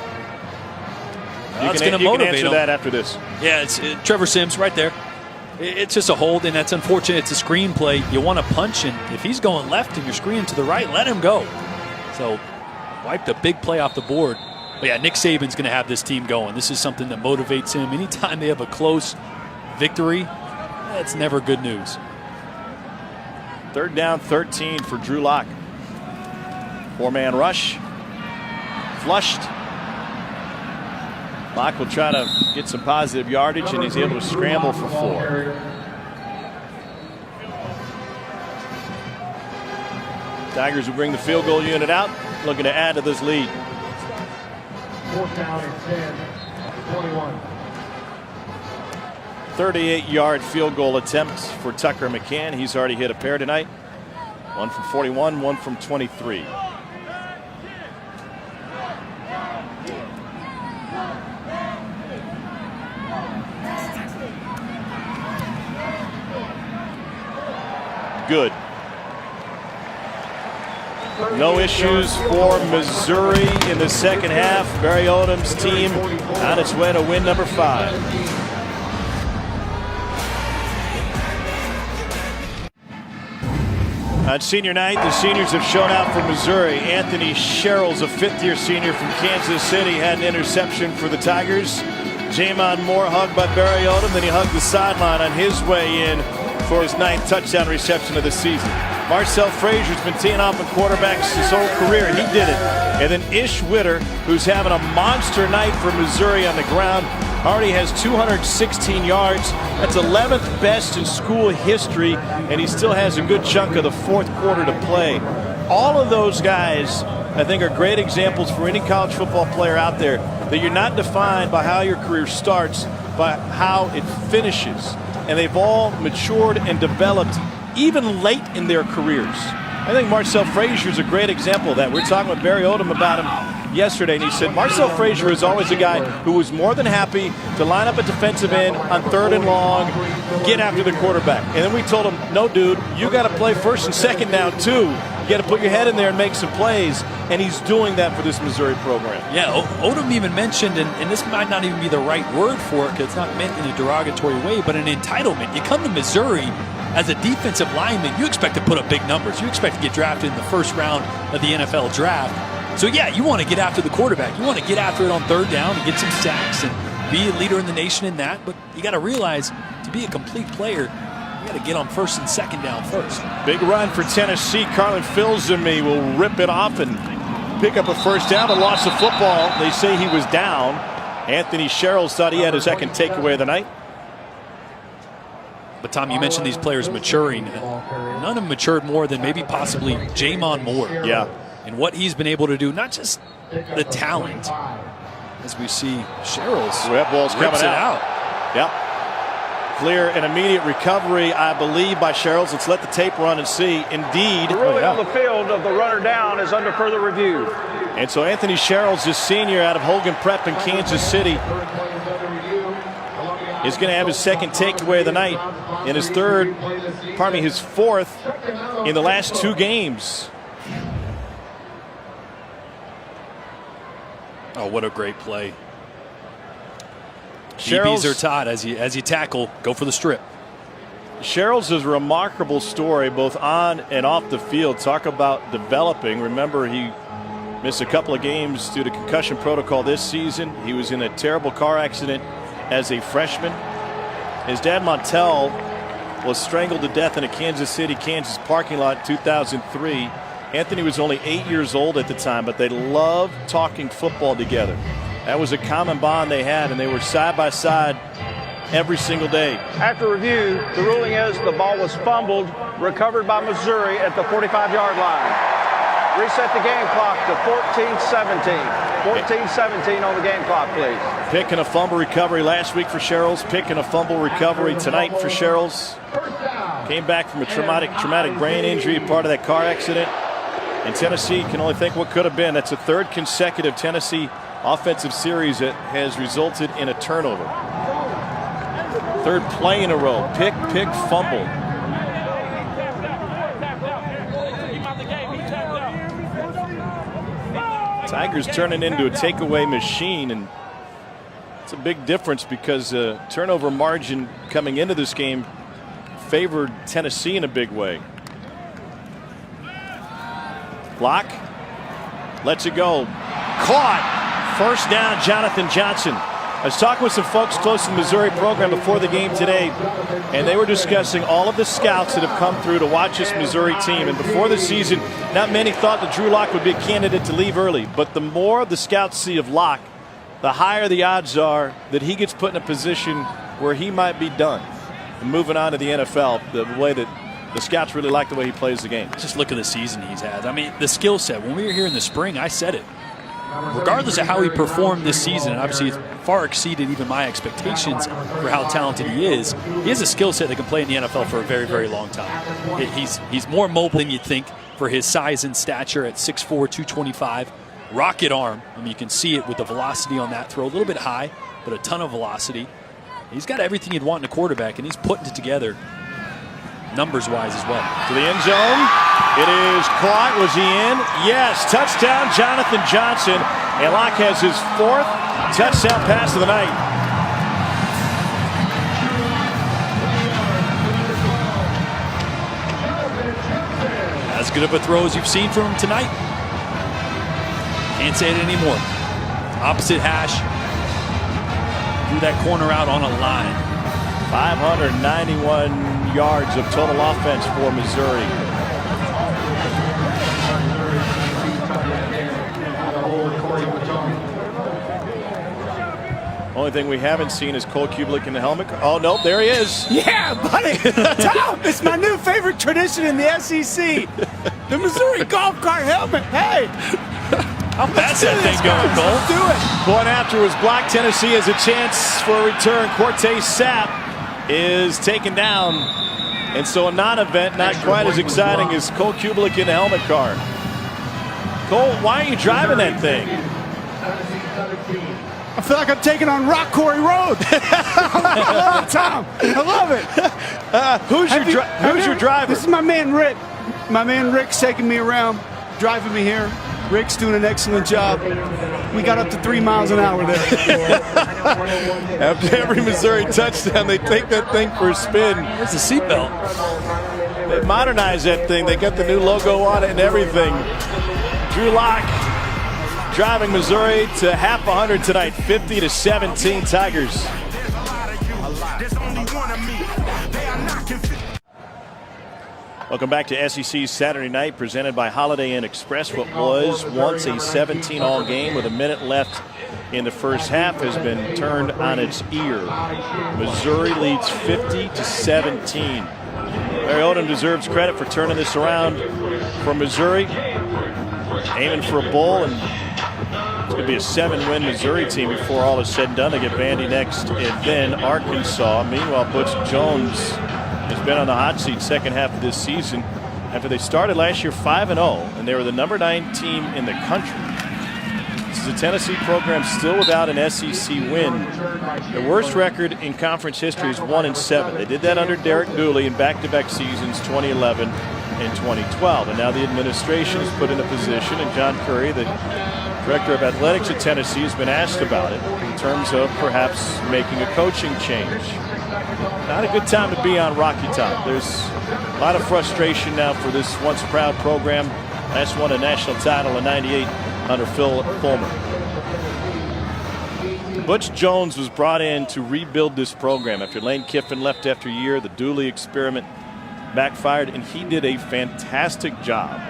It's going to motivate answer him. that after this. Yeah, it's Trevor Sims right there. It's just a hold, and that's unfortunate. It's a screen play. You want to punch, and if he's going left and you're screening to the right, let him go. So wiped a big play off the board. But yeah, Nick Saban's going to have this team going. This is something that motivates him. Anytime they have a close victory, that's never good news. 3rd down, 13 for Drew Lock. 4-man rush. Flushed. Lock will try to get some positive yardage, and he's able to scramble for 4. Tigers will bring the field goal unit out, looking to add to this lead. 4th down and 10, 21. 38-yard field goal attempt for Tucker McCann. He's already hit a pair tonight. One from 41, one from 23. Good. No issues for Missouri in the second half. Barry Odom's team on its way to win number 5. On senior night, the seniors have shown out for Missouri. Anthony Sherrills, a 5th-year senior from Kansas City, had an interception for the Tigers. Jamon Moore hugged by Barry Odom, then he hugged the sideline on his way in for his 9th touchdown reception of the season. Marcel Frazier's been teeing off in quarterbacks his whole career. He did it. And then Ish Witter, who's having a monster night for Missouri on the ground, already has 216 yards. That's 11th best in school history, and he still has a good chunk of the 4th quarter to play. All of those guys, I think, are great examples for any college football player out there, that you're not defined by how your career starts, but how it finishes. And they've all matured and developed even late in their careers. I think Marcel Frazier is a great example of that. We were talking with Barry Odom about him yesterday, and he said Marcel Frazier is always a guy who was more than happy to line up a defensive end on 3rd and long, get after the quarterback. And then we told him, no, dude, you got to play 1st and 2nd down too. You got to put your head in there and make some plays, and he's doing that for this Missouri program. Yeah, Odom even mentioned, and this might not even be the right word for it because it's not meant in a derogatory way, but an entitlement. You come to Missouri as a defensive lineman, you expect to put up big numbers. You expect to get drafted in the 1st round of the NFL draft. So yeah, you want to get after the quarterback. You want to get after it on 3rd down and get some sacks and be a leader in the nation in that. But you got to realize, to be a complete player, you got to get on 1st and 2nd down first. Big run for Tennessee. Carlin Filsamy will rip it off and pick up a 1st down, but lost the football. They say he was down. Anthony Sherrills thought he had his 2nd takeaway of the night. But Tom, you mentioned these players maturing. None of them matured more than maybe possibly Jamon Moore. Yeah. And what he's been able to do, not just the talent, as we see Sherrills that ball's coming out. Yep. Clear and immediate recovery, I believe, by Sherrills. Let's let the tape run and see. Indeed. The ruling on the field of the runner down is under further review. And so Anthony Sherrills, this senior out of Hogan Prep in Kansas City, is going to have his 2nd takeaway of the night and his 4th in the last 2 games. Oh, what a great play. Sherrills DBs are taught as you tackle, go for the strip. Sherrills is a remarkable story both on and off the field. Talk about developing. Remember, he missed a couple of games due to concussion protocol this season. He was in a terrible car accident as a freshman. His dad, Montel, was strangled to death in a Kansas City, Kansas parking lot in 2003. Anthony was only 8 years old at the time, but they loved talking football together. That was a common bond they had, and they were side by side every single day. After review, the ruling is the ball was fumbled, recovered by Missouri at the 45-yard line. Reset the game clock to 14-17. 14-17 on the game clock, please. Pick and a fumble recovery last week for Sherrills. Pick and a fumble recovery tonight for Sherrills. Came back from a traumatic brain injury, part of that car accident. And Tennessee can only think what could have been. That's a 3rd consecutive Tennessee offensive series that has resulted in a turnover. 3rd play in a row. Pick, fumble. Tigers turning into a takeaway machine, and it's a big difference because turnover margin coming into this game favored Tennessee in a big way. Block, lets it go, caught, First down, Jonathan Johnson. I was talking with some folks close to the Missouri program before the game today, and they were discussing all of the scouts that have come through to watch this Missouri team. And before the season, not many thought that Drew Lock would be a candidate to leave early. But the more the scouts see of Lock, the higher the odds are that he gets put in a position where he might be done and moving on to the NFL, the way that the scouts really like the way he plays the game. Just look at the season he's had. I mean, the skill set. When we were here in the spring, I said it. Regardless of how he performed this season, and obviously it's far exceeded even my expectations for how talented he is, he has a skill set that can play in the NFL for a very, very long time. He's more mobile than you'd think for his size and stature at 6'4", 225. Rocket arm. I mean, you can see it with the velocity on that throw. A little bit high, but a ton of velocity. He's got everything you'd want in a quarterback, and he's putting it together numbers-wise as well. To the end zone. It is caught. Was he in? Yes. Touchdown, Jonathan Johnson. And Lock has his 4th touchdown pass of the night. As good of a throw as you've seen from him tonight. Can't say it anymore. Opposite hash. Threw that corner out on a line. 591 yards of total offense for Missouri. Only thing we haven't seen is Cole Kublik in the helmet. Oh, nope, there he is. Yeah, buddy. Tom, it's my new favorite tradition in the SEC. The Missouri golf cart helmet. Hey. How fast that thing going, Cole? Let's do it. Going after was blocked. Tennessee has a chance for a return. Cortez Sapp is taken down. And so a non-event, not quite as exciting as Cole Kublik in the helmet car. Cole, why are you driving that thing? I feel like I'm taking on Rock Quarry Road. I love it, Tom. I love it. Who's your driver? This is my man Rick. My man Rick's taking me around, driving me here. Rick's doing an excellent job. We got up to 3 miles an hour there. After every Missouri touchdown, they take that thing for a spin. Where's the seatbelt? They modernized that thing. They got the new logo on it and everything. Drew Lock driving Missouri to half 100 tonight, 50-17 Tigers. Welcome back to SEC's Saturday Night, presented by Holiday Inn Express. What was once a 17-all game with a minute left in the first half has been turned on its ear. Missouri leads 50-17. Larry Odom deserves credit for turning this around for Missouri, aiming for a bowl, and it's going to be a 7-win Missouri team before all is said and done. They get Vandy next and then Arkansas. Meanwhile, Butch Jones has been on the hot seat second half of this season after they started last year 5-0, and they were the number 9 team in the country. This is a Tennessee program still without an SEC win. Their worst record in conference history is 1-7. They did that under Derek Dooley in back-to-back seasons 2011 and 2012, and now the administration is put in a position, and John Currie, the director of athletics at Tennessee, has been asked about it in terms of perhaps making a coaching change. Not a good time to be on Rocky Top. There's a lot of frustration now for this once proud program. Last won a national title in '98 under Phil Fulmer. Butch Jones was brought in to rebuild this program after Lane Kiffin left after a year. The Dooley experiment backfired, and he did a fantastic job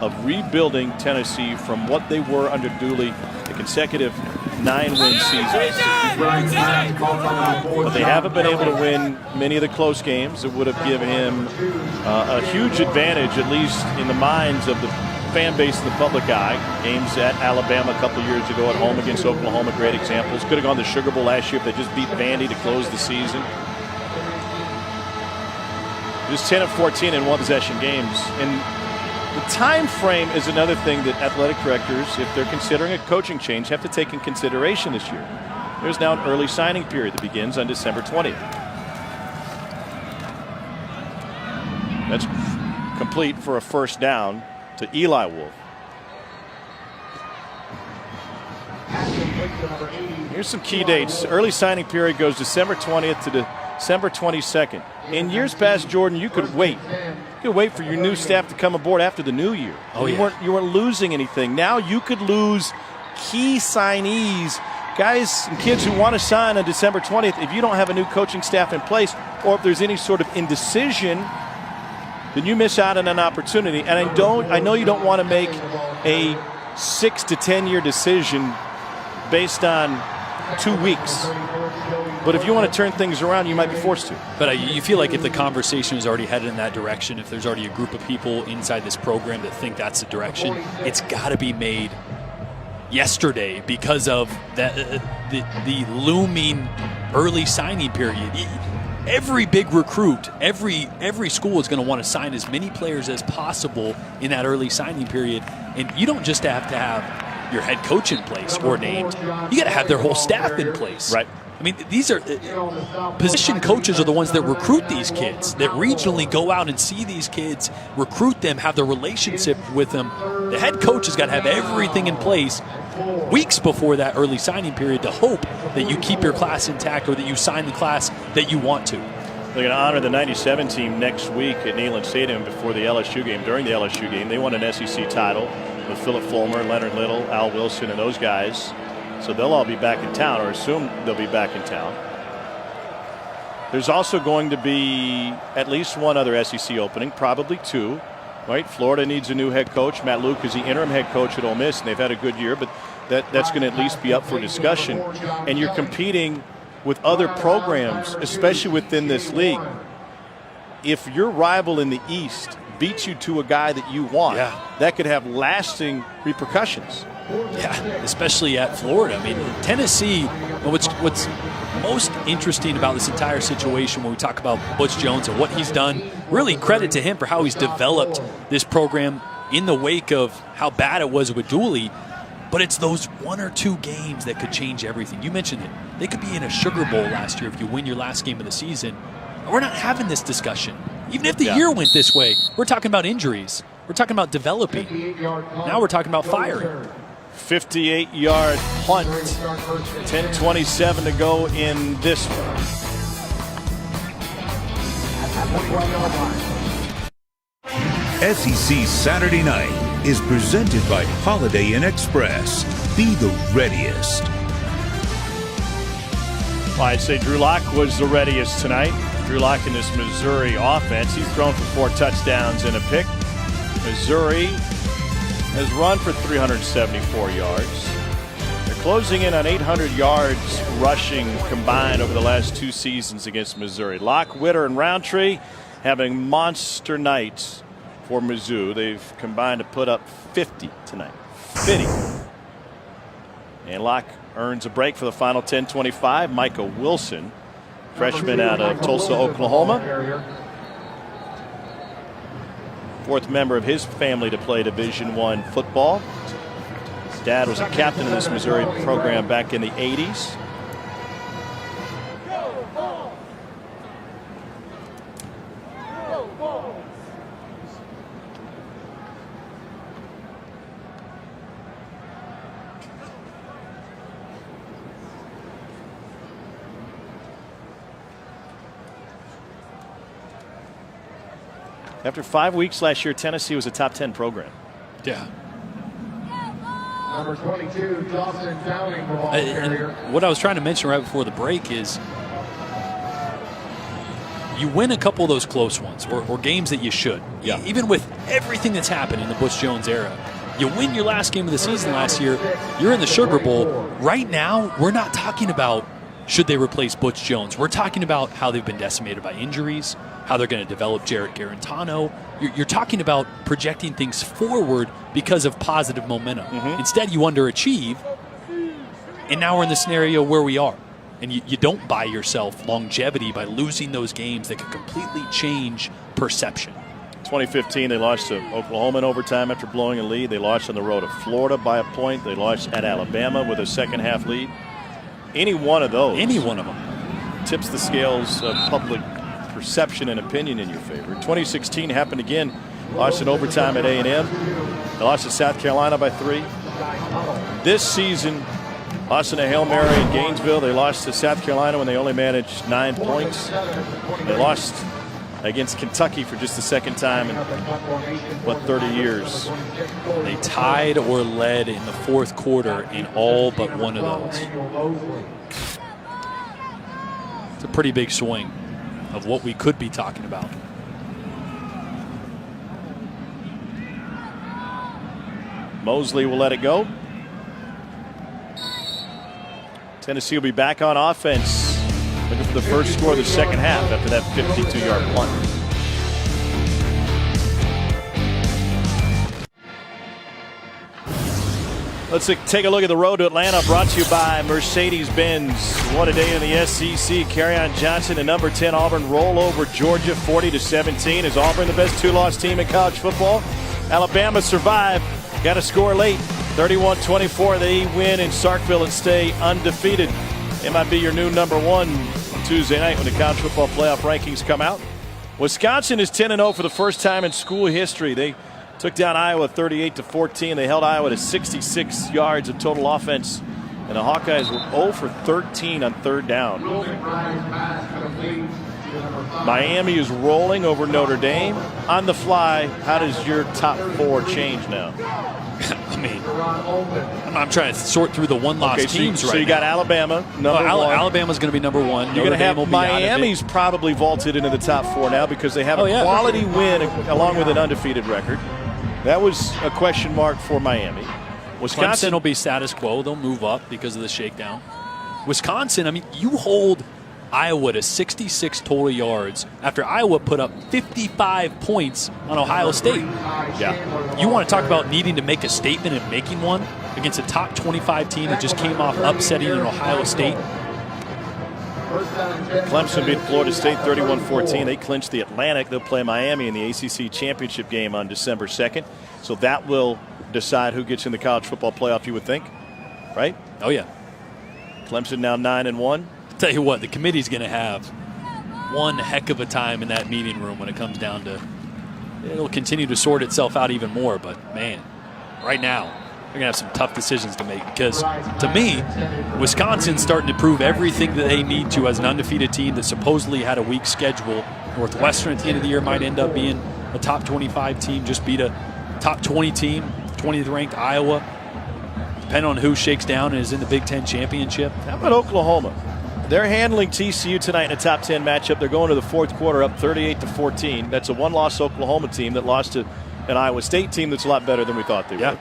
of rebuilding Tennessee from what they were under Dooley, the consecutive 9-win seasons. But they haven't been able to win many of the close games that would have given him a huge advantage, at least in the minds of the fan base and the public eye. Games at Alabama a couple years ago, at home against Oklahoma, great examples. Could have gone to the Sugar Bowl last year if they just beat Vandy to close the season. Just 10-14 in one-possession games. And the time frame is another thing that athletic directors, if they're considering a coaching change, have to take in consideration this year. There's now an early signing period that begins on December 20th. That's complete for a first down to Eli Wolf. Here's some key dates. Early signing period goes December 20th to December 22nd. In years past, Jordan, you could wait. You could wait for your new staff to come aboard after the new year. Oh, you weren't losing anything. Now you could lose key signees, guys and kids who want to sign on December 20th, if you don't have a new coaching staff in place or if there's any sort of indecision, then you miss out on an opportunity. And I know you don't want to make a 6 to 10 year decision based on 2 weeks. But if you want to turn things around, you might be forced to. But you feel like if the conversation is already headed in that direction, if there's already a group of people inside this program that think that's the direction, it's got to be made yesterday because of the looming early signing period. Every big recruit, every school is going to want to sign as many players as possible in that early signing period. And you don't just have to have your head coach in place or named. You got to have their whole staff in place. Right. I mean, these are position coaches are the ones that recruit these kids, that regionally go out and see these kids, recruit them, have the relationship with them. The head coach has got to have everything in place weeks before that early signing period to hope that you keep your class intact or that you sign the class that you want to. They're going to honor the 97 team next week at Neyland Stadium before the LSU game. During the LSU game, they won an SEC title with Philip Fulmer, Leonard Little, Al Wilson, and those guys. So they'll all be back in town, or assume they'll be back in town. There's also going to be at least one other SEC opening, probably 2. Right? Florida needs a new head coach. Matt Luke is the interim head coach at Ole Miss, and they've had a good year, but that's going to at least be up for discussion. And you're competing with other programs, especially within this league. If your rival in the East beats you to a guy that you want, that could have lasting repercussions. Yeah, especially at Florida. I mean, Tennessee, what's most interesting about this entire situation when we talk about Butch Jones and what he's done, really credit to him for how he's developed this program in the wake of how bad it was with Dooley, but it's those 1 or 2 games that could change everything. You mentioned it. They could be in a Sugar Bowl last year if you win your last game of the season. We're not having this discussion. Even if the year went this way, we're talking about injuries. We're talking about developing. Now we're talking about firing. 58-yard punt. 10:27 to go in this one. SEC Saturday Night is presented by Holiday Inn Express. Be the readiest. Well, I'd say Drew Lock was the readiest tonight. Drew Lock in this Missouri offense. He's thrown for 4 touchdowns and a pick. Missouri has run for 374 yards. They're closing in on 800 yards rushing combined over the last 2 seasons against Missouri. Locke, Witter, and Roundtree having monster nights for Mizzou. They've combined to put up 50 tonight. 50. And Locke earns a break for the final 10:25. Micah Wilson, freshman out of Tulsa, Oklahoma. 4th member of his family to play Division I football. His dad was a captain in this Missouri program back in the 80s. After 5 weeks last year, Tennessee was a top 10 program. Yeah. Number 22, Dawson Downing, the ball carrier. And what I was trying to mention right before the break is you win a couple of those close ones or games that you should. Yeah. Even with everything that's happened in the Butch Jones era. You win your last game of the season last year. You're in the Sugar Bowl. Right now, we're not talking about should they replace Butch Jones. We're talking about how they've been decimated by injuries, how they're going to develop Jarrett Garantano. You're talking about projecting things forward because of positive momentum. Instead, you underachieve, and now we're in the scenario where we are. And you don't buy yourself longevity by losing those games that could completely change perception. 2015, they lost to Oklahoma in overtime after blowing a lead. They lost on the road to Florida by a point. They lost at Alabama with a second-half lead. Any one of those. Any one of them. Tips the scales of public perception and opinion in your favor. 2016 happened again. Lost in overtime at A&M. They lost to South Carolina by 3. This season, lost in a Hail Mary in Gainesville. They lost to South Carolina when they only managed 9 points. They lost against Kentucky for just the second time in, 30 years. They tied or led in the fourth quarter in all but one of those. It's a pretty big swing of what we could be talking about. Mosley will let it go. Tennessee will be back on offense, looking for the first score of the second half after that 52-yard punt. Let's take a look at the road to Atlanta, brought to you by Mercedes-Benz. What a day in the SEC. Kerryon Johnson and number 10 Auburn roll over Georgia 40-17. Is Auburn the best two-loss team in college football? Alabama survived. Got to score late. 31-24. They win in Starkville and stay undefeated. It might be your new number one on Tuesday night when the college football playoff rankings come out. Wisconsin is 10-0 for the first time in school history. They took down Iowa 38-14. They held Iowa to 66 yards of total offense. And the Hawkeyes were 0 for 13 on third down. Miami is rolling over Notre Dame. On the fly, how does your top four change now? I mean, I'm trying to sort through the one-loss teams right now. So you got Alabama, number one. Alabama's going to be number one. You're going to have Miami's probably vaulted into the top four now because they have a quality win along with an undefeated record. That was a question mark for Miami. Wisconsin will be status quo. They'll move up because of the shakedown. Wisconsin, I mean, you hold Iowa to 66 total yards after Iowa put up 55 points on Ohio State. Yeah. You want to talk about needing to make a statement and making one against a top 25 team that just came off upsetting in Ohio State? Clemson beat Florida State 31-14. They clinched the Atlantic. They'll play Miami in the ACC championship game on December 2nd. So that will decide who gets in the college football playoff, you would think, right? Oh, yeah. Clemson now 9-1. Tell you what, the committee's going to have one heck of a time in that meeting room when it comes down to. It'll continue to sort itself out even more, but man, right now they're going to have some tough decisions to make because, to me, Wisconsin's starting to prove everything that they need to as an undefeated team that supposedly had a weak schedule. Northwestern at the end of the year might end up being a top 25 team, just beat a top 20 team, 20th ranked Iowa. Depending on who shakes down and is in the Big Ten championship. How about Oklahoma? They're handling TCU tonight in a top 10 matchup. They're going to the fourth quarter up 38-14. That's a one-loss Oklahoma team that lost to an Iowa State team that's a lot better than we thought they were.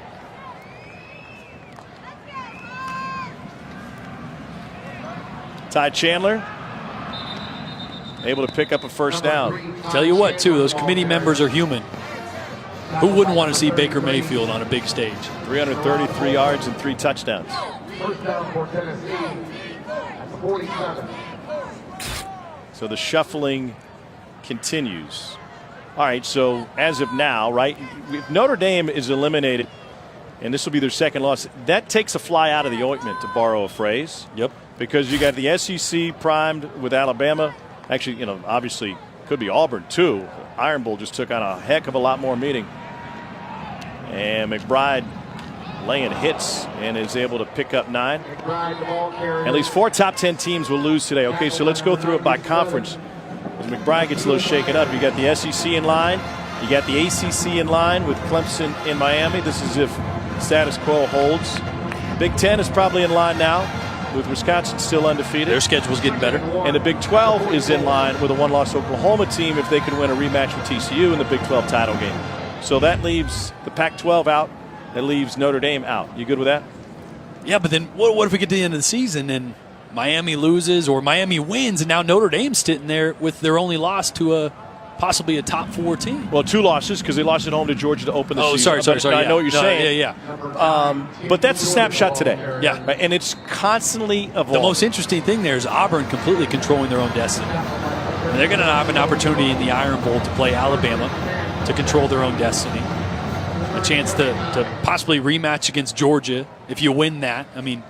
Ty Chandler able to pick up a first down. Tell you what, too, those committee members are human. Who wouldn't want to see Baker Mayfield on a big stage? 333 yards and 3 touchdowns. First down for Tennessee. 47. So the shuffling continues. All right, so as of now, right, if Notre Dame is eliminated, and this will be their second loss, that takes a fly out of the ointment, to borrow a phrase. Yep. Because you got the SEC primed with Alabama. Actually, obviously could be Auburn too. Iron Bowl just took on a heck of a lot more meeting. And McBride laying hits and is able to pick up 9. At least 4 top 10 teams will lose today. Okay, so let's go through it by conference. As McBride gets a little shaken up, you got the SEC in line. You got the ACC in line with Clemson in Miami. This is if status quo holds. Big Ten is probably in line now with Wisconsin still undefeated. Their schedule's getting better. And the Big 12 is in line with a one-loss Oklahoma team if they can win a rematch with TCU in the Big 12 title game. So that leaves the Pac-12 out. That leaves Notre Dame out. You good with that? Yeah, but then what if we get to the end of the season and Miami loses or Miami wins and now Notre Dame's sitting there with their only loss to possibly a top 4 team? Well, 2 losses because they lost at home to Georgia to open the season. Sorry. I know what you're saying. Yeah. But that's a snapshot today. Yeah. Right? And it's constantly evolving. The most interesting thing there is Auburn completely controlling their own destiny. And they're going to have an opportunity in the Iron Bowl to play Alabama to control their own destiny. A chance to possibly rematch against Georgia if you win that. I mean,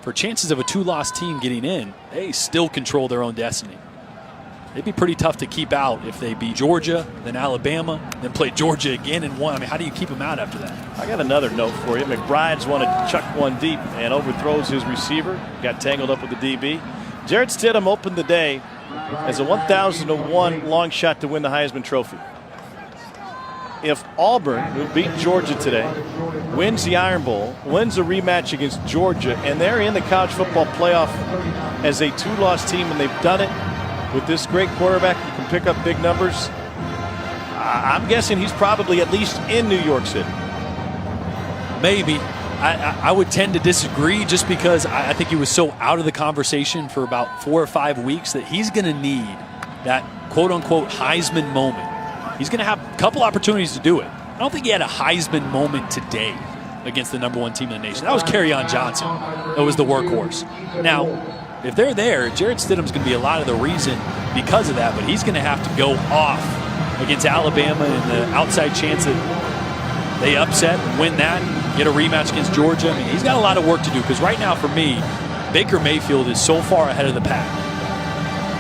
for chances of a 2-loss team getting in, they still control their own destiny. It'd be pretty tough to keep out if they beat Georgia, then Alabama, then play Georgia again and won. I mean, how do you keep them out after that? I got another note for you. McBride's wanted to chuck one deep and overthrows his receiver. Got tangled up with the DB. Jarrett Stidham opened the day as a 1,000-to-1 long shot to win the Heisman Trophy. If Auburn, who beat Georgia today, wins the Iron Bowl, wins a rematch against Georgia, and they're in the college football playoff as a 2-loss team, and they've done it with this great quarterback who can pick up big numbers, I'm guessing he's probably at least in New York City. Maybe. I would tend to disagree just because I think he was so out of the conversation for about 4 or 5 weeks that he's going to need that quote-unquote Heisman moment. He's going to have a couple opportunities to do it. I don't think he had a Heisman moment today against the number 1 team in the nation. That was Kerryon Johnson. That was the workhorse. Now, if they're there, Jarrett Stidham's going to be a lot of the reason because of that, but he's going to have to go off against Alabama and the outside chance that they upset and win that and get a rematch against Georgia. I mean, he's got a lot of work to do because right now for me, Baker Mayfield is so far ahead of the pack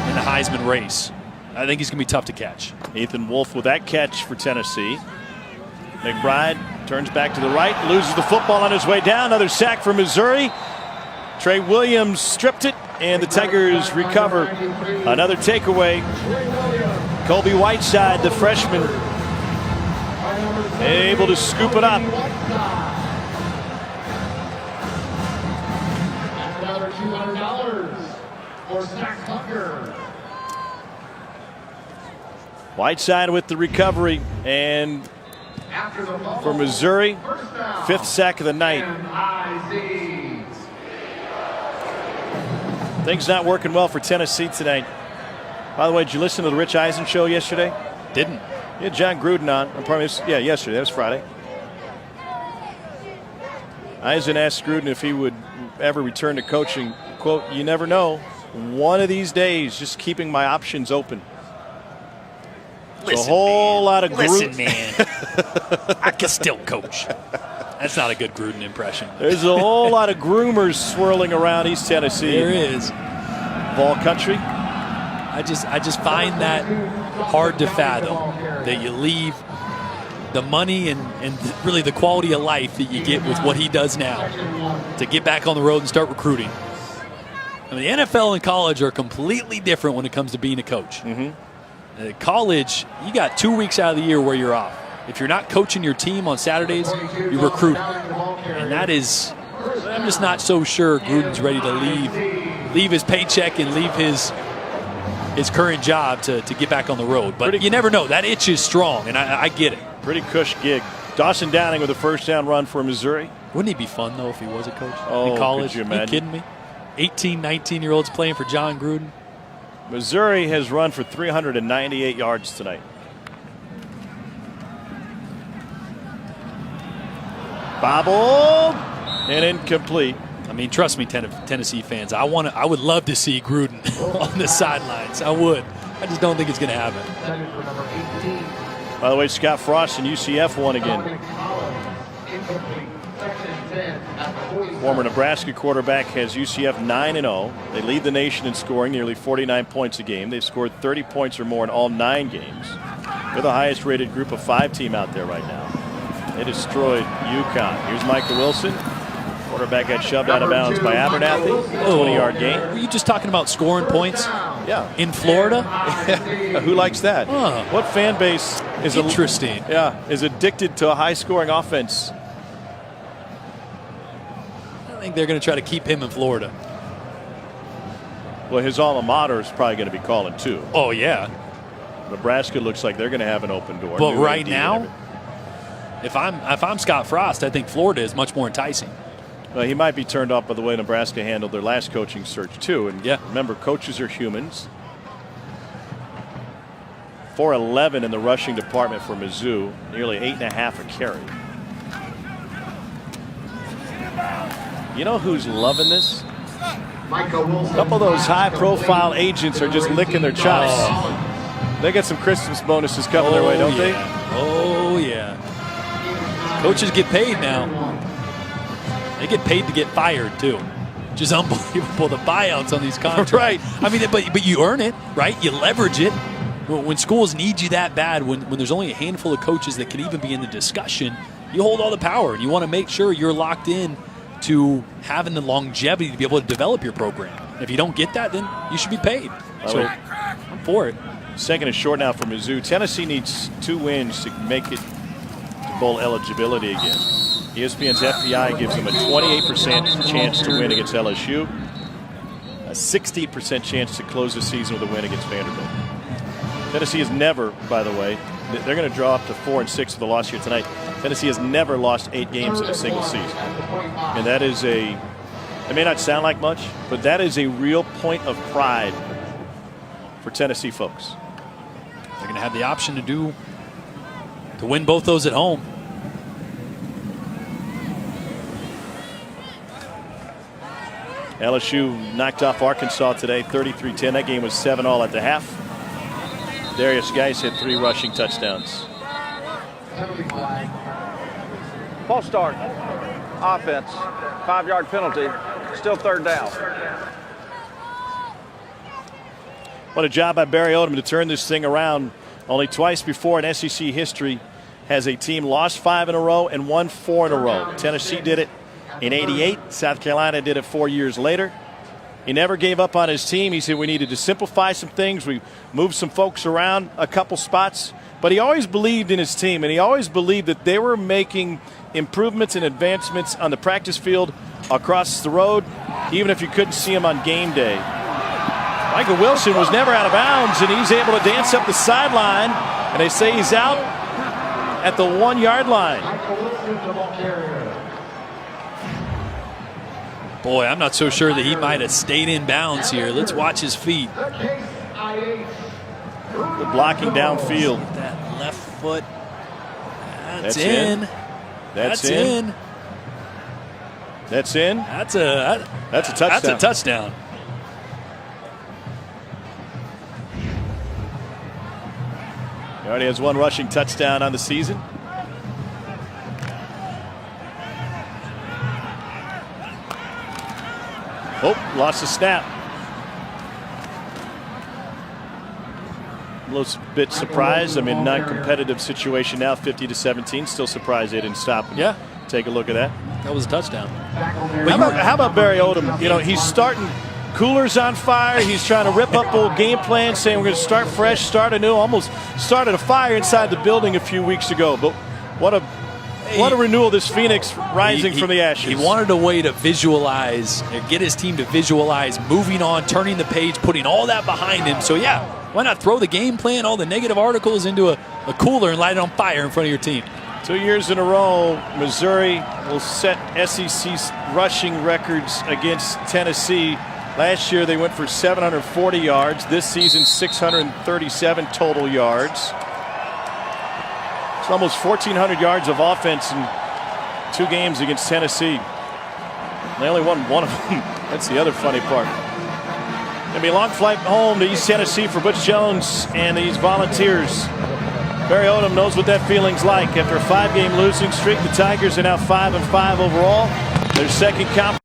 in the Heisman race. I think he's going to be tough to catch. Ethan Wolf with that catch for Tennessee. McBride turns back to the right, loses the football on his way down. Another sack for Missouri. Trey Williams stripped it, and the Tigers recover. Another takeaway. Colby Whiteside, the freshman, able to scoop it up. Another $200 for Zach Hucker. Whiteside with the recovery, and for Missouri, 5th sack of the night. Things not working well for Tennessee tonight. By the way, did you listen to the Rich Eisen show yesterday? Didn't. You had John Gruden on. Yesterday. That was Friday. Eisen asked Gruden if he would ever return to coaching. Quote, "You never know. One of these days, just keeping my options open." Listen, a whole lot of Listen, man. I can still coach. That's not a good Gruden impression. There's a whole lot of groomers swirling around East Tennessee. There is. Ball country. I just find that hard to fathom, that you leave the money and really the quality of life that you get with what he does now to get back on the road and start recruiting. I mean, the NFL and college are completely different when it comes to being a coach. College, you got 2 weeks out of the year where you're off. If you're not coaching your team on Saturdays, you're recruiting. And that is, I'm just not so sure Gruden's ready to leave his paycheck and leave his current job to get back on the road. But you never know. That itch is strong, and I get it. Pretty cush gig. Dawson Downing with a 1st down run for Missouri. Wouldn't he be fun, though, if he was a coach in college? Could you imagine? Are you kidding me? 18, 19-year-olds playing for John Gruden. Missouri has run for 398 yards tonight. Bobbled and incomplete. I mean, trust me, Tennessee fans, I would love to see Gruden on the sidelines. I would. I just don't think it's going to happen. By the way, Scott Frost and UCF won again. Former Nebraska quarterback has UCF 9-0. They lead the nation in scoring, nearly 49 points a game. They've scored 30 points or more in all 9 games. They're the highest rated group of 5 team out there right now. They destroyed UConn. Here's Micah Wilson. Quarterback got shoved out of bounds by Abernathy. 20-yard gain. Were you just talking about scoring points? Yeah. In Florida? Who likes that? What fan base is interesting? Is addicted to a high-scoring offense? I think they're going to try to keep him in Florida. Well, his alma mater is probably going to be calling too. Oh, yeah. Nebraska looks like they're going to have an open door. But right now, if I'm Scott Frost, I think Florida is much more enticing. Well, he might be turned off by the way Nebraska handled their last coaching search too. And remember, coaches are humans. 411 in the rushing department for Mizzou, nearly 8.5 a carry. You know who's loving this? A couple of those high-profile agents are just licking their chops. They got some Christmas bonuses coming their way, don't they? Oh, yeah. Coaches get paid now. They get paid to get fired, too. Which is unbelievable, the buyouts on these contracts. Right. I mean, but you earn it, right? You leverage it. When schools need you that bad, when there's only a handful of coaches that can even be in the discussion, you hold all the power, and you want to make sure you're locked in to having the longevity to be able to develop your program. If you don't get that, then you should be paid. So I'm for it. Second is short now for Mizzou. Tennessee needs 2 wins to make it to bowl eligibility again. ESPN's FBI gives them a 28% chance to win against LSU, a 60% chance to close the season with a win against Vanderbilt. Tennessee has never, by the way, they're going to draw up to 4-6 with the loss here tonight. Tennessee has never lost 8 games in a single season. And that is it may not sound like much, but that is a real point of pride for Tennessee folks. They're going to have the option to win both those at home. LSU knocked off Arkansas today, 33-10. That game was 7-all at the half. Darius Geis had 3 rushing touchdowns. False start. Offense. 5-yard penalty. Still 3rd down. What a job by Barry Odom to turn this thing around. Only twice before in SEC history has a team lost 5 in a row and won 4 in a row. Tennessee did it in '88. South Carolina did it 4 years later. He never gave up on his team. He said we needed to simplify some things. We moved some folks around a couple spots. But he always believed in his team, and he always believed that they were making improvements and advancements on the practice field across the road, even if you couldn't see him on game day. Michael Wilson was never out of bounds, and he's able to dance up the sideline, and they say he's out at the 1-yard line. Boy, I'm not so sure that he might have stayed in bounds here. Let's watch his feet. The blocking downfield. That left foot. That's in. That's in. That's in. That's a touchdown. That's a touchdown. He already has 1 rushing touchdown on the season. Oh, lost the snap. A little bit surprised. I mean, non-competitive situation now, 50-17. Still surprised they didn't stop him. Yeah. Take a look at that. That was a touchdown. How about Barry Odom? You know, he's starting coolers on fire. He's trying to rip up old game plans, saying we're going to start fresh, start anew. Almost started a fire inside the building a few weeks ago. But what a renewal, this Phoenix rising from the ashes. He wanted a way to visualize, get his team to visualize moving on, turning the page, putting all that behind him. So, yeah, why not throw the game plan, all the negative articles into a cooler and light it on fire in front of your team? 2 years in a row, Missouri will set SEC's rushing records against Tennessee. Last year, they went for 740 yards. This season, 637 total yards. It's almost 1,400 yards of offense in 2 games against Tennessee. They only won 1 of them. That's the other funny part. It'll be a long flight home to East Tennessee for Butch Jones and these Volunteers. Barry Odom knows what that feeling's like. After a 5-game losing streak, the Tigers are now 5-5 overall. Their second conference.